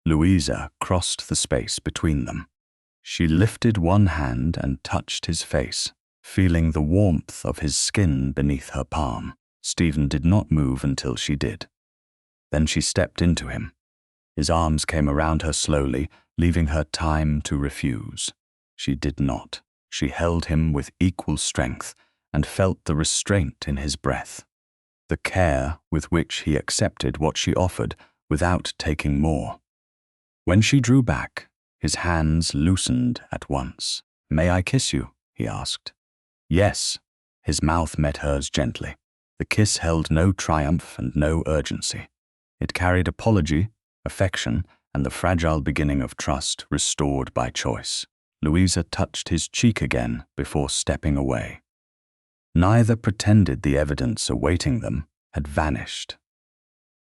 Louisa crossed the space between them. She lifted one hand and touched his face, feeling the warmth of his skin beneath her palm. Stephen did not move until she did. Then she stepped into him. His arms came around her slowly, leaving her time to refuse. She did not. She held him with equal strength and felt the restraint in his breath, the care with which he accepted what she offered without taking more. When she drew back, his hands loosened at once. "May I kiss you?" he asked. "Yes." His mouth met hers gently. The kiss held no triumph and no urgency. It carried apology, affection, and the fragile beginning of trust restored by choice. Louisa touched his cheek again before stepping away. Neither pretended the evidence awaiting them had vanished.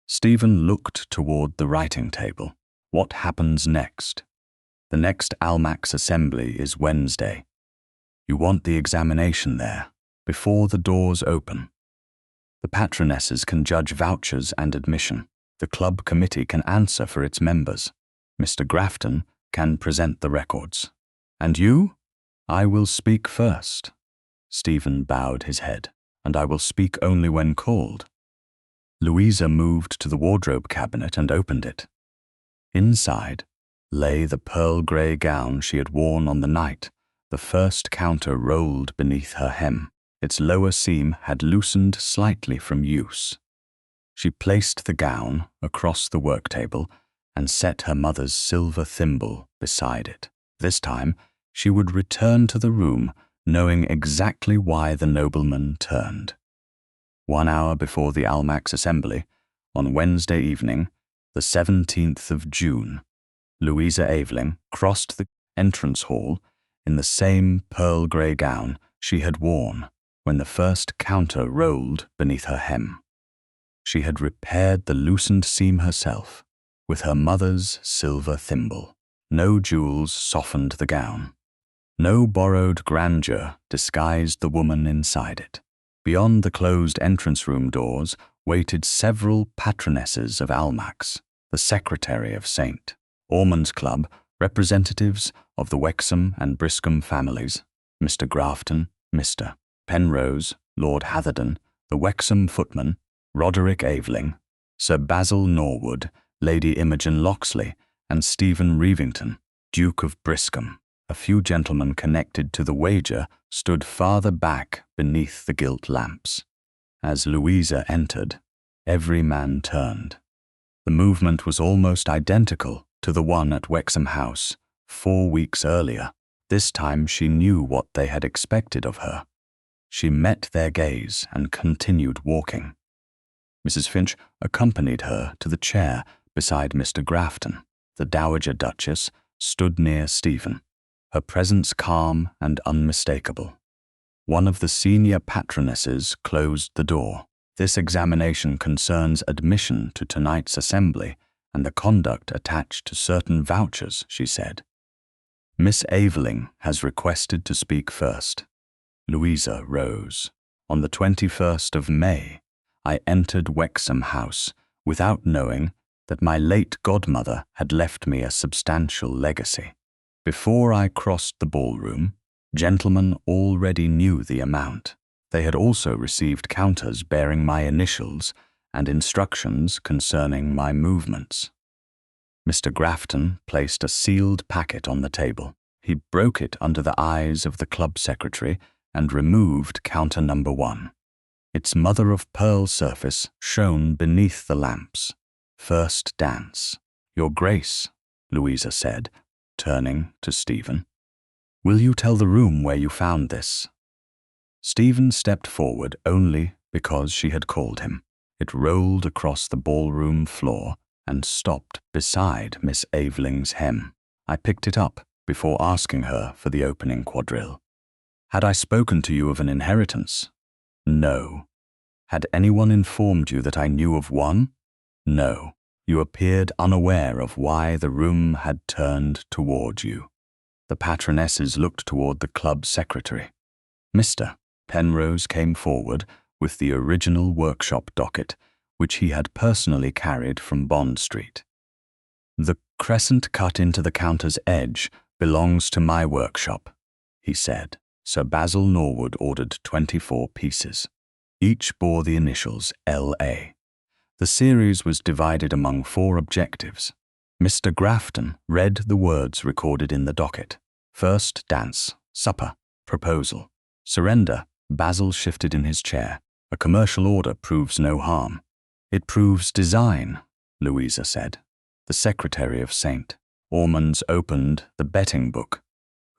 Stephen looked toward the writing table. What happens next? The next Almack's assembly is Wednesday. You want the examination there, before the doors open. The patronesses can judge vouchers and admission. The club committee can answer for its members. Mr. Grafton can present the records. And you? I will speak first. Stephen bowed his head. And I will speak only when called. Louisa moved to the wardrobe cabinet and opened it. Inside lay the pearl-grey gown she had worn on the night. The first counter rolled beneath her hem. Its lower seam had loosened slightly from use. She placed the gown across the work table and set her mother's silver thimble beside it. This time, she would return to the room, knowing exactly why the nobleman turned. 1 hour before the Almack's assembly, on Wednesday evening, the 17th of June, Louisa Aveling crossed the entrance hall in the same pearl-grey gown she had worn when the first counter rolled beneath her hem. She had repaired the loosened seam herself with her mother's silver thimble. No jewels softened the gown. No borrowed grandeur disguised the woman inside it. Beyond the closed entrance room doors waited several patronesses of Almack's, the secretary of St. Ormond's Club, representatives of the Wexham and Briscombe families, Mr. Grafton, Mr. Penrose, Lord Hatherden, the Wexham footman, Roderick Aveling, Sir Basil Norwood, Lady Imogen Locksley, and Stephen Rivington, Duke of Briscombe. A few gentlemen connected to the wager stood farther back beneath the gilt lamps. As Louisa entered, every man turned. The movement was almost identical to the one at Wexham House 4 weeks earlier. This time she knew what they had expected of her. She met their gaze and continued walking. Mrs. Finch accompanied her to the chair beside Mr. Grafton. The Dowager Duchess stood near Stephen, her presence calm and unmistakable. One of the senior patronesses closed the door. This examination concerns admission to tonight's assembly and the conduct attached to certain vouchers, she said. Miss Aveling has requested to speak first. Louisa rose. On the 21st of May, I entered Wexham House without knowing that my late godmother had left me a substantial legacy. Before I crossed the ballroom, gentlemen already knew the amount. They had also received counters bearing my initials and instructions concerning my movements. Mr. Grafton placed a sealed packet on the table. He broke it under the eyes of the club secretary and removed counter number 1. Its mother-of-pearl surface shone beneath the lamps. First dance. Your Grace, Louisa said, turning to Stephen. Will you tell the room where you found this? Stephen stepped forward only because she had called him. It rolled across the ballroom floor and stopped beside Miss Aveling's hem. I picked it up before asking her for the opening quadrille. Had I spoken to you of an inheritance? No. Had anyone informed you that I knew of one? No. You appeared unaware of why the room had turned toward you. The patronesses looked toward the club secretary. Mr. Penrose came forward with the original workshop docket, which he had personally carried from Bond Street. The crescent cut into the counter's edge belongs to my workshop, he said. Sir Basil Norwood ordered 24 pieces. Each bore the initials L.A. The series was divided among 4 objectives. Mr. Grafton read the words recorded in the docket. First dance, supper, proposal, surrender. Basil shifted in his chair. A commercial order proves no harm. It proves design, Louisa said. The secretary of St. Ormond's opened the betting book,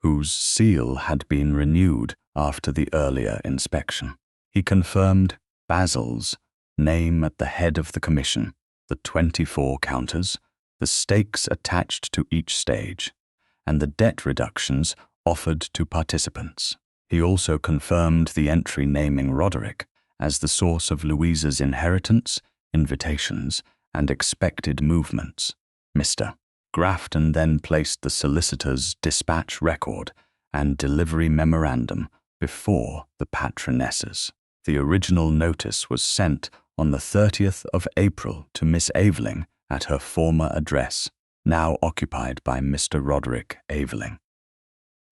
whose seal had been renewed after the earlier inspection. He confirmed Basil's name at the head of the commission, the 24 counters, the stakes attached to each stage, and the debt reductions offered to participants. He also confirmed the entry naming Roderick as the source of Louisa's inheritance, invitations, and expected movements. Mr. Grafton then placed the solicitor's dispatch record and delivery memorandum before the patronesses. The original notice was sent on the 30th of April to Miss Aveling at her former address, now occupied by Mr. Roderick Aveling.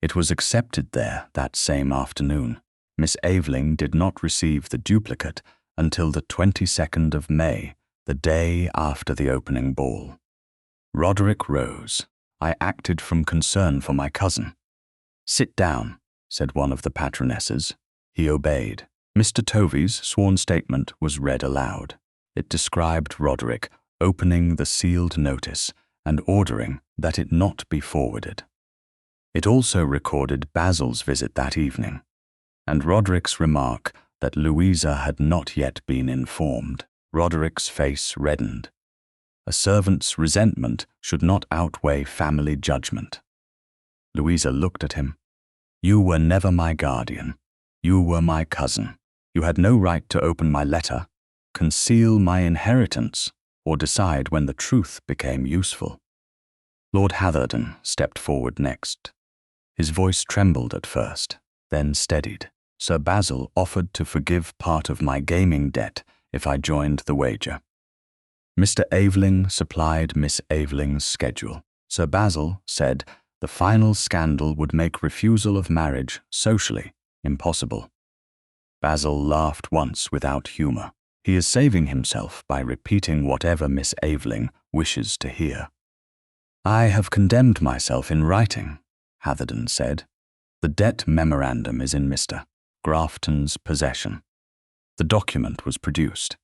It was accepted there that same afternoon. Miss Aveling did not receive the duplicate until the 22nd of May, the day after the opening ball. Roderick rose. I acted from concern for my cousin. Sit down, said one of the patronesses. He obeyed. Mr. Tovey's sworn statement was read aloud. It described Roderick opening the sealed notice and ordering that it not be forwarded. It also recorded Basil's visit that evening, and Roderick's remark that Louisa had not yet been informed. Roderick's face reddened. A servant's resentment should not outweigh family judgment. Louisa looked at him. You were never my guardian. You were my cousin. You had no right to open my letter, conceal my inheritance, or decide when the truth became useful. Lord Hatherden stepped forward next. His voice trembled at first, then steadied. Sir Basil offered to forgive part of my gaming debt if I joined the wager. Mr. Aveling supplied Miss Aveling's schedule. Sir Basil said the final scandal would make refusal of marriage socially impossible. Basil laughed once without humour. He is saving himself by repeating whatever Miss Aveling wishes to hear. I have condemned myself in writing, Hatherden said. The debt memorandum is in Mr. Grafton's possession. The document was produced.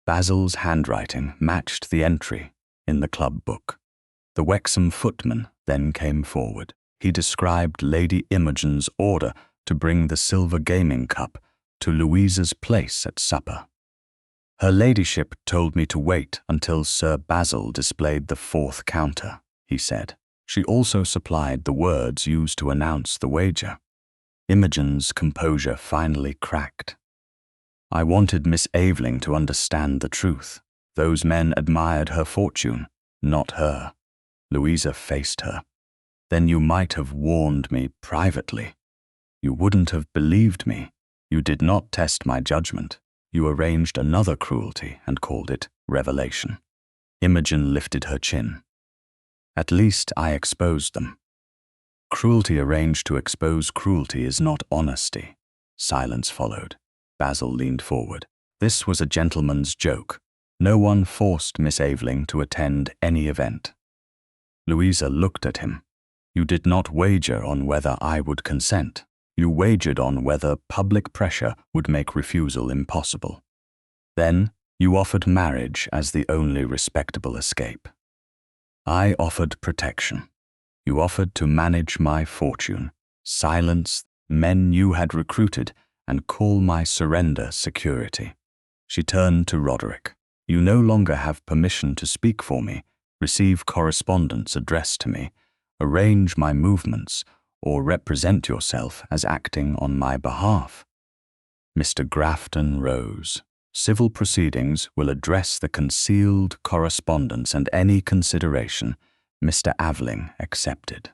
Basil's handwriting matched the entry in the club book. The Wexham footman then came forward. He described Lady Imogen's order to bring the silver gaming cup to Louisa's place at supper. Her ladyship told me to wait until Sir Basil displayed the 4th counter, he said. She also supplied the words used to announce the wager. Imogen's composure finally cracked. I wanted Miss Aveling to understand the truth. Those men admired her fortune, not her. Louisa faced her. Then you might have warned me privately. You wouldn't have believed me. You did not test my judgment. You arranged another cruelty and called it revelation. Imogen lifted her chin. At least I exposed them. Cruelty arranged to expose cruelty is not honesty. Silence followed. Basil leaned forward. This was a gentleman's joke. No one forced Miss Aveling to attend any event. Louisa looked at him. You did not wager on whether I would consent. You wagered on whether public pressure would make refusal impossible. Then you offered marriage as the only respectable escape. I offered protection. You offered to manage my fortune, silence men you had recruited, and call my surrender security. She turned to Roderick. You no longer have permission to speak for me, receive correspondence addressed to me, arrange my movements, or represent yourself as acting on my behalf. Mr. Grafton rose. Civil proceedings will address the concealed correspondence and any consideration Mr. Aveling accepted.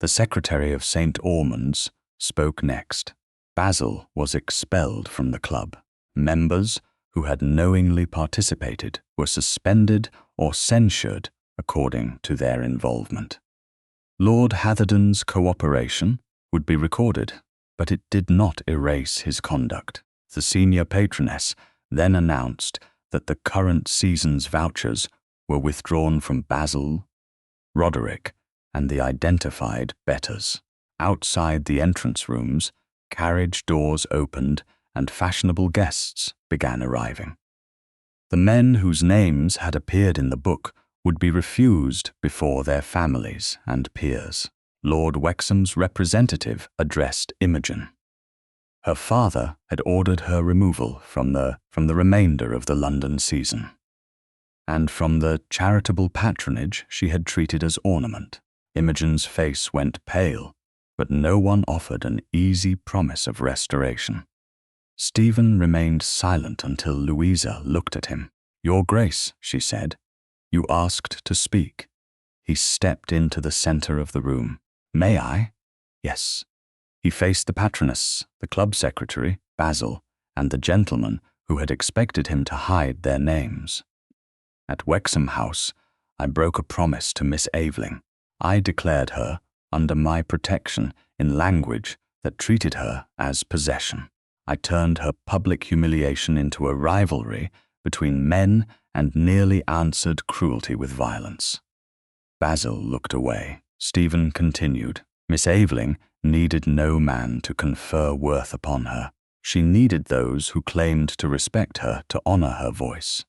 The Secretary of St. Ormond's spoke next. Basil was expelled from the club. Members who had knowingly participated were suspended or censured according to their involvement. Lord Hatherden's cooperation would be recorded, but it did not erase his conduct. The senior patroness then announced that the current season's vouchers were withdrawn from Basil, Roderick, and the identified bettors. Outside the entrance rooms, carriage doors opened and fashionable guests began arriving. The men whose names had appeared in the book would be refused before their families and peers. Lord Wexham's representative addressed Imogen. Her father had ordered her removal from the remainder of the London season, and from the charitable patronage she had treated as ornament. Imogen's face went pale, but no one offered an easy promise of restoration. Stephen remained silent until Louisa looked at him. Your Grace, she said, you asked to speak. He stepped into the center of the room. May I? Yes. He faced the patroness, the club secretary, Basil, and the gentleman who had expected him to hide their names. At Wexham House, I broke a promise to Miss Aveling. I declared her under my protection in language that treated her as possession. I turned her public humiliation into a rivalry between men and nearly answered cruelty with violence. Basil looked away. Stephen continued. Miss Aveling needed no man to confer worth upon her. She needed those who claimed to respect her to honor her voice.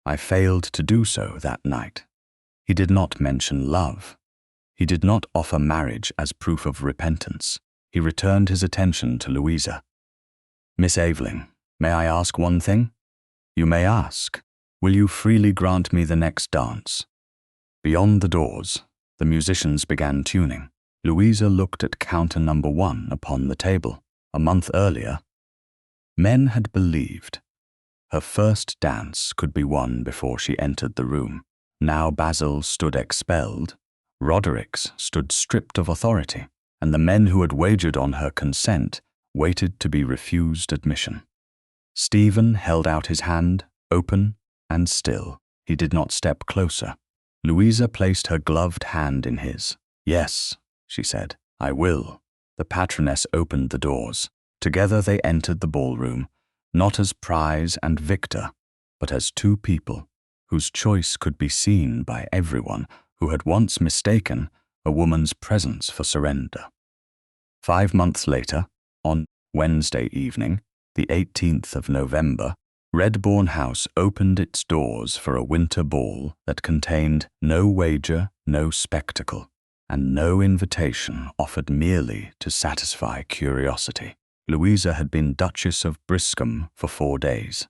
I failed to do so that night. He did not mention love. He did not offer marriage as proof of repentance. He returned his attention to Louisa. Miss Aveling, may I ask one thing? You may ask. Will you freely grant me the next dance? Beyond the doors, the musicians began tuning. Louisa looked at counter number 1 upon the table. A month earlier, men had believed her first dance could be won before she entered the room. Now Basil stood expelled, Roderick's stood stripped of authority, and the men who had wagered on her consent waited to be refused admission. Stephen held out his hand, open and still. He did not step closer. Louisa placed her gloved hand in his. Yes, she said, I will. The patroness opened the doors. Together they entered the ballroom, not as prize and victor, but as two people whose choice could be seen by everyone who had once mistaken a woman's presence for surrender. 5 months later, on Wednesday evening, the 18th of November, Redbourne House opened its doors for a winter ball that contained no wager, no spectacle, and no invitation offered merely to satisfy curiosity. Louisa had been Duchess of Briscombe for 4 days.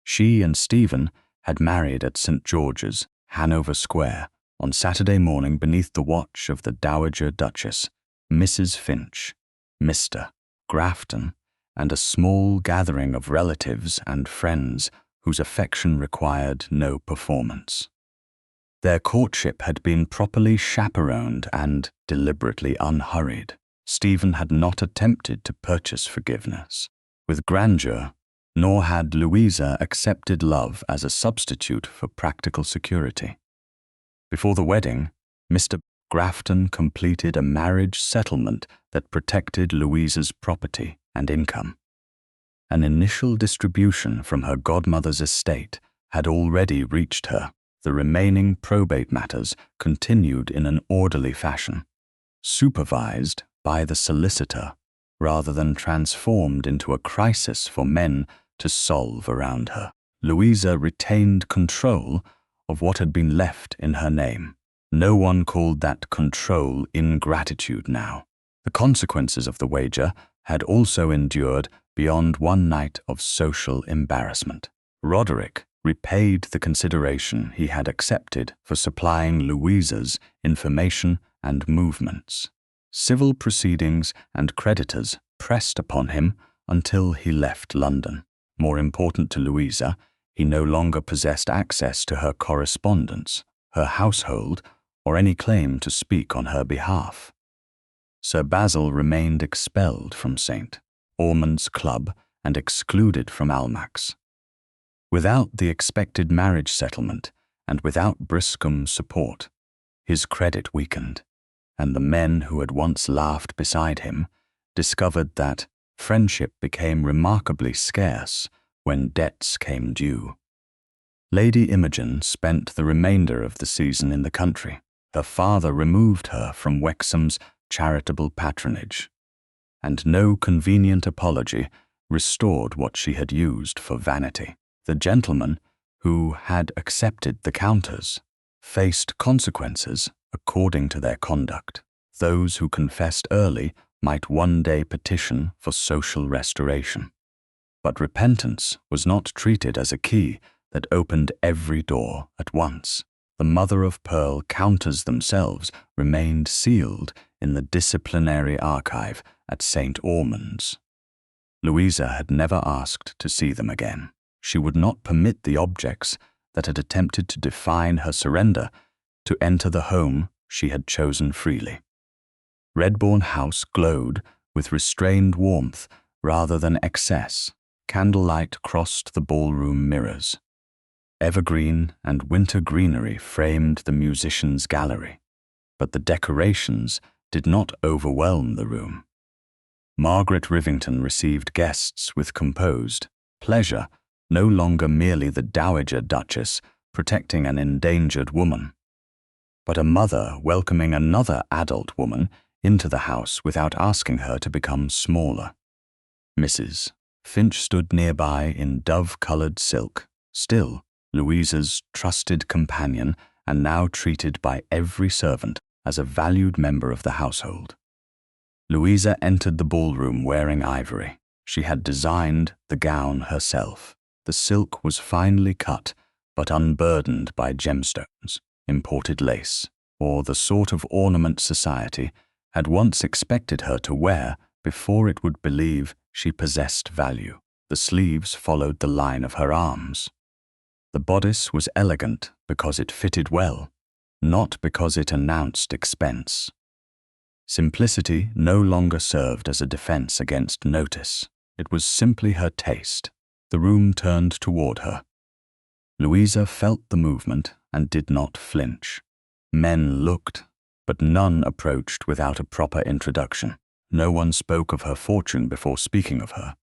She and Stephen had married at St. George's, Hanover Square, on Saturday morning beneath the watch of the Dowager Duchess, Mrs. Finch, Mr. Grafton, and a small gathering of relatives and friends whose affection required no performance. Their courtship had been properly chaperoned and deliberately unhurried. Stephen had not attempted to purchase forgiveness. with grandeur, nor had Louisa accepted love as a substitute for practical security. Before the wedding, Mr. Grafton completed a marriage settlement that protected Louisa's property and income. An initial distribution from her godmother's estate had already reached her. The remaining probate matters continued in an orderly fashion, supervised by the solicitor rather than transformed into a crisis for men to solve around her. Louisa retained control of what had been left in her name. No one called that control ingratitude now. The consequences of the wager had also endured beyond one night of social embarrassment. Roderick repaid the consideration he had accepted for supplying Louisa's information and movements. Civil proceedings and creditors pressed upon him until he left London. More important to Louisa, he no longer possessed access to her correspondence, her household, or any claim to speak on her behalf. Sir Basil remained expelled from St. Ormond's Club and excluded from Almack's. Without the expected marriage settlement and without Briscombe's support, his credit weakened, and the men who had once laughed beside him discovered that friendship became remarkably scarce when debts came due. Lady Imogen spent the remainder of the season in the country. Her father removed her from Wexham's charitable patronage, and no convenient apology restored what she had used for vanity. The gentlemen who had accepted the counters faced consequences according to their conduct. Those who confessed early might one day petition for social restoration. But repentance was not treated as a key that opened every door at once. The mother-of-pearl counters themselves remained sealed in the disciplinary archive at St. Ormond's. Louisa had never asked to see them again. She would not permit the objects that had attempted to define her surrender to enter the home she had chosen freely. Redbourne House glowed with restrained warmth rather than excess. Candlelight crossed the ballroom mirrors. Evergreen and winter greenery framed the musicians' gallery, but the decorations did not overwhelm the room. Margaret Rivington received guests with composed pleasure, no longer merely the Dowager Duchess protecting an endangered woman, but a mother welcoming another adult woman into the house without asking her to become smaller. Mrs. Finch stood nearby in dove-colored silk, still Louisa's trusted companion and now treated by every servant as a valued member of the household. Louisa entered the ballroom wearing ivory. She had designed the gown herself. The silk was finely cut, but unburdened by gemstones, imported lace, or the sort of ornament society had once expected her to wear before it would believe she possessed value. The sleeves followed the line of her arms. The bodice was elegant because it fitted well, not because it announced expense. Simplicity no longer served as a defense against notice. It was simply her taste. The room turned toward her. Louisa felt the movement and did not flinch. Men looked, but none approached without a proper introduction. No one spoke of her fortune before speaking of her.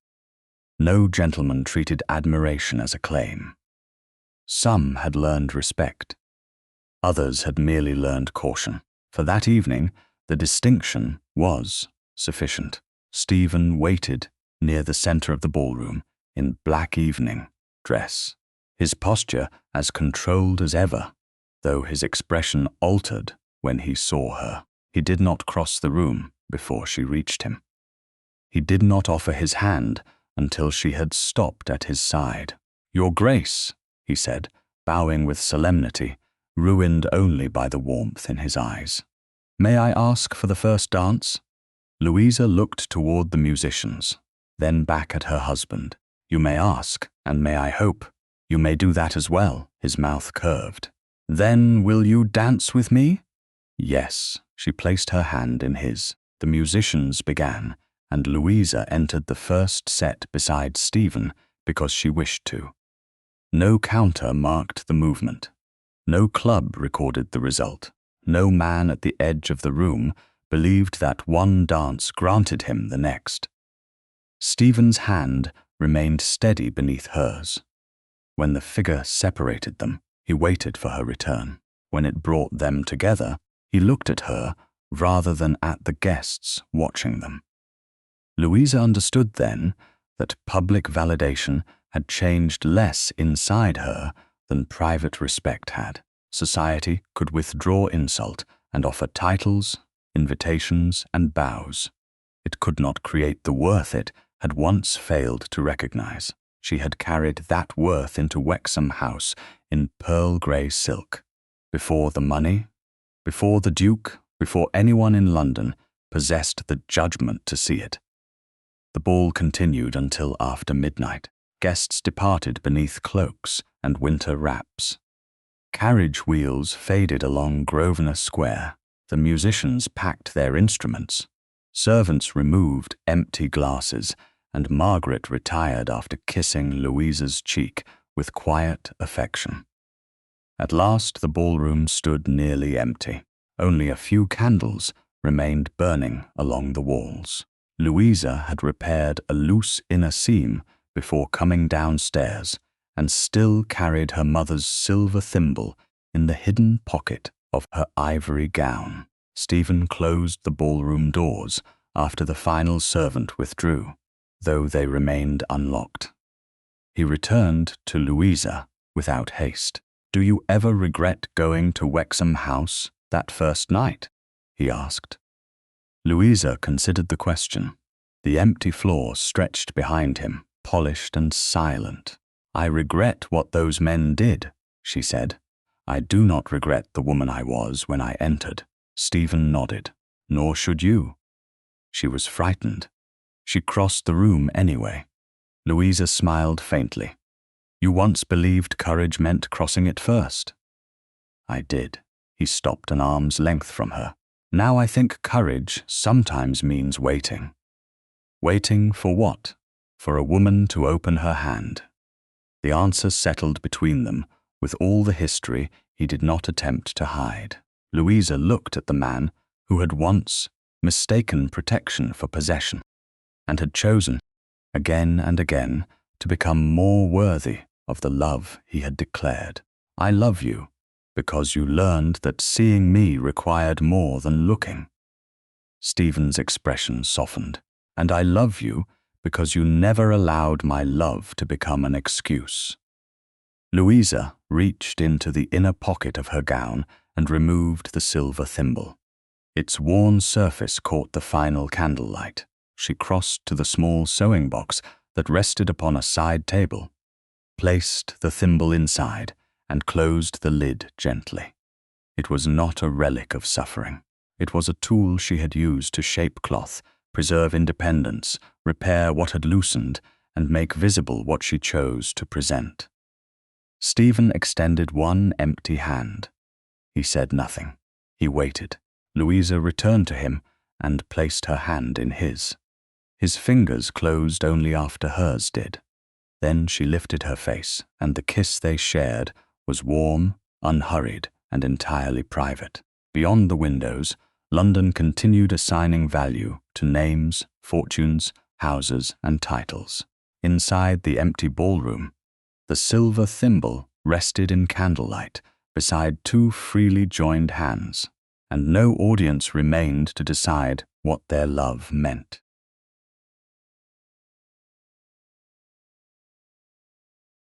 No gentleman treated admiration as a claim. Some had learned respect. Others had merely learned caution. For that evening, the distinction was sufficient. Stephen waited near the center of the ballroom in black evening dress, his posture as controlled as ever, though his expression altered when he saw her. He did not cross the room before she reached him. He did not offer his hand until she had stopped at his side. "Your Grace," he said, bowing with solemnity, ruined only by the warmth in his eyes. "May I ask for the first dance?" Louisa looked toward the musicians, then back at her husband. "You may ask, and may I hope you may do that as well," his mouth curved. "Then will you dance with me?" "Yes." She placed her hand in his. The musicians began, and Louisa entered the first set beside Stephen because she wished to. No counter marked the movement. No club recorded the result. No man at the edge of the room believed that one dance granted him the next. Stephen's hand remained steady beneath hers. When the figure separated them, he waited for her return. When it brought them together, he looked at her rather than at the guests watching them. Louisa understood then that public validation had changed less inside her than private respect had. Society could withdraw insult and offer titles, invitations, and bows. It could not create the worth it had once failed to recognize. She had carried that worth into Wexham House in pearl-grey silk. Before the money, before the Duke, before anyone in London possessed the judgment to see it. The ball continued until after midnight. Guests departed beneath cloaks and winter wraps. Carriage wheels faded along Grosvenor Square. The musicians packed their instruments. Servants removed empty glasses, and Margaret retired after kissing Louisa's cheek with quiet affection. At last the ballroom stood nearly empty. Only a few candles remained burning along the walls. Louisa had repaired a loose inner seam before coming downstairs, and still carried her mother's silver thimble in the hidden pocket of her ivory gown. Stephen closed the ballroom doors after the final servant withdrew, though they remained unlocked. He returned to Louisa without haste. "Do you ever regret going to Wexham House that first night?" he asked. Louisa considered the question. The empty floor stretched behind him, polished and silent. "I regret what those men did," she said. "I do not regret the woman I was when I entered." Stephen nodded. "Nor should you." She was frightened. She crossed the room anyway. Louisa smiled faintly. "You once believed courage meant crossing it first." "I did." He stopped an arm's length from her. "Now I think courage sometimes means waiting." Waiting for what? For a woman to open her hand. The answer settled between them with all the history he did not attempt to hide. Louisa looked at the man who had once mistaken protection for possession, and had chosen, again and again, to become more worthy of the love he had declared. "I love you, because you learned that seeing me required more than looking." Stephen's expression softened. "And I love you because you never allowed my love to become an excuse." Louisa reached into the inner pocket of her gown and removed the silver thimble. Its worn surface caught the final candlelight. She crossed to the small sewing box that rested upon a side table, placed the thimble inside, and closed the lid gently. It was not a relic of suffering. It was a tool she had used to shape cloth, preserve independence, repair what had loosened, and make visible what she chose to present. Stephen extended one empty hand. He said nothing. He waited. Louisa returned to him and placed her hand in his. His fingers closed only after hers did. Then she lifted her face, and the kiss they shared was warm, unhurried, and entirely private. Beyond the windows, London continued assigning value to names, fortunes, houses, and titles. Inside the empty ballroom, the silver thimble rested in candlelight beside two freely joined hands, and no audience remained to decide what their love meant.